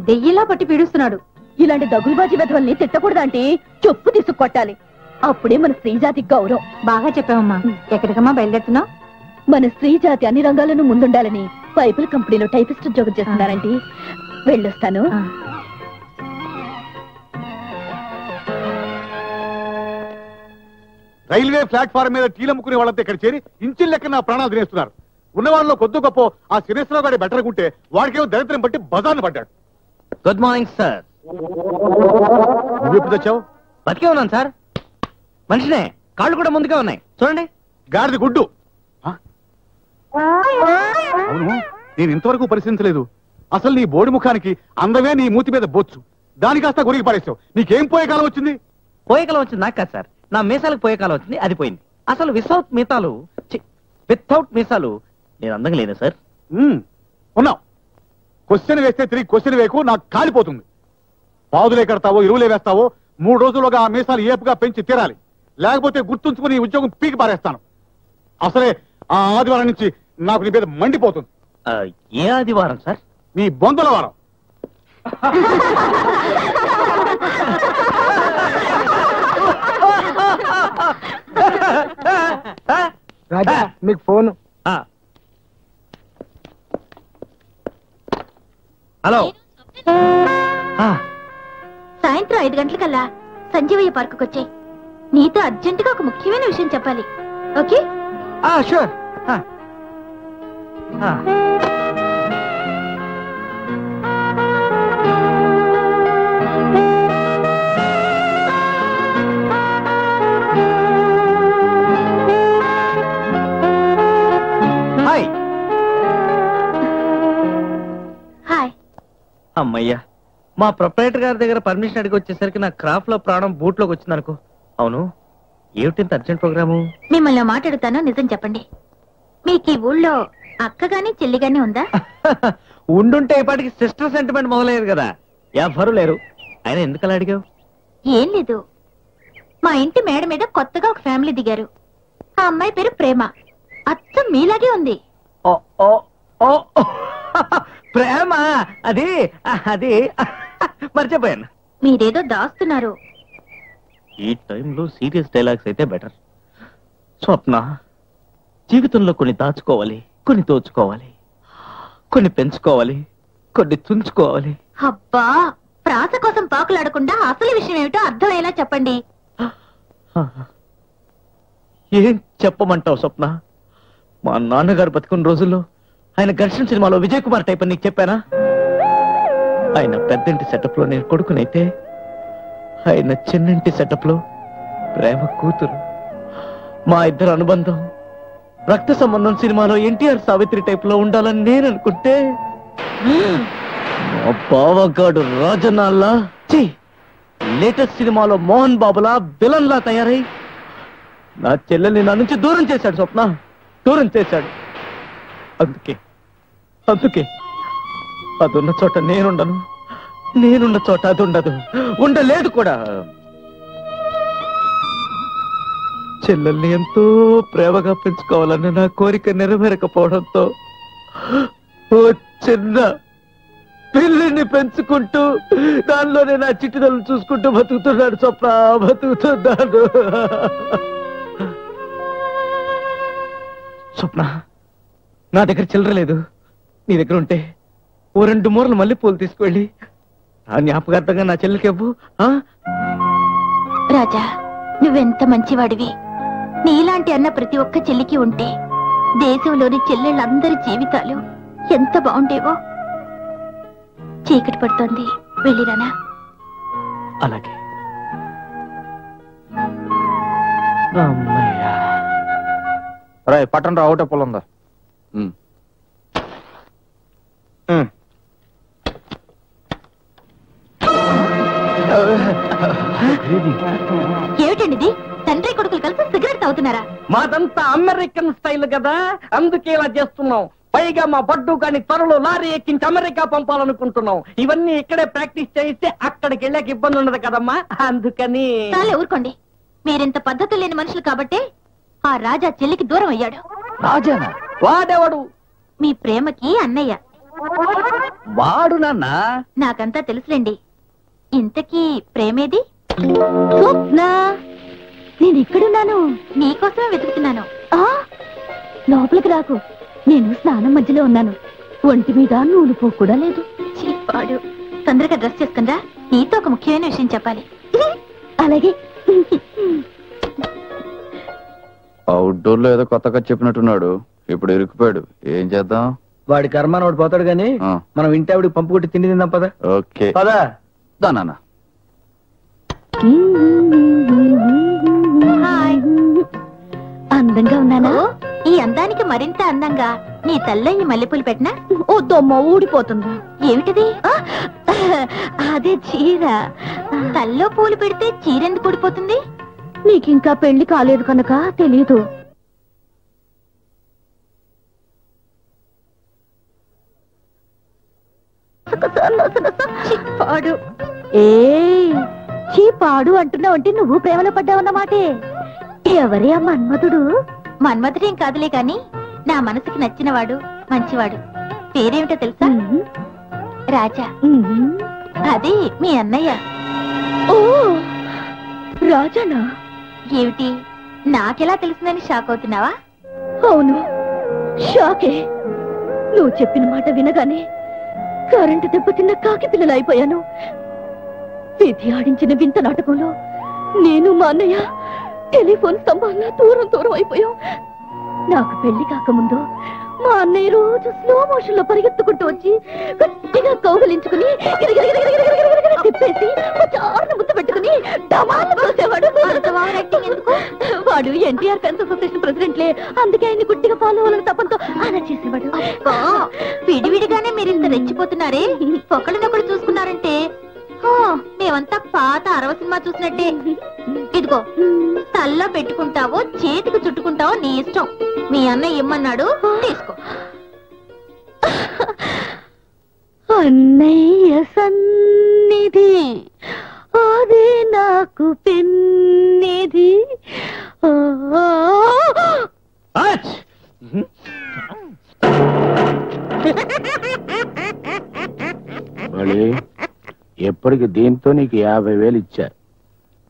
దెయ్యిలా పట్టి పీడుస్తున్నాడు. ఇలాంటి దగులుబాజీ వెధవల్ని తిట్టకూడదంటే చెప్పు తీసుకొట్టాలి. అప్పుడే మన స్త్రీ జాతి గౌరవం. బాగా చెప్పావమ్మా. ఎక్కడికమ్మా బయలుదేరుతున్నావు? మన స్త్రీ జాతి అన్ని రంగాలను ముందుండాలని పైపుల కంపెనీలో టైపిస్ట్ ఉద్యోగం చేస్తున్నారంటే వెళ్ళొస్తాను. రైల్వే ప్లాట్ఫారం మీద టీలమ్ముకునే వాళ్ళంతా ఇక్కడ చేరి ఇంచిల్ లెక్క నా ప్రాణాలు తినేస్తున్నారు. ఉన్న వాళ్ళలో కొద్ది గొప్ప ఆ శిరేశ్వరరావు గారి బెటర్కుంటే వాడికేమో దరిద్రం బట్టి బజార్ను పడ్డాడు. Good morning sir. నువ్వు ఎప్పుడు తెచ్చావు? బతికే ఉన్నాను సార్. మనిషినే, కాళ్ళు కూడా ముందుగా ఉన్నాయి చూడండి. గాడిది గుడ్డు. అవును, నేను ఇంతవరకు పరిశీలించలేదు. అసలు నీ బోడి ముఖానికి అందమే నీ మూతి మీద బొచ్చు, దాని కాస్త గురికి పడేస్తావు. నీకేం పోయే కాలం వచ్చింది? పోయే కాలం వచ్చింది నాకు కాదు సార్, నా మీసాలకు పోయే కాలం వచ్చింది, అది పోయింది. అసలు వితౌట్ మీసాలు నేను అందంగా లేను సార్. ఉన్నావు. క్వశ్చన్ వేస్తే తిరిగి క్వశ్చన్ వేయకు, నాకు కాలిపోతుంది. పాదులే కడతావో ఎరువులే వేస్తావో 3 రోజులుగా ఆ మీసాలు ఏపుగా పెంచి తీరాలి, లేకపోతే గుర్తుంచుకుని ఈ ఉద్యోగం పీకి పారేస్తాను. అసలే ఆ ఆదివారం నుంచి నాకు నీ మీద మండిపోతుంది. ఏ ఆదివారం సార్? నీ బొందల వారం. రాజా, మీకు ఫోన్. హలో. సాయంత్రం 5 గంటలకల్లా సంజీవయ్య పార్కుకి వచ్చాయి. నీతో అర్జెంటుగా ఒక ముఖ్యమైన విషయం చెప్పాలి. ఓకే? షూర్. హాయ్. హాయ్. అమ్మయ్యా, మా ప్రొపరేటర్ గారి దగ్గర పర్మిషన్ అడిగి వచ్చేసరికి నా క్రాఫ్ట్ లో ప్రాణం బూట్ లోకి వచ్చింది అనుకో. అవును, ఏమిటి అర్జెంట్ ప్రోగ్రాము? మిమ్మల్ని మాట్లాడుతాను, నిజం చెప్పండి. మీకు ఈ ఊళ్ళో అక్క గాని చెల్లి గాని ఉందా? ఉండుంటే ఇప్పటికి సిస్టర్ సెంటిమెంట్ మొదలయ్యేది కదా. ఎవరు లేరు. ఆయన ఎందుకలా అడిగావు? ఏం లేదు, మా ఇంటి మేడ మీద కొత్తగా ఒక ఫ్యామిలీ దిగారు. ఆ అమ్మాయి పేరు ప్రేమ. అచ్చం మీలాగే ఉంది. ఓ ఓ ఓ ప్రేమ? అది అది మర్చిపోయాను. మీరేదో దాస్తున్నారు. ఈ టైంలో సీరియస్ డైలాగ్స్ అయితే బెటర్. స్వప్న, జీవితంలో కొన్ని దాచుకోవాలి, కొన్ని దోచుకోవాలి, కొన్ని పెంచుకోవాలి, కొన్ని తుంచుకోవాలి. అబ్బా, ప్రాస కోసం పాకులాడకుండా అసలు విషయం ఏమిటో అర్థమయ్యేలా చెప్పండి. ఏం చెప్పమంటావు స్వప్న? మా నాన్నగారు బతుకున్న రోజుల్లో ఆయన ఘర్షణ సినిమాలో విజయ్ కుమార్ టైప్ అని నీకు చెప్పానా? ఆయన పెద్దంటి సెటప్ లో నేను కొడుకునైతే ఆయన చిన్నంటి సెటప్ లో ప్రేమ కూతురు. మా ఇద్దరు అనుబంధం రక్త సంబంధం సినిమాలో ఎన్టీఆర్ సావిత్రి టైప్ లో ఉండాలని నేను అనుకుంటే మా బావగాడు రాజనాల్లా లేటెస్ట్ సినిమాలో మోహన్ బాబులా విలన్ లా తయారై నా చెల్లెల్ని నా నుంచి దూరం చేశాడు. స్వప్న దూరం చేశాడు. అందుకే అదున్న చోట నేనుండను, నేనున్న చోట అది ఉండదు, ఉండలేదు కూడా. చెల్లెల్ని ఎంతో ప్రేమగా పెంచుకోవాలన్న నా కోరిక నెరవేరకపోవడంతో ఓ చిన్న పిల్లిని పెంచుకుంటూ దానిలోనే నా చిట్టిదలు చూసుకుంటూ బతుకుతున్నాడు. స్వప్న బతుకుతున్నాడు. స్వప్న, నా దగ్గర చిల్లర లేదు. నీ దగ్గర ఉంటే ఓ 2 మూరలు మల్లెపూలు తీసుకువెళ్ళి ఆ జ్ఞాపకార్థంగా నా చెల్లెలకి ఇవ్వు. రాజా, నువ్వెంత మంచివాడివి. నీలాంటి అన్న ప్రతి ఒక్క చెల్లికి ఉంటే దేశంలోని చెల్లెళ్ళందరి జీవితాలు ఎంత బాగుండేవో. చీకటి పడుతోంది, వెళ్ళిరానా? అలాగే. అమ్మయ్యా. పట్టణం రావటే పొలందా? ఏమిటండి ఇది? తండ్రి కొడుకులు కలిసి సిగరెట్ తాగుతున్నారా? మాదంతా అమెరికన్ స్టైల్ కదా, అందుకే ఇలా చేస్తున్నాం. పైగా మా బడ్డు గాని త్వరలో లారీ ఎక్కించి అమెరికా పంపాలనుకుంటున్నాం. ఇవన్నీ ఇక్కడే ప్రాక్టీస్ చేయిస్తే అక్కడికి వెళ్ళాక ఇబ్బంది ఉండదు కదమ్మా, అందుకని. చాలే ఊరుకోండి. మీరింత పద్ధతులు లేని మనుషులు కాబట్టి ఆ రాజా చెల్లికి దూరం అయ్యాడు. రాజానా? వాడెవడు? మీ ప్రేమకి అన్నయ్య. వాడు నాన్న. నాకంతా తెలుసులేండి. ఇంతకీ ప్రేమేది? స్వప్న, నేను ఇక్కడున్నాను. నీకోసమే వెతుకుతున్నాను. లోపలికి రాకు, నేను స్నానం మధ్యలో ఉన్నాను. ఒంటి మీద నూలు పో కూడా లేదు. చీపాడు. తొందరగా డ్రెస్ చేసుకుందా, నీతో ఒక ముఖ్యమైన విషయం చెప్పాలి. అలాగే. అవుట్డోర్ లో ఏదో కొత్తగా చెప్పినట్టున్నాడు. ఇప్పుడు ఇరుక్కుపోయాడు. ఏం చేద్దాం? వాడి కర్మ వాడు పోతాడు గాని మనం ఇంటి ఆవిడికి పంపు కొట్టి తిండి తిందాం. పదా ఓకే పదా. దానా అందంగా ఉన్నానా? ఈ అందానికి మరింత అందంగా నీ తల్ల ఈ మల్లెపూలు పెట్టినా ఓ దొమ్మ ఊడిపోతుందా? ఏమిటిది? అదే చీర. తల్లో పూలు పెడితే చీర ఎందుకు ఊడిపోతుంది? నీకింకా పెళ్లి కాలేదు కనుక తెలీదు. పాడు. పాడు అంటున్నావు అంటే నువ్వు ప్రేమలో పడ్డావన్నమాటే. ఎవరే ఆ మన్మధుడు? మన్మధుడేం కాదులే కాని నా మనసుకి నచ్చినవాడు, మంచివాడు. పేరేమిటో తెలుసా? రాజా. అదే మీ అన్నయ్య. ఓ రాజానా? ఏమిటి నాకెలా తెలిసిందని షాక్ అవుతున్నావా? అవును, షాకే. నువ్వు చెప్పిన మాట వినగానే కరెంటు దెబ్బతిన్న కాకి పిల్లలు అయిపోయాను. విధి ఆడించిన వింత నాటకంలో నేను మా అన్నయ్య టెలిఫోన్ స్తంభాల్లో దూరం అయిపోయాం. నాకు పెళ్లి కాకముందు మా అన్నయ్య రోజు స్లో మోషన్ లో పరిగెత్తుకుంటూ వచ్చి గట్టిగా కౌగలించుకుని తిప్పేసి చారును ముద్ద పెట్టుకుని డమాలు చూసేవాడు. వాడు ఎన్టీఆర్ ఫ్యాన్స్ అసోసియేషన్ ప్రెసిడెంట్లే, అందుకే ఆయన్ని గుట్టిగా ఫాలో అవ్వాలని తప్పంతో అలా చేసేవాడు. విడివిడిగానే మీరు ఇంత రెచ్చిపోతున్నారే, ఒకళ్ళనొకళ్ళు చూసుకున్నారంటే మేమంతా పాత 60 సినిమా చూసినట్టే. ఇదిగో, తల్లో పెట్టుకుంటావో చేతికి చుట్టుకుంటావో నీ ఇష్టం. మీ అన్న ఏమన్నాడు తీసుకో. అన్నయ్య సన్నిధి అదే నాకు పెన్నిధి. ఎప్పటికి దీంతో నీకు 50,000 ఇచ్చా.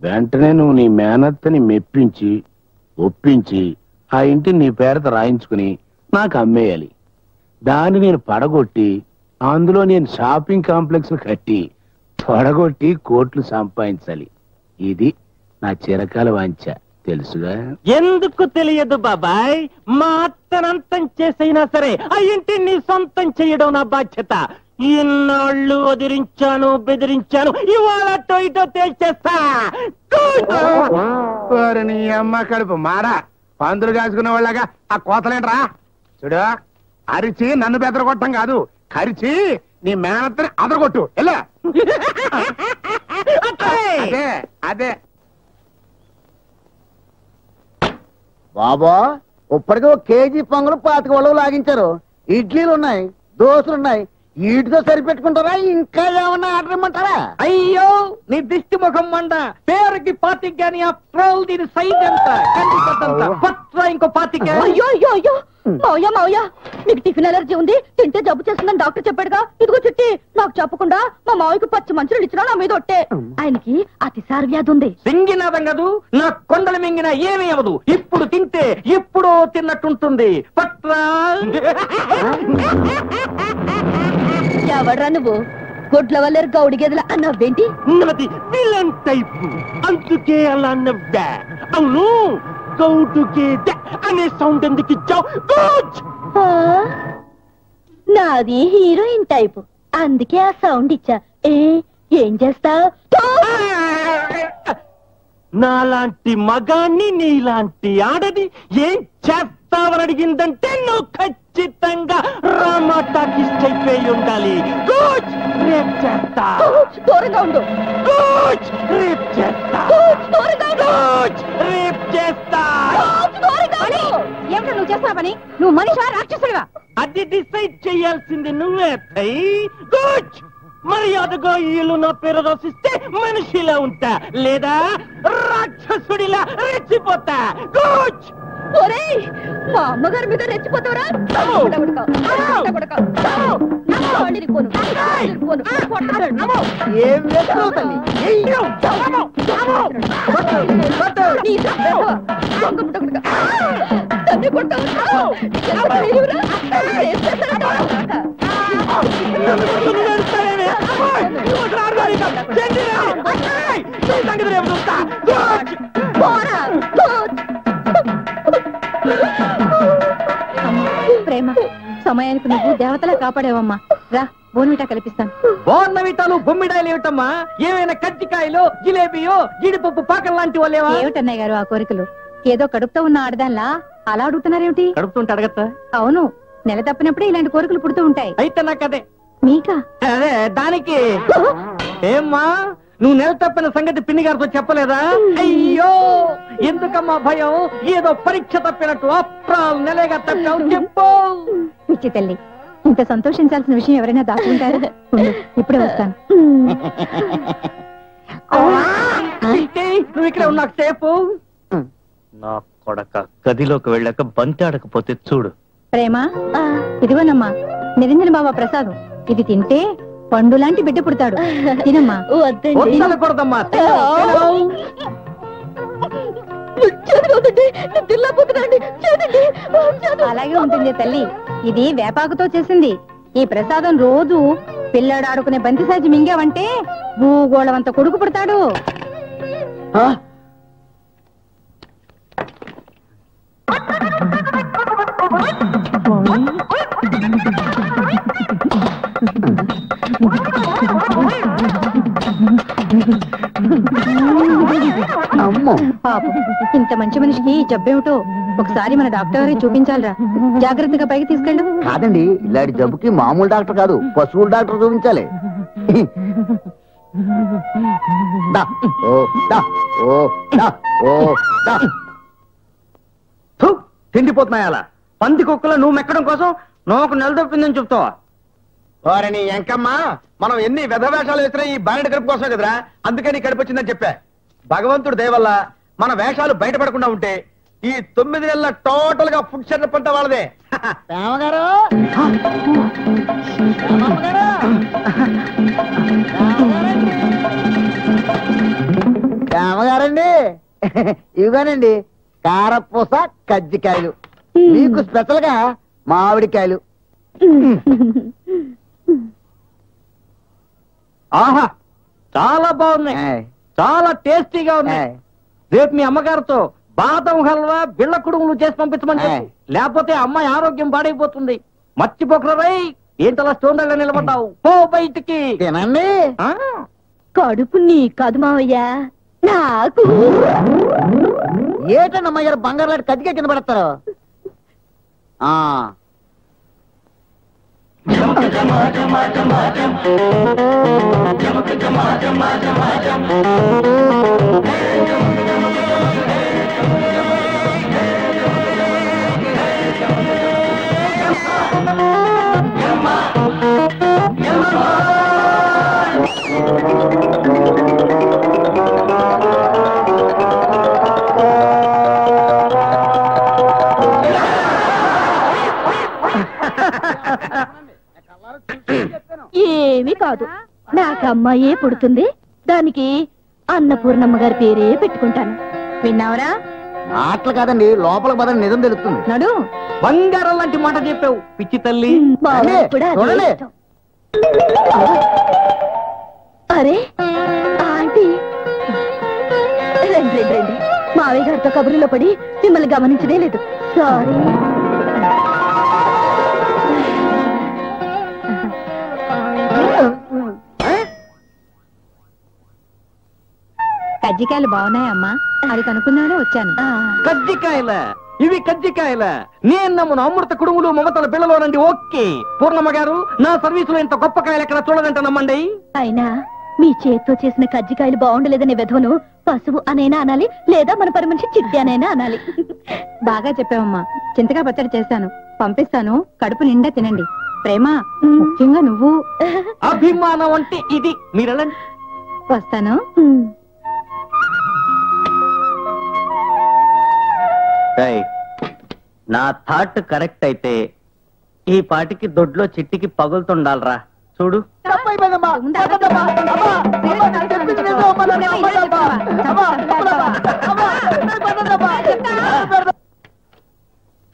వెంటనే నువ్వు నీ మేనత్తని మెప్పించి ఒప్పించి ఆ ఇంటిని నీ పేరుతో రాయించుకుని నాకు అమ్మేయాలి. దాన్ని నేను పడగొట్టి అందులో నేను షాపింగ్ కాంప్లెక్స్ కట్టి పడగొట్టి కోట్లు సంపాదించాలి. ఇది నా చిరకాల వాంఛ, తెలుసుగా? ఎందుకు తెలియదు బాబాయ్. మా అత్తనంతం చేసైనా సరే ఆ ఇంటిని సొంతం చేయడం నా బాధ్యత. ఇన్నాళ్ళు వదిరించాను బెదిరించాను ఇవాళ అటో ఇటో తేల్చేస్తా నీ అమ్మ కడుపు మారా పందులు కాసుకునే వాళ్ళగా ఆ కోతలేంట్రా చూడు అరిచి నన్ను బెదరగొట్టం కాదు కరిచి నీ మేనత్తని అదరగొట్టు ఎలా అదే అదే బాబా ఇప్పటికే 1 కేజీ పొంగలు 25 ఒలవు లాగించారు ఇడ్లీలు ఉన్నాయి దోశలున్నాయి వీటితో సరిపెట్టుకుంటారా ఇంకా ఏమన్నా ఆర్డర్ ఇమ్మంటారా అయ్యో నీ దిష్టి ముఖం మండ పేరుకి పాతికి గాని ఆఫ్టర్ దీని సైజ్ ఎంత పట్రా ఇంకో పాతిక అయ్యో అయ్యో అయ్యో మావయ్య మావయ్య మీకు టిఫిన్ ఎలర్జీ ఉంది తింటే జబ్బు చేస్తుందని డాక్టర్ చెప్పాడుగా ఇదిగో చుట్టి నాకు చెప్పకుండా మా మావయ్యకి పచ్చి మంచులు ఇచ్చినా నా మీద ఒట్టే ఆయనకి అతిసార వ్యాధి ఉంది సింగినాదం కదూ నా కొండలు మింగినా ఏమీ అవదు ఇప్పుడు తింటే ఎప్పుడో తిన్నట్టుంటుంది పట్రా ఎవడ్రా నువ్వు గుడ్ల వల్ల గౌడి గెదల అన్నవేంటి నాది విలన్ టైప్ అందుకే అలా నవ్వా అవును గౌటుకే అనే సౌండ్ ఎందుకు ఇచ్చావు ఆ? నాది హీరోయిన్ టైప్ అందుకే ఆ సౌండ్ ఇచ్చా ఏం చేస్తా నాలాంటి మగాన్ని నీలాంటి ఆడది ఏం చేస్తావని అడిగిందంటే నువ్వు ఖచ్చితంగా రామా టాకీస్ అయిపోయి ఉండాలి గుడ్ రేప్ చేస్తా దూరంగా ఉండు గుడ్ రేప్ చేస్తా దూరంగా ఉండు గుడ్ రేప్ చేస్తా ఏమిటో నువ్వు చేస్తావు పని నువ్వు మనిషి రాక్షసుడివా అది డిసైడ్ చేయాల్సింది నువ్వే తై గుడ్ మర్యాదగా ఇల్లు నా పేరు రాసిస్తే మనిషిలా ఉంటా లేదా రాక్షసుడిలా రెచ్చిపోతా గుడ్ ఒరేయ్ మా అమ్మగారి మీద రెచ్చిపోతావరా ఏం వేస్తావు తల్లి ప్రేమ సమయానికి నువ్వు దేవతలా కాపాడేవమ్మా రా బోన్విటా కల్పిస్తాను బోర్నవిటాలు బొమ్మిడాయలు ఏమిటమ్మా ఏమైనా కజ్జికాయలు జిలేబియో జీడిపప్పు పాకం లాంటి వాళ్ళేవా ఏమిటన్నయ్య గారు ఆ కోరికలు ఏదో కడుపుతో ఉన్న ఆడదాన్లా అలా అడుగుతున్నారేమిటి కడుపుతుంటే అడగత్తా అవును నెల తప్పినప్పుడే ఇలాంటి కోరికలు పుడుతూ ఉంటాయి అయితే నాకదే మీకా అదే దానికి ఏమ్మా నువ్వు నెల తప్పిన సంగతి పిన్ని గారితో చెప్పలేదా అయ్యో ఎందుకమ్మా భయం ఏదో పరీక్ష తప్పినట్టు అప్రాల్ నెలగా తప్పావు చెప్పు పిచ్చి తల్లి ఇంత సంతోషించాల్సిన విషయం ఎవరైనా దాచుకుంటారా ఉండు, ఇప్పుడే వస్తాను నువ్వు ఇక్కడ ఉన్నాకు సేపు నా కొడక గదిలోకి వెళ్ళాక బంతి ఆడకపోతే చూడు ప్రేమ ఇదిగోనమ్మా నిరంజన బాబా ప్రసాదం ఇది తింటే పండు లాంటి బిడ్డ పుడతాడు తినమ్మా వద్దనకూడదమ్మా అలాగే ఉంటుంది తల్లి ఇది వేపాకుతో చేసింది ఈ ప్రసాదం రోజు పిల్లాడు ఆడుకునే బంతి సాజి మింగావంటే భూగోళమంత కొడుకు పుడతాడు పాపం ఇంత మంచి మనిషికి జబ్బేమిటో ఒకసారి మన డాక్టర్ గారికి చూపించాలరా జాగ్రత్తగా పైకి తీసుకెళ్ళు కాదండి ఇలాంటి జబ్బుకి మామూలు డాక్టర్ కాదు పశువుల డాక్టర్ చూపించాలి తిండిపోతున్నాయి అలా పంది కుక్కలో నువ్వు మెక్కడం కోసం నోకు నెలదొప్పిందని చెప్తావా వారిని ఎంకమ్మా మనం ఎన్ని వ్యధవేషాలు వేసినా ఈ బారెడు కడుపు కోసమే కదరా అందుకని కడుపు వచ్చిందని చెప్పా భగవంతుడు దయవల్ల మన వేషాలు బయటపడకుండా ఉంటే ఈ 9 నెలల టోటల్ గా ఫుడ్ సెటప్ అంతా వాళ్ళదే రామగారండి ఇవిగానండి కారపూస కజ్జికాయలు మీకు స్పెషల్ గా మామిడికాయలు ఆహా చాలా బాగున్నాయి చాలా టేస్టీగా ఉన్నాయి రేపు మీ అమ్మగారితో బాదం హల్వా బిళ్ళ కుడుములు చేసి పంపించమని చెప్పు. లేకపోతే అమ్మాయి ఆరోగ్యం పాడైపోతుంది మర్చిపోకరై ఏంటలా స్టోన్ దగ్గర నిలబడ్డావు? పో బయటికి. తినండి. కడుపు నీ కాదు మావయ్య, నాకు. ఏటన్నమ్మా గారు బంగారు లాంటి కత్తికే కింద పడతారు? ఏమీ కాదు, నాకు అమ్మాయే పుడుతుంది, దానికి అన్నపూర్ణమ్మ గారి పేరే పెట్టుకుంటాను. విన్నావరా? మాటలు కాదండి, లోపల పదని నిజం తెలుస్తుంది. నడు. బంగారం లాంటి మాట చెప్పావు పిచ్చి తల్లి. అరే ఆంటీ, రండి రండి రండి. మావయ్య గారితో కబుర్లో పడి మిమ్మల్ని గమనించనే లేదు, సారీ. కజ్జికాయలు బాగున్నాయమ్మా, అది కనుక్కుందామనే వచ్చాను. కజ్జికాయల ఇవి కజ్జికాయల నేను నమ్మును అమృత కుడుములు మమతల పిల్లలోనండి. ఓకే పూర్ణమ్మ గారు, నా సర్వీసులో ఇంత గొప్ప కాయలు ఎక్కడ చూడదంట నమ్మండి. అయినా మీ చేత్తో చేసిన కజ్జికాయలు బాగుండలేదనే విధవను పశువు అనైనా అనాలి, లేదా మన పని మనిషి చిట్టి అనైనా అనాలి. బాగా చెప్పావమ్మా. చింతకాయ పచ్చడి చేశాను, పంపిస్తాను, కడుపు నిండా తినండి. ప్రేమ, ముఖ్యంగా నువ్వు. అభిమానం అంటే ఇది. మీరెళ్ళండి. వస్తాను. నా థాట్ కరెక్ట్ అయితే ఈ పాటికి దొడ్లో చిట్టికి పగులుతుండాలరా. చూడు,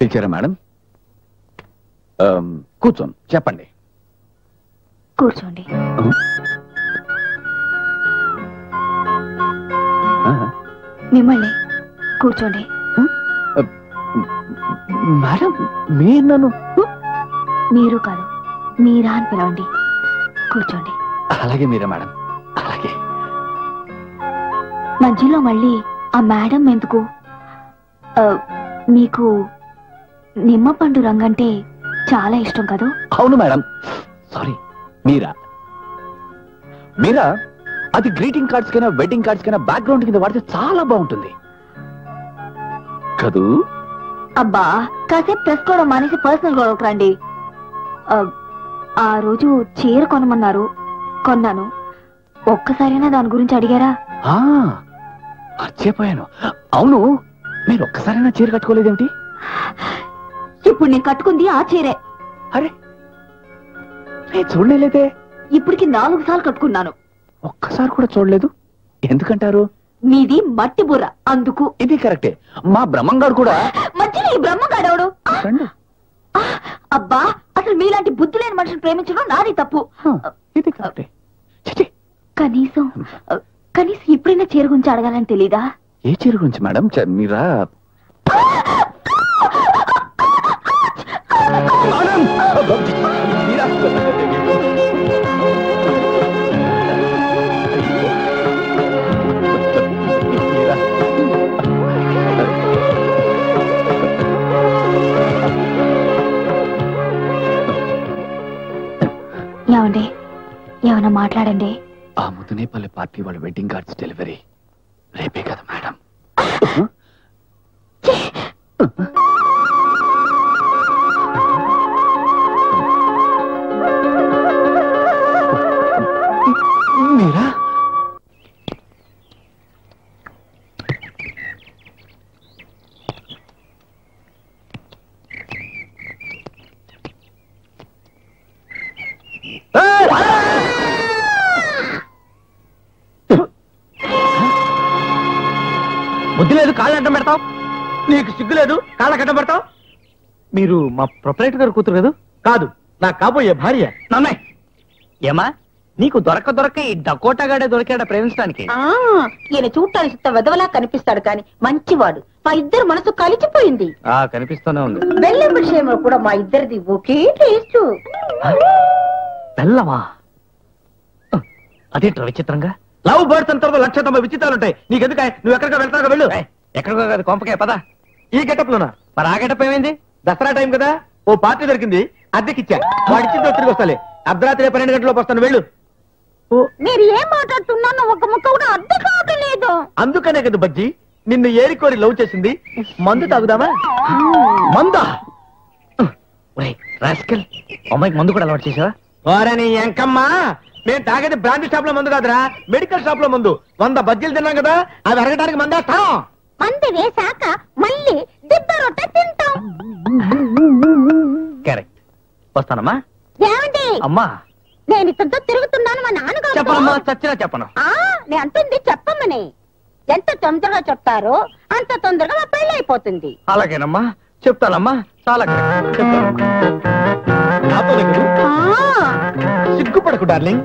పిలిచారా మేడం? కూర్చోండి, చెప్పండి. కూర్చోండి. మిమ్మల్ని కూర్చోండి. మేడం మీరు నన్ను? మీరు కాదు, మీరా అని పిలవండి. కూర్చోండి. అలాగే మీరా మేడం, అలాగే. మధ్యలో మళ్ళీ ఆ మేడం ఎందుకు? మీకు నిమ్మపండు రంగంటే చాలా ఇష్టం కదా? అవును మేడం. సారీ, మీరా? మీరా అది గ్రీటింగ్ కార్డ్స్ కైనా వెడ్డింగ్ కార్డ్స్ కైనా బ్యాక్గ్రౌండ్ కింద వాడితే చాలా బాగుంటుంది కదూ? అబ్బా, కాసేపు ప్రెస్ కూడా మానేసి పర్సనల్ గొడవకు రండి. ఆ రోజు చీర కొనమన్నారు, కొన్నాను. ఒక్కసారైనా దాని గురించి అడిగారా? మర్చిపోయాను. అవును, మీరు ఒక్కసారైనా చీర కట్టుకోలేదేమిటి? ఇప్పుడు నేను కట్టుకుంది ఆ చీరే. అరే, నేను చూడలేదే. ఇప్పటికి 4 సార్లు కట్టుకున్నాను. ఒక్కసారి కూడా చూడలేదు. ఎందుకంటారు? మీది మట్టి బుర్ర, అందుకు. ఇది కరెక్టే. మా బ్రహ్మంగాడు కూడా. మధ్యలో ఈ బ్రహ్మంగాడవడు. అబ్బా, అసలు మీలాంటి బుద్ధి లేని మనిషిని ప్రేమించడం నాది తప్పు. ఇది కరెక్టే. కనీసం ఇప్పుడైనా చీర గురించి అడగాలని తెలీదా? ఏ చీర గురించి మేడం? మీరా? ఏమండి, ఏమన్నా మాట్లాడండి. ఆ ముదునేపల్లి పార్టీ వాళ్ళ వెడ్డింగ్ కార్డ్స్ డెలివరీ రేపే కదా మేడం? మీరా? బుద్ధి లేదు, కాళ్ళు అడ్డం పెడతావు. నీకు సిగ్గు లేదు, కాళ్ళ కట్ట పెడతావు. మీరు మా ప్రొపరేటర్ గారు కూతురు కదా? కాదు, నా కాబోయే భార్య. నమ్మాయి ఏమా, నీకు దొరక ఈ డకోటాగాడే దొరికాడా ప్రేమించడానికి? ఈయన చూడటానికి వెదవలా కనిపిస్తాడు కానీ మంచివాడు. మా ఇద్దరు మనసు కలిసిపోయింది. కనిపిస్తూనే ఉంది. బెల్లం విషయంలో కూడా మా ఇద్దరిది ఒకే టేస్ట్. బెల్లమా? అదేంట్రా విచిత్రంగా? లవ్ బర్డ్స్ అంతా 190 విచిత్రాలు ఉంటాయి. నీకెందుక? నువ్వు ఎక్కడికి వెళ్తావు? వెళ్ళు. ఎక్కడికో కాదు, కొంపకే పదా. ఈ గెటప్ లోనా? మరి ఆ గెటప్ ఏమైంది? దసరా టైం కదా, ఓ పార్టీ దొరికింది, అద్దెకిచ్చా. వాడిచ్చిందో తిరిగి వస్తాలే. అర్ధరాత్రి 12 గంటలకు వస్తాను, వెళ్ళు. మీరు ఏం మాట్లాడుతున్నాను ఒక ముక్క కూడా అర్థం కావట్లేదు. అందుకనే కదా బజ్జి నిన్ను ఏరికోరి లవ్ చేసింది. మందు తాగుదామా? మందా? అమ్మాయికి మందు కూడా అలవాటు చేసావా? వారని ఎంకమ్మా, మేము తాగేది బ్రాండ్ షాప్ లో మందు కాదురా, మెడికల్ షాప్ లో మందు. 100 బజ్జీలు తిన్నాం కదా, అవి అరగడానికి మందేస్తాం. మంది వేసాక మళ్ళీ దిబ్బ రొట్టె తింటాం. కరెక్ట్. వస్తానమ్మా. ఏమండి? అమ్మా, నేను ఇతనితో తిరుగుతున్నాను మా నాన్నగారు. చెప్పనమ్మా, చచ్చినా చెప్పను. నేను అంటుంది చెప్పమని. ఎంత తొందరగా చెప్తారో అంత తొందరగా మా పెళ్లి అయిపోతుంది. అలాగేనమ్మా, చెప్తానమ్మా. చాలా చెప్తానమ్మా. నాతో దగ్గర సిగ్గుపడకు డార్లింగ్.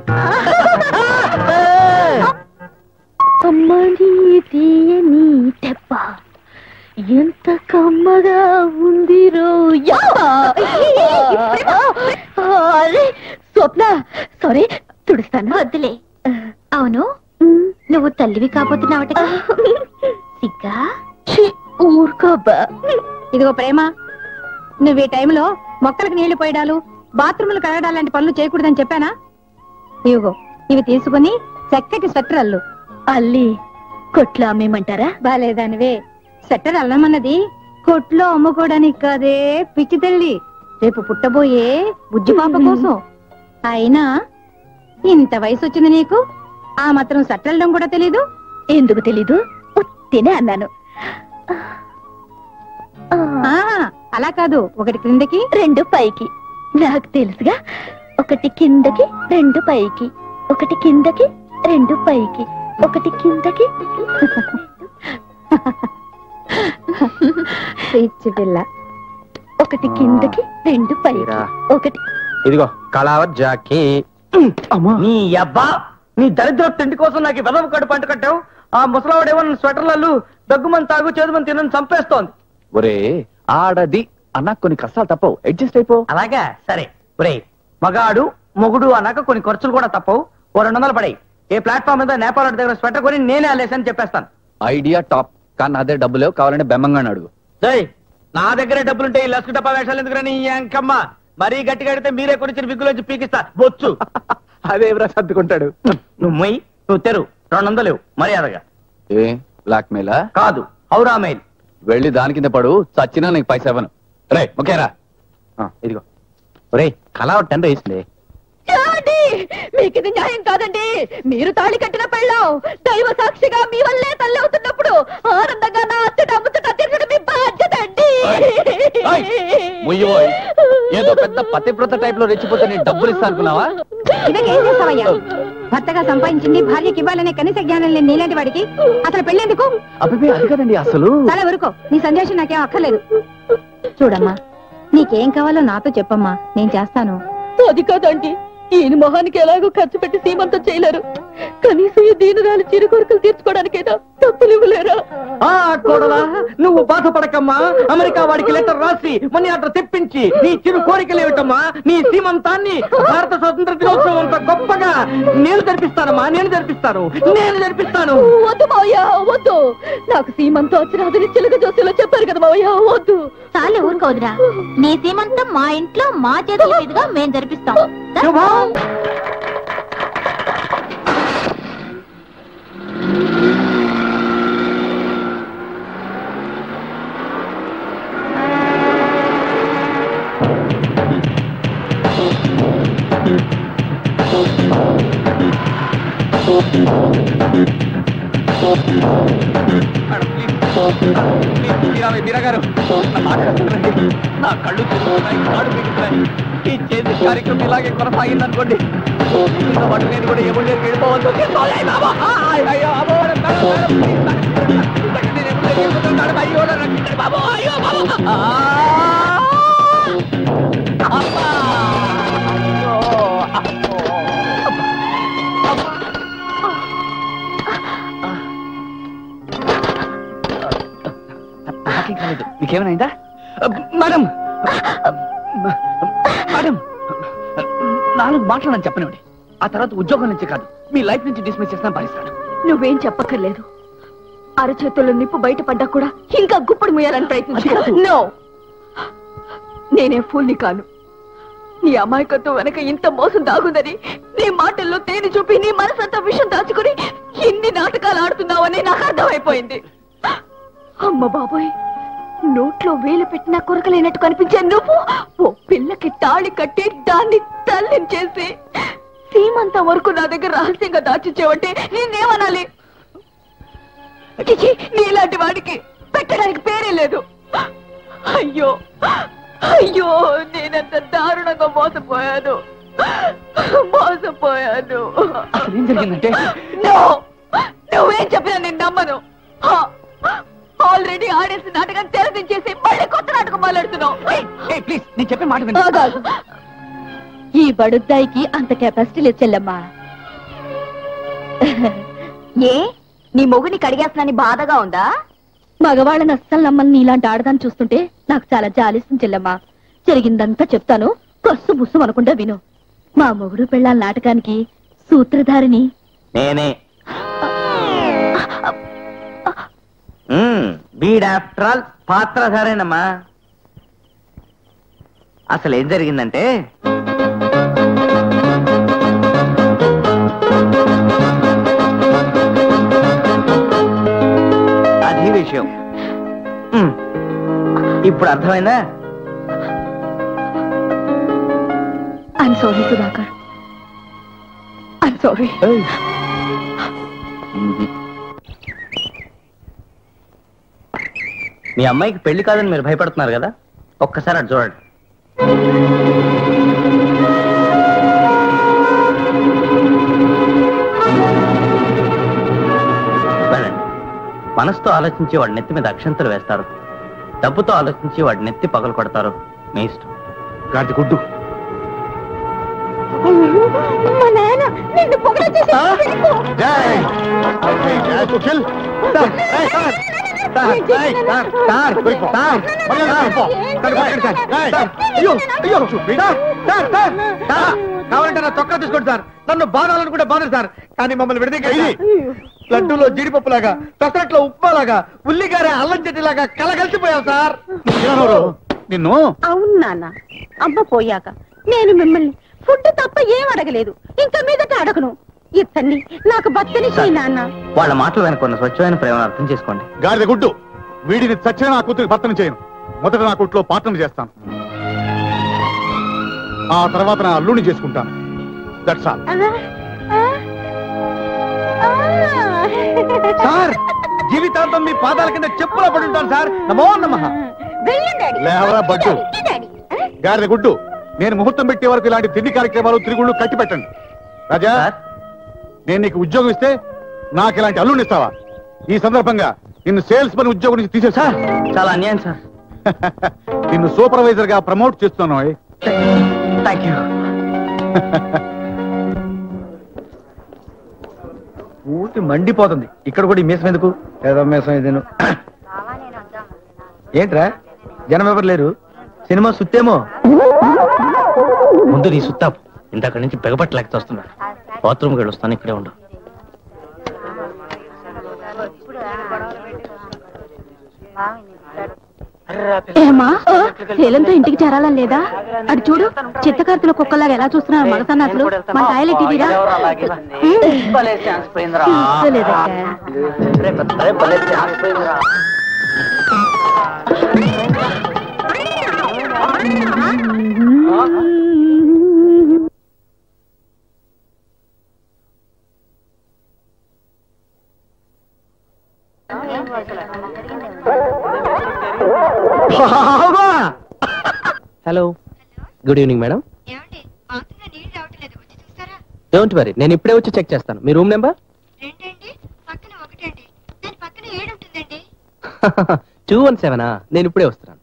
కమ్మని తీయని దెబ్బ ఎంత కమ్మగా ఉంది స్వప్న. సారీ, తుడుస్తాను. వద్దులే. అవును, నువ్వు తల్లివి కాబోతున్నావట. సిగ్గా? ఊరుకోబ్బా. ఇదిగో ప్రేమ, నువ్వు ఈ టైంలో మొక్కలకు నీళ్లు పోయడాలు, బాత్రూములు కడగడాలు లాంటి పనులు చేయకూడదని చెప్పానా? ఇదిగో ఇవి తీసుకుని చక్కటి స్వెటర్ అల్లు. అల్లి కొట్లో అమ్మేమంటారా? బాలేదానివే. స్వెటర్ అల్లమన్నది కొట్లో అమ్ముకోవడానికి కాదే పిచ్చి తల్లి, రేపు పుట్టబోయే బుజ్జి పాప కోసం. అయినా ఇంత వయసు వచ్చింది నీకు, ఆ మాత్రం స్వెటర్ కూడా తెలీదు? ఎందుకు తెలీదు? తినే అన్నాను. అలా కాదు, ఒకటి క్రిందకి 2 పైకి. నాకు తెలుసుగా, ఒకటి కిందకి 2 పైకి, ఒకటి కిందకి 2 పైకి, ఒకటి కిందకి. పిల్ల. ఒకటి కిందకి 2 పైకి, ఒకటి. ఇదిగో కళావత్ జాకీ. నీ అబ్బా, నీ దరిద్ర తిండి కోసం నాకు వెదవ కడుపు అంటు కట్టావు. ఆ ముసలావాడేమో స్వెటర్లలో దగ్గుమని తాగు చేదుమని తినని చంపేస్తోంది. ఒరే, ఆడది అన్నా కొన్ని కష్టాలు తప్పవు, అడ్జస్ట్ అయిపో. అలాగా? సరే. ఒరే, మగాడు మొగుడు అన్నాక కొన్ని ఖర్చులు కూడా తప్పవు. ఓ 200 పడాయి. ఏ ప్లాట్ఫామ్ మీద నేపాల్ దగ్గర స్వెటర్ కొని నేనే అల్లేసని చెప్పేస్తాను. ఐడియా టాప్, కానీ అదే డబ్బులు కావాలంటే బెమ్మంగా అడుగు. నా దగ్గరే డబ్బులుంటే ఈ లస్కు డబ్బా వేషాలు ఎందుకురా? నీ అంకమ్మ మరీ గట్టిగా అడితే మీరే కొనిచ్చిన విగ్గులోంచి పీకిస్తా బొచ్చు. అదేవరా సర్దుకుంటాడు. నువ్వు మొయ్యి, నువ్వు తెరు. 200 మర్యాదగా. ఏ బ్లాక్ మెయిలా? కాదు, హౌరా మెయిల్. వెళ్ళి దాని కింద పడు, చచ్చినా నీకు పైసా ఇవ్వను. రే ఓకేరా? ఇదిగో. ఒరే, కళ 10 వేసింది. మీకు ఇది న్యాయం కాదండి. మీరు తాళి కట్టిన పెళ్ళాం, దైవ సాక్షిగా మీ వల్లే తల్లి అవుతున్నప్పుడు ఆనందంగా నా అత్తట అమ్ముతట తిరగడం మీ బాధ్యత అండి. ఏదో పెద్ద పతివ్రత టైప్ లో రెచ్చిపోతే నేను డబ్బులు ఇస్తా అనుకున్నావా? ఇదకేం చేస్తావయ్యా? భర్తగా సంపాదించింది భార్యకి ఇవ్వాలనే కనీస జ్ఞానం లేని నీలాంటి వాడికి అసలు పెళ్ళేందుకు? అభిపే అది కదండి అసలు. చాలా వరకు నీ సందేశం నాకేం అక్కర్లేదు. చూడమ్మా, నీకేం కావాలో నాతో చెప్పమ్మా, నేను చేస్తాను. అది కాదండి, ఈయన మొహానికి ఎలాగో ఖర్చు పెట్టి సీమంతం చేయలేరు. కనీసం ఈ దీనురాలు చిరు కోరికలు తీర్చుకోవడానికైనా డబ్బులు ఇవ్వలేరా? కోడలా, నువ్వు బాధపడకమ్మా. అమెరికా వాడికి లెటర్ రాసి మనీ ఆర్డర్ తెప్పించి నీ చిరు కోరికలు ఏమిటమ్మా? నీ సీమంతాన్ని భారత స్వతంత్ర దినోత్సవం అంత గొప్పగా నేను జరిపిస్తానమ్మా. నేను జరిపిస్తాను. వద్దు మావయ్య, వద్దు. నాకు సీమంతం వచ్చిన చిలుక జోసిలో చెప్పారు కదా మావయ్య, వద్దు. చాలే ఊరుకోదురా. నీ సీమంతం మా ఇంట్లో మా చేతుల మీదుగా మేం జరిపిస్తాం. మీరాగారు, నా కళ్ళు తిరుగుతున్నాయి, కాడు పీకుతున్నాయి. ఈ చేతి కార్యక్రమం ఇలాగే కొనసాగిందనుకోండి, వాటి నేను కూడా ఎవరి దగ్గరికి వెళ్ళిపోవద్దు. నాకేం కాలేదు. మీకేమైనా మేడం? మేడం 4 మాటలు నన్ను చెప్పనివ్వండి. ఆ తర్వాత ఉద్యోగం నుంచి కాదు, మీ లైఫ్ నుంచి డిస్మిస్ చేసిన భరిస్తాను. నువ్వేం చెప్పక్కర్లేదు. అరచేతుల్లో నిప్పు బయటపడ్డా కూడా ఇంకా గుప్పడు ముయ్యాలని ప్రయత్నించు. నో, నేనే ఫూల్ని కాను. నీ అమాయకత్వం వెనక ఇంత మోసం దాగుందని నీ మాటల్లో తేనె చూపి నీ మనసంతా విషయం దాచుకుని ఇన్ని నాటకాలు ఆడుతున్నావని నాకు అర్థమైపోయింది. అమ్మ బాబోయ్, నోట్లో వేలు పెట్టినా కొరకలేనట్టు కనిపించే నువ్వు ఓ పిల్లకి తాళి కట్టి దాన్ని తల్లిని చేసి సీమంతం వరకు నా దగ్గర రహస్యంగా దాచిచ్చేవంటే నేనేమనాలి? నీలాంటి వాడికి పెట్టడానికి పేరే లేదు. అయ్యో అయ్యో, నేనంత దారుణంగా మోసపోయాను. అసలు ఏం జరిగిందంటే నువ్వేం చెప్పినా నేను నమ్మను. ఆల్రెడీ ఆడేసి నాటకం తెరదించేసి మళ్ళీ కొత్త నాటకం మాట్లాడుతున్నావు. ప్లీజ్, నేను చెప్పే మాట విను. ఈ బడుద్దాయికి అంత కెపాసిటీ లేదు చెల్లమ్మా. ఏ నీ మొగుని కడిగేస్తున్నాని బాధగా ఉందా? మగవాళ్ళని అస్సలు నమ్మని ఇలాంటి ఆడదాన్ని చూస్తుంటే నాకు చాలా జాలిస్తుంది చెల్లమ్మా. జరిగిందంతా చెప్తాను, కస్సు బుస్సు అనుకుంటా విను. మా మొగుడు పెళ్ళాల నాటకానికి సూత్రధారిని నేనే. బీడ్ ఆఫ్టర్ ఆల్ పాత్రధారేనమ్మా. అసలు ఏం జరిగిందంటే అది విషయం. ఇప్పుడు అర్థమైందా? I'm sorry Sudhakar, I'm sorry. మీ అమ్మాయికి పెళ్లి కాదని మీరు భయపడుతున్నారు కదా, ఒక్కసారి అటు చూడండి. వెళ్ళండి. మనసుతో ఆలోచించి వాడి నెత్తి మీద అక్షంతలు వేస్తారు, డబ్బుతో ఆలోచించి వాడి నెత్తి పగలు కొడతారు. మీ ఇష్టం. గాడి గుడ్డు. కావాలంటే నా చొక్కా తీసుకోండి సార్. నన్ను బాధాలనుకుంటే బాధలు సార్, కానీ మమ్మల్ని విడదీయండి. లడ్డూలో జీడిపప్పులాగా, పెసరట్లో ఉప్మాలాగా, ఉల్లిగారే అల్లం చెట్టులాగా కలగలిసిపోయావు సార్. నిన్ను. అవును నాన్న, అమ్మ పోయాక నేను మిమ్మల్ని ఫుడ్ తప్ప ఏం అడగలేదు, ఇంకా మీదట అడగను. ఇతన్ని నాకు భర్తని చేయి నాన్న. వాళ్ళ మాటలు వెనుకున్న స్వచ్ఛమైన ప్రేమను అర్థం చేసుకోండి. గాడిద గుడ్డు. వీడిని చచ్చిన నా కూతురికి భర్తను చేయను. మొదట నా కొట్లో పాత్రను చేస్తాను, ఆ తర్వాత నా అల్లుడిని చేసుకుంటాను. That's all. సార్, జీవితాంతం మీ పాదాల కింద చెప్పులా పడి ఉంటాను సార్. నమో నమః. లేవరా బడ్డు. గాడిద గుడ్డు, నేను ముహూర్తం పెట్టే వరకు ఇలాంటి తిండి కార్యక్రమాలు తిరుగుళ్ళు కట్టి పెట్టండి. రాజా, నేను నీకు ఉద్యోగం ఇస్తే నాకు ఇలాంటి అల్లుడిని ఇస్తావా? ఈ సందర్భంగా నిన్ను సేల్స్ పని ఉద్యోగం నుంచి తీసేసా. చాలా అన్యాయం సార్. నిన్ను సూపర్వైజర్ గా ప్రమోట్ చేస్తున్నాను. Thank you. ఊరికి మండిపోతుంది. ఇక్కడ కూడా ఈ మీసం ఎందుకు? ఏదో మీసం ఇదేను. ఏంట్రా జనం ఎవరు లేరు? సినిమా సుత్తేమో. ముందు నీ సుత్తాపు. ఇందాక నుంచి పెగపట్టలేక వస్తున్నా. బాత్రూమ్ గడి వస్తాను, ఇక్కడే ఉండు. ఏమా శైలంతో ఇంటికి చేరాలని లేదా? అటు చూడు, చిత్తకార్తెల కుక్కలాగా ఎలా చూస్తున్నారు మగసన్నాసులు. మన టాయిలెట్ ఇదిరా. Hello, good evening madam. Don't worry, నేను ఇప్పుడే వచ్చి చెక్ చేస్తాను. మీ రూమ్ నెంబర్ 217. నేను ఇప్పుడే వస్తున్నాను.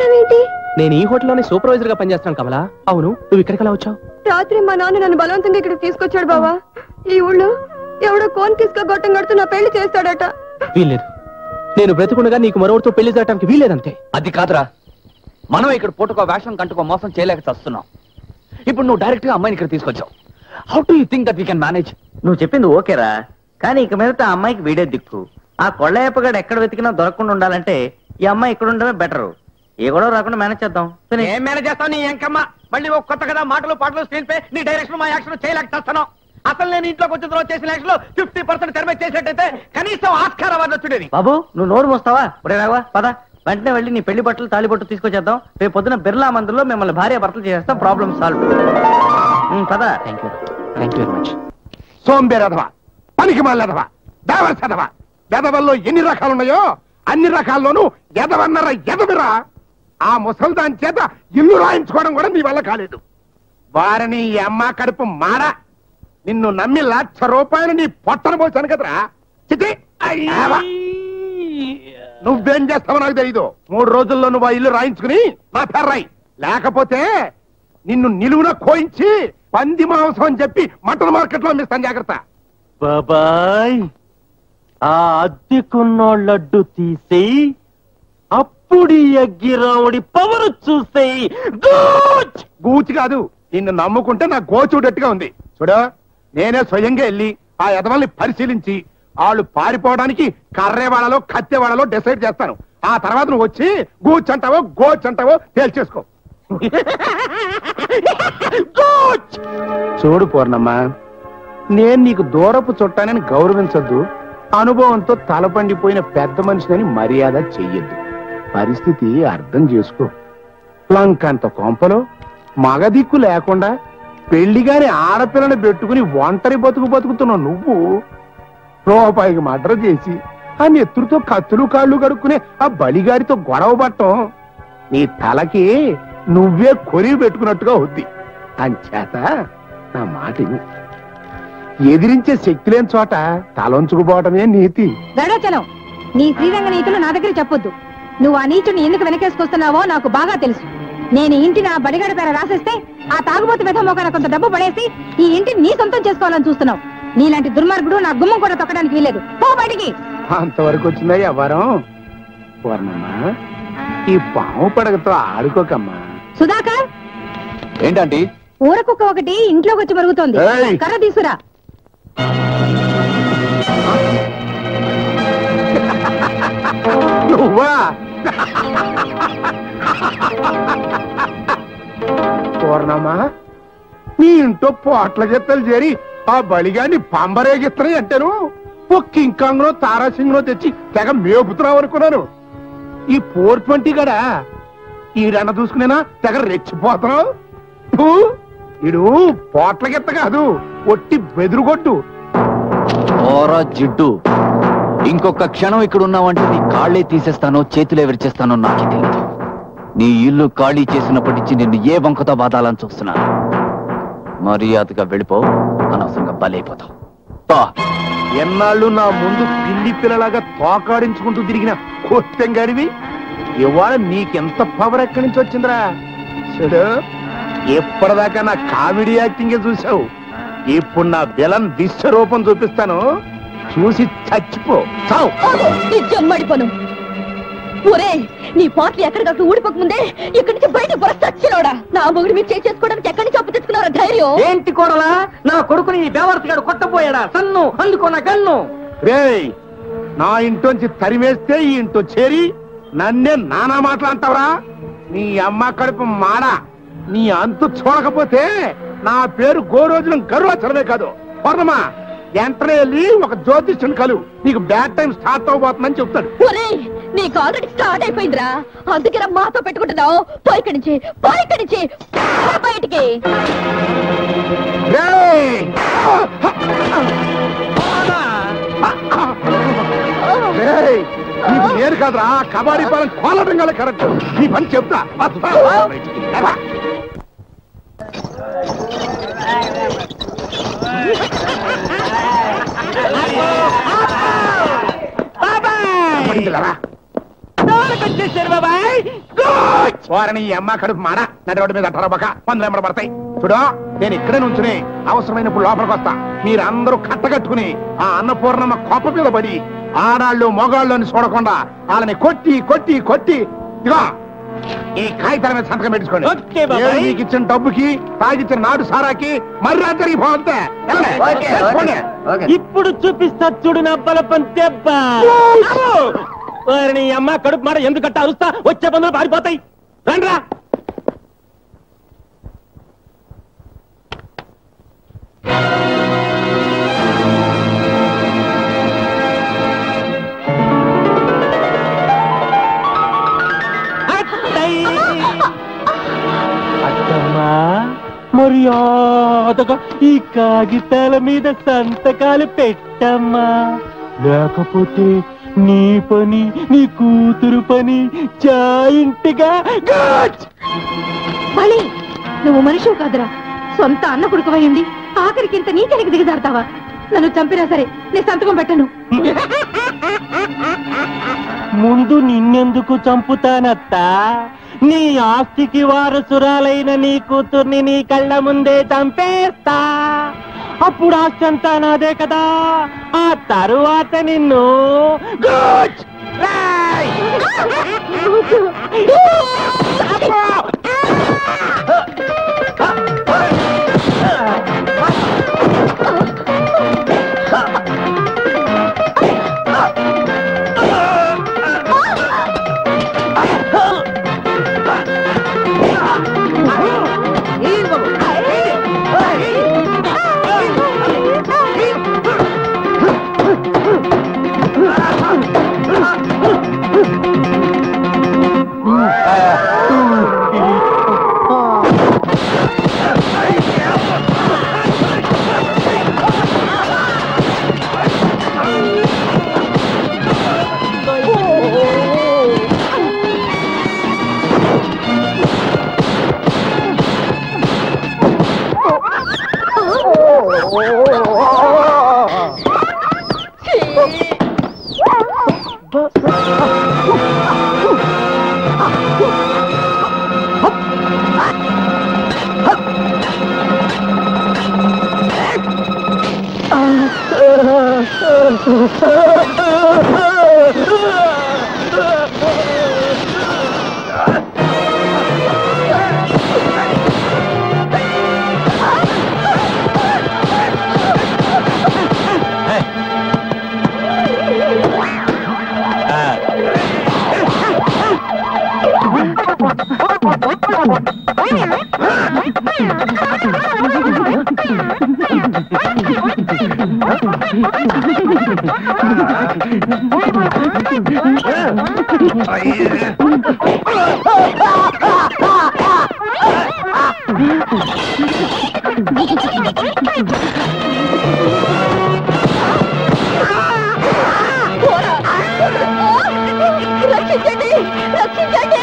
వచ్చావేంటి? నేను ఈ హోటల్లోనే సూపర్వైజర్ గా పనిచేస్తాను కమలా. అవును, నువ్వు ఇక్కడికి ఎలా వచ్చావు? రాత్రి మా నాన్న నన్ను బలవంతంగా ఇక్కడికి తీసుకొచ్చాడు బావా. ఈ ఊళ్ళో ఎవడో కోన్ తీసుక గొట్టం కడుతూ నా పెళ్లి చేస్తాడట. వీల్లేదు, నేను బ్రతికుండగా నీకు మరొకరితో పెళ్లి చేయడానికి వీల్లేదంతే. అది కాదురా, మనం ఇక్కడ పూటకో వేషం కంటుకో మోసం చేయలేక చస్తున్నాం. ఇప్పుడు నువ్వు డైరెక్ట్ గా అమ్మాయిని ఇక్కడ తీసుకొచ్చావు. How do you think that we can manage? నువ్వు చెప్పింది ఓకేరా, కానీ ఇక మీదట ఆ అమ్మాయికి వీడే దిక్కు. ఆ కొళ్ళయ్యప్పగాడు ఎక్కడ వెతికినా దొరకకుండా ఉండాలంటే ఈ అమ్మాయి ఇక్కడ ఉండడమే బెటర్. ఏ గొడవ రాకుండా మేనేజ్ చేద్దాం. ఏం మేనేజ్ చేస్తావు నీ ఎంకమ్మ? మళ్ళీ ఒక కొత్త కదా మాటలు పాటలు స్క్రీన్ పే నీ డైరెక్షన్ మా యాక్షన్ చేయలేక చేస్తాను. అసలు నేను ఇంట్లోకి వచ్చిన తర్వాత చేసిన యాక్షన్ లో 50% తెరమే చేసేటైతే కనీసం ఆస్కార్ అవార్డు వచ్చుడేది. బాబు నువ్వు నోరు మోస్తావా? ఒరే రావా పద, వెంటనే వెళ్ళి నీ పెళ్లి బట్టలు తాళి బట్టలు తీసుకొచ్చేద్దాం. రేపు పొద్దున బిర్లా మందులో మిమ్మల్ని భార్య భర్తలు చేస్తాం. Problem solve. పద. Thank you very much. సోంబేరధవా, పనికి మాలధవా, దేవరసధవా, ఎదవల్లో ఎన్ని రకాలున్నాయో అన్ని రకాల్లోనూ ఎదవన్నర ఎదవిరా. ఆ ముసల్దాని చేత ఇల్లు రాయించుకోవడం కూడా నీ వల్ల కాలేదు. వారిని ఈ అమ్మ కడుపు మాడ, నిన్ను నమ్మి ₹1,00,000 నీ పొట్టను పోసాను కదరా. చిటి నువ్వేం చేస్తావో నాకు తెలీదు. 3 రోజుల్లో నువ్వు ఆ ఇల్లు రాయించుకుని నా పేరు రాయి, లేకపోతే నిన్ను నిలువున కోయించి పంది మాంసం అని చెప్పి మటన్ మార్కెట్ లో అమ్మిస్తాను. జాగ్రత్త. బాబాయ్, ఆ అద్దెకున్నోళ్ళడ్డు తీసేయి, అప్పుడు అగ్గిరావుడి పవర్ చూసేయి. గూచి కాదు, నిన్ను నమ్ముకుంటే నా గోచూడట్టుగా ఉంది. చూడు, నేనే స్వయంగా వెళ్ళి ఆ ఎదవల్ని పరిశీలించి వాళ్ళు పారిపోవడానికి కర్రేవాడలో కత్తెవాడలో డిసైడ్ చేస్తాను. ఆ తర్వాత నువ్వు వచ్చి గూచంటావో గోచంటావో తేల్చేసుకో. చూడు పూర్ణమ్మ, నేను నీకు దూరపు చుట్టానని గౌరవించొద్దు, అనుభవంతో తలపండిపోయిన పెద్ద మనిషిని మర్యాద చెయ్యొద్దు. పరిస్థితి అర్థం చేసుకో. లంకంత కొంపలో మగదిక్కు లేకుండా పెళ్లిగాని ఆడపిల్లని పెట్టుకుని ఒంటరి బతుకుతున్నావు నువ్వు. రూపాయికి మర్డర్ చేసి ఆ నెత్తురుతో కత్తులు కాళ్ళు కడుక్కునే ఆ బలిగారితో గొడవ పట్టం నీ తలకి నువ్వే కొరివి పెట్టుకున్నట్టుగా ఉంది. అంచేత నా మాట ఎదిరించే శక్తి లేని చోట తలంచుకుపోవటమే నీతి. గడాచలం, నీ శ్రీరంగ నీతులు నా దగ్గర చెప్పొద్దు. నువ్వు ఆ నీచుని ఎందుకు వెనకేసుకొస్తున్నావో నాకు బాగా తెలుసు. నేను ఇంటి నా బడిగడ పేర రాసేస్తే ఆ తాగుబోతు వెధమోకాన కొంత డబ్బు పడేసి ఈ ఇంటిని నీ సొంతం చేసుకోవాలని చూస్తున్నావు. నీలాంటి దుర్మార్గుడు నా గుమ్మం కూడా తొక్కడానికి వీలేదు. పో బయటికి. అంతవరకు వచ్చిందా ఎవరం? పూర్ణమ్మా, ఈ పాము పడగతో ఆడుకోకమ్మా. సుధాకర్, ఏంటంటే ఊరకుక్క ఒకటి ఇంట్లోకి వచ్చి మరుగుతోంది. కర్ర తీసుకురా. నువ్వా? పూర్ణమ్మా, నీ ఇంట్లో పోట్ల గిత్తలు చేరి ఆ బలిగాన్ని పంబరేగిస్తున్నాయి అంటేను ఒక కింకాంగ్లో తారాసింగ్లో తెచ్చి తెగ మేపుతున్నావు అనుకున్నాను. ఈ 420 గడా ఈడన్న చూసుకునేనా తెగ రెచ్చిపోతున్నావు. ఇడు పోట్ల గిత్త కాదు, ఒట్టి బెదురుగొట్టు. ఓరా జిడ్డు, ఇంకొక క్షణం ఇక్కడ ఉన్నావంటే నీ కాళ్ళే తీసేస్తానో చేతులే విరిచేస్తానో నాకే తెలియదు. నీ ఇల్లు ఖాళీ చేసినప్పటి నుంచి నిన్ను ఏ వంకతో బాధాలని చూస్తున్నాను. మర్యాదగా వెళ్ళిపో, అనవసరంగా బలైపోతావు. ఎన్నాళ్ళు నా ముందు పిల్లి పిల్లలాగా తోకాడించుకుంటూ తిరిగిన కొత్తెంగాడివి ఇవాళ నీకెంత పవర్ ఎక్కడి నుంచి వచ్చిందిరా? చూడు, ఎప్పటిదాకా నా కామెడీ యాక్టింగే చూసావు, ఇప్పుడు నా విలన్ విశ్వరూపం చూపిస్తాను, చూసి చచ్చిపో. జన్మడిపోను. ఒరే, నీ పాటలు ఎక్కడికక్కడ ఊడిపోక ముందే ఇక్కడి నుంచి బయట చచ్చినోడా. నా మొగుడు మీరు చేసుకోవడానికి ఎక్కడి నుంచి అప్పు తెచ్చుకున్నారా ధైర్యం? ఏంటి కోడలా, నా కొడుకుని ఈ బేవర్తగాడు కొట్టపోయాడా? సన్ను అందుకున్న గన్ను. రేయ్, నా ఇంట్లోంచి తరివేస్తే ఈ ఇంట్లో చేరి నన్నే నానా మాటలు అంటావరా? నీ అమ్మ కడుపు మాడ. నీ అంతు చూడకపోతే నా పేరు గోరోజులం గర్వాచరమే కాదు. పూర్ణమా, వెంటనే వెళ్ళి ఒక జ్యోతిష్యుని కలు, నీకు బ్యాడ్ టైం స్టార్ట్ అవబోతుందని చెప్తాడు. నీకు ఆల్రెడీ స్టార్ట్ అయిపోయిందిరా, అందుకే మాతో పెట్టుకుంటున్నావు. పోయిక్కడి నుంచి బయటికి. నీకు నేను కాదురా, కబాడీ పాలన కోలటం కదా కరెక్ట్. నీ పని చెప్తా. లోపలికి వచ్చేసారు బాబాయ్. వారిని ఈ అమ్మ కడుపు మాడ నడి రోడ్డు మీద అట్టరబక పందులు ఎమ్మడ పడతాయి. చూడు నేను ఇక్కడే నుంచుని అవసరమైనప్పుడు లోపలికి వస్తా. మీరందరూ కట్టగట్టుకుని ఆ అన్నపూర్ణమ్మ కోప మీద పడి ఆడాళ్ళు మొగాళ్ళు అని చూడకుండా వాళ్ళని కొట్టి కొట్టి కొట్టి ఇదిగో ఈ కాగితాల మీద సంతకం పెట్టించుకోండి. మీకు ఇచ్చిన డబ్బుకి తాగిచ్చిన నాడు సారాకి మర్యాద జరిగిపోతే ఇప్పుడు చూపిస్తా చూడు నా బలపం దెబ్బ. వారిని అమ్మ కడుపు మాట ఎందుకంట అరుస్తా, వచ్చే బంధువులు పారిపోతాయి. రండ్రా. అత్తమ్మా మర్యాదగా ఈ కాగితాల మీద సంతకాలు పెట్టమ్మా, లేకపోతే నీ పని నీ కూతురు పని జాయింట్గా. మళ్ళీ నువ్వు మనిషివి కాదురా, సొంత అన్న కొడుకువయ్యండి ఆఖరికి ఇంత నీచనికి దిగజారుతావా? నన్ను చంపినా సరే నీ సంతకం పెట్టను. ముందు నిన్నెందుకు చంపుతానత్తా? నీ ఆస్తికి వారసురాలైన నీ కూతుర్ని నీ కళ్ళ ముందే చంపేస్తా. అప్పుడు ఆస్తి అంతా నాదే కదా. ఆ తరువాత నిన్ను రక్షించండి, రక్షించండి.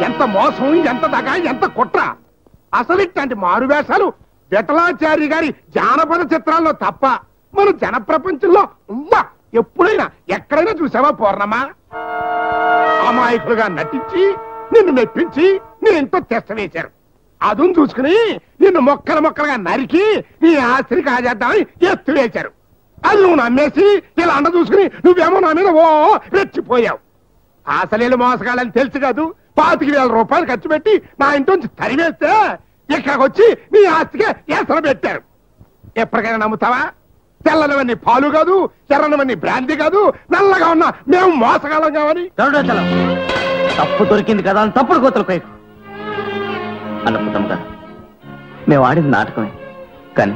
ఎంత మోసం, ఎంత దగా, ఎంత కుట్ర. అసలు ఇట్లాంటి మారు వేషాలు విఠలాచారి గారి జానపద చిత్రాల్లో తప్ప మన జన ప్రపంచంలో ఎప్పుడైనా ఎక్కడైనా చూసావా పూర్ణమా? అమాయకులుగా నటించి నిన్ను మెప్పించి నీ ఇంట్లో తెస్త వేశారు. అదును చూసుకుని నిన్ను మొక్కలు మొక్కలుగా నరికి నీ ఆస్తిని కాజేద్దామని ఎత్తు వేశారు. అది నువ్వు నమ్మేసి ఇలా అండ చూసుకుని నువ్వేమో నా మీద ఓ రెచ్చిపోయావు. అసలేలు మోసగాలని తెలుసు కాదు. 25,000 రూపాయలు ఖర్చు పెట్టి నా ఇంటి తరివేస్తే ఇక్కడికి వచ్చి నీ ఆస్తికి ఏసన పెట్టారు. ఎప్పటికైనా నమ్ముతావా? తెల్లనివన్నీ పాలు కాదు, ఎర్రనివన్నీ బ్రాంతి కాదు, నల్లగా ఉన్నా మేము మోసగాలం కావని. తప్పు దొరికింది కదా అని తప్పుడు కోతలు పోయి అన్నపుతమ్మ గారు, మేము ఆడింది నాటకమే, కానీ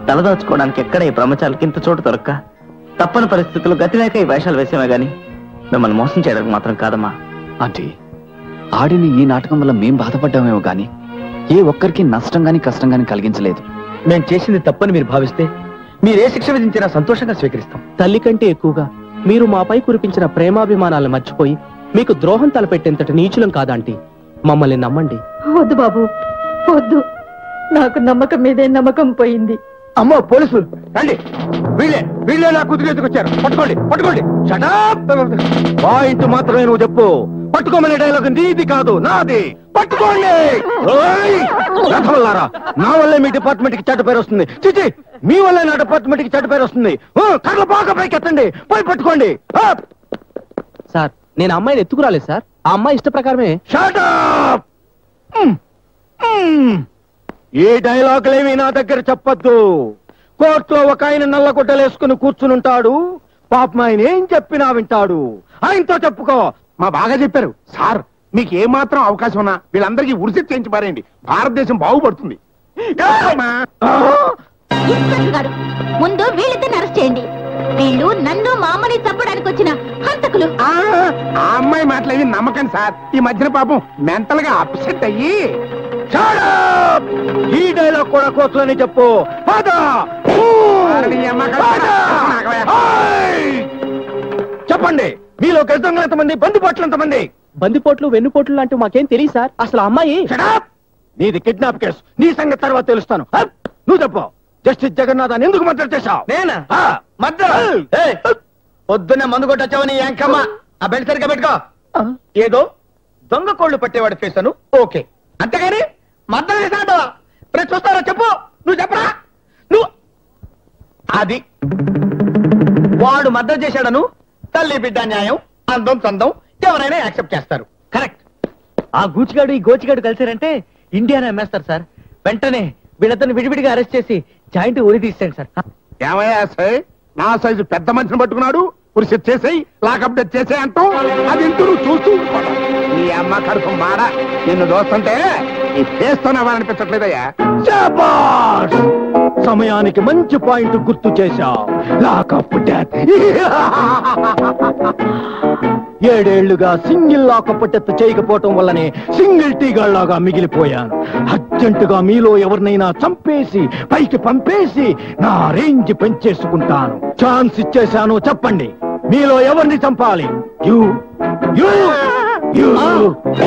తలదాచుకోవడానికి ఎక్కడ ఈ బ్రహ్మచారులకి ఇంత చోటు దొరక్క తప్పని పరిస్థితులు గతిలేక ఈ వేషాలు వేసామే గాని మిమ్మల్ని మోసం చేయడానికి మాత్రం కాదమ్మా. ఆంటీ, ఆడిన ఈ నాటకం వల్ల మేం బాధపడ్డామేమో గాని ఏ ఒక్కరికి నష్టం గాని కష్టం గాని కలిగించలేదు. మేము చేసింది తప్పని మీరు భావిస్తే మీరే శిక్ష విధించినా సంతోషంగా స్వీకరిస్తాం. తల్లి కంటే ఎక్కువగా మీరు మాపై కురిపించిన ప్రేమాభిమానాలను మర్చిపోయి మీకు ద్రోహం తలపెట్టేంతటి నీచులం కాదంటీ. మమ్మల్ని నమ్మండి. వద్దు బాబు వద్దు, నాకు నమ్మకం మీదే నమ్మకం పోయింది. అమ్మో పోలీసులు రండి, వీళ్ళే నా కూతురు ఎత్తుకొచ్చారు. పట్టుకోండి పట్టుకోండి. పాయింట్ మాత్రమే నువ్వు చెప్పు. పట్టుకోమనే డైలాగ్ నీది కాదు, నాది. పట్టుకోండి. నా వల్లే మీ డిపార్ట్మెంట్ కి చెడ్డ పేరు వస్తుంది. చిచి, మీ వల్లే నా డిపార్ట్మెంట్ కి చెడ్డ పేరు వస్తుంది. కర్ల బాగా పైకి ఎత్తండి, పోయి పట్టుకోండి. సార్, నేను అమ్మాయిని ఎత్తుకురాలేదు సార్. ఆ అమ్మాయి ఇష్ట ప్రకారమే. Shut up! ఈ డైలాగులేవి నా దగ్గర చెప్పొద్దు. కోర్టులో ఒక ఆయన నల్ల గుడ్డలేసుకుని కూర్చునుంటాడు. పాపం ఆయన ఏం చెప్పినా వింటాడు. ఆయనతో చెప్పుకో. మా బాగా చెప్పారు సార్. మీకు ఏ మాత్రం అవకాశం ఉన్నా వీళ్ళందరికీ ఉరిసి చేయించి పారేయండి. భారతదేశం బాగుపడుతుంది. ఇన్స్పెక్టర్ గారు, ముందు వీళ్ళిద్దరిని అరెస్ట్ చేయండి. వీళ్ళు నన్ను మా అమ్మని చంపడానికి వచ్చిన హంతకులు. ఆ అమ్మాయి మాటలేవి నమ్మకం సార్. ఈ మధ్యన పాపం మెంటల్ గా అప్సెట్ అయ్యి. ఈ డైలాగ్ కూడా కోర్టులోనే చెప్పు. చెప్పండి, మీలో గజదొంగలు ఎంతమంది, బందిపోట్లు ఎంతమంది? బందిపోట్లు వెన్నుపోట్లు లాంటి మాకేం తెలియదు సార్. అసలు అమ్మాయి నీది కిడ్నాప్ కేసు. నీ సంగతి తర్వాత తెలుస్తాను. నువ్వు చెప్పు. జస్టిస్ జగన్నాథాన్ని ఎందుకు మద్దతు చేశావు? నేనా పొద్దున్నే మందు కొట్టొచ్చావని యాంకమ్మ. ఆ బెల్ట్ సరిగ్గా పెట్టుకో. ఏదో దొంగ కోళ్లు పట్టేవాడు చేశాను, ఓకే. అంతేగాని మద్దతు చేశాడు చూస్తారా? చెప్పు, నువ్వు చెప్పరా. నువ్వు అది వాడు మద్దతు చేశాడను తల్లి బిడ్డ న్యాయం, అందం చందం ఎవరైనా యాక్సెప్ట్ చేస్తారు. కరెక్ట్. ఆ గూచిగాడు ఈ గోచిగాడు కలిసారంటే ఇండియానే అమ్మేస్తారు సార్. వెంటనే వీళ్ళందరిని విడివిడిగా అరెస్ట్ చేసి జాయింట్ ఉరి తీసేయండి సార్. ఏమయ్యా సై, నా సైజు పెద్ద మనిషిని పట్టుకున్నాడు. ఉరి చేసేయి, లాకప్ డెత్ చేసే అంటాం. అది ఇంటూ నువ్వు చూస్తూ నీ అమ్మ కడుపు మాడ. నిన్ను దోస్తుంటే ఈ ఫేస్తో నవ్వాలనిపించట్లేదయ్యా. సమయానికి మంచి పాయింట్ గుర్తు చేశావు. Lockup death. 7 ఏళ్లుగా సింగిల్ లాకప్ డెత్ చేయకపోవటం వల్లనే సింగిల్ టీగాళ్లాగా మిగిలిపోయాను. అర్జెంటుగా మీలో ఎవరినైనా చంపేసి పైకి పంపేసి నా రేంజ్ పెంచేసుకుంటాను. ఛాన్స్ ఇచ్చేశాను. చెప్పండి, మీలో ఎవరిని చంపాలి?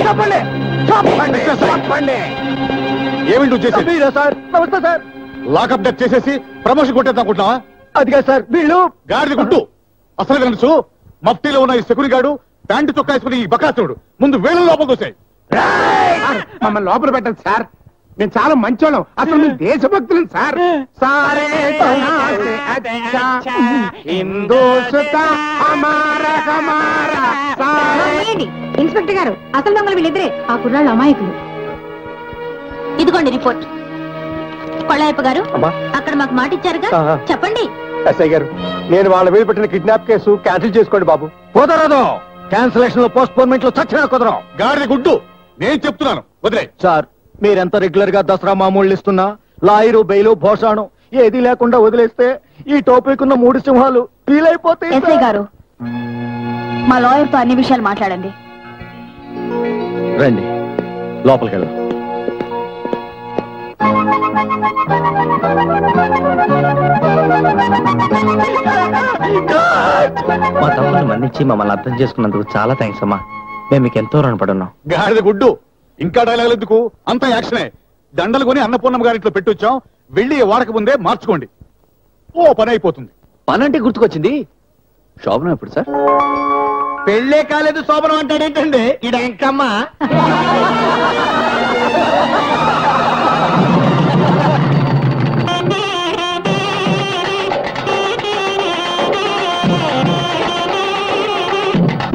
చెప్పండి చెప్పండి చెప్పండి. ఏమిటి నువ్వు చేసేది? సార్ నమస్తే సార్. లాకప్ డెత్ చేసేసి ప్రమోషన్ కొట్టేద్దాం అనుకుంటున్నావా? అదిగా సార్, వీళ్ళు గాడిది గుట్టు. అసలు తెలుసు, మఫ్టీలో ఉన్న ఈ సెక్యూరిటీ గార్డు ప్యాంటు చొక్కా వేసుకుని ఈ బకాసురుడు ముందు వేలు లోపల దోసాయి. మమ్మల్ని లోపల పెట్టండి సార్. మేము చాలా మంచోళ్ళం. అసలు మేము దేశభక్తులం సార్. సారే ఇన్స్పెక్టర్ గారు, అసలు దొంగలు వీళ్ళిద్దరే. ఆ కుర్రాళ్ళు అమాయకులు. ఇదిగోండి రిపోర్ట్. కొళ్ళాయప్ప గారు, అక్కడ మాకు మాట ఇచ్చారుగా, చెప్పండి. ఎస్ఐ గారు, నేను వాళ్ళ మీద పెట్టిన కిడ్నాప్ కేసు క్యాన్సిల్ చేసుకోండి బాబు. కుదరదు. క్యాన్సిలేషన్ లో పోస్ట్ పోన్మెంట్ లో చచ్చినా కుదరం. గాడిది గుడ్డు. నేను చెప్తున్నాను, వదిలే. సార్, మీరెంత రెగ్యులర్ గా దసరా మామూళ్ళు ఇస్తున్నా లాయరు బెయిలు భోషాణం ఏది లేకుండా వదిలేస్తే ఈ టోపీక్ ఉన్న 3 సింహాలు ఫీల్ అయిపోతాయి. ఎస్ఐ గారు, మా లాయర్ తో అన్ని విషయాలు మాట్లాడండి. రండి, లోపలికి వెళ్దాం. మా తమ్ముడిని మన్నించి మమ్మల్ని అర్థం చేసుకున్నందుకు చాలా థ్యాంక్స్ అమ్మా. మేము మీకు ఎంతో రుణపడున్నాం. గాడిద గుడ్డు. ఇంకా డైలాగ్ ఎందుకు? అంత యాక్షనే. దండలు కొని అన్నపూర్ణమ్మ గారింట్లో పెట్టొచ్చాం. వెళ్ళి వాడక ముందే మార్చుకోండి. ఓ పని అయిపోతుంది. పనంటే గుర్తుకొచ్చింది. శోభనం ఎప్పుడు సార్? పెళ్ళే కాలేదు శోభనం అంటాడేంటండి ఇడ ఇంకమ్మ.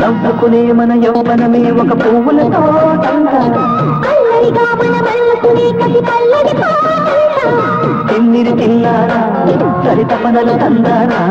నవ్వుకునే మన యౌవనమే ఒక పువ్వులతో తిమ్మిరి తిన్నారా సరిత పనలు తందారా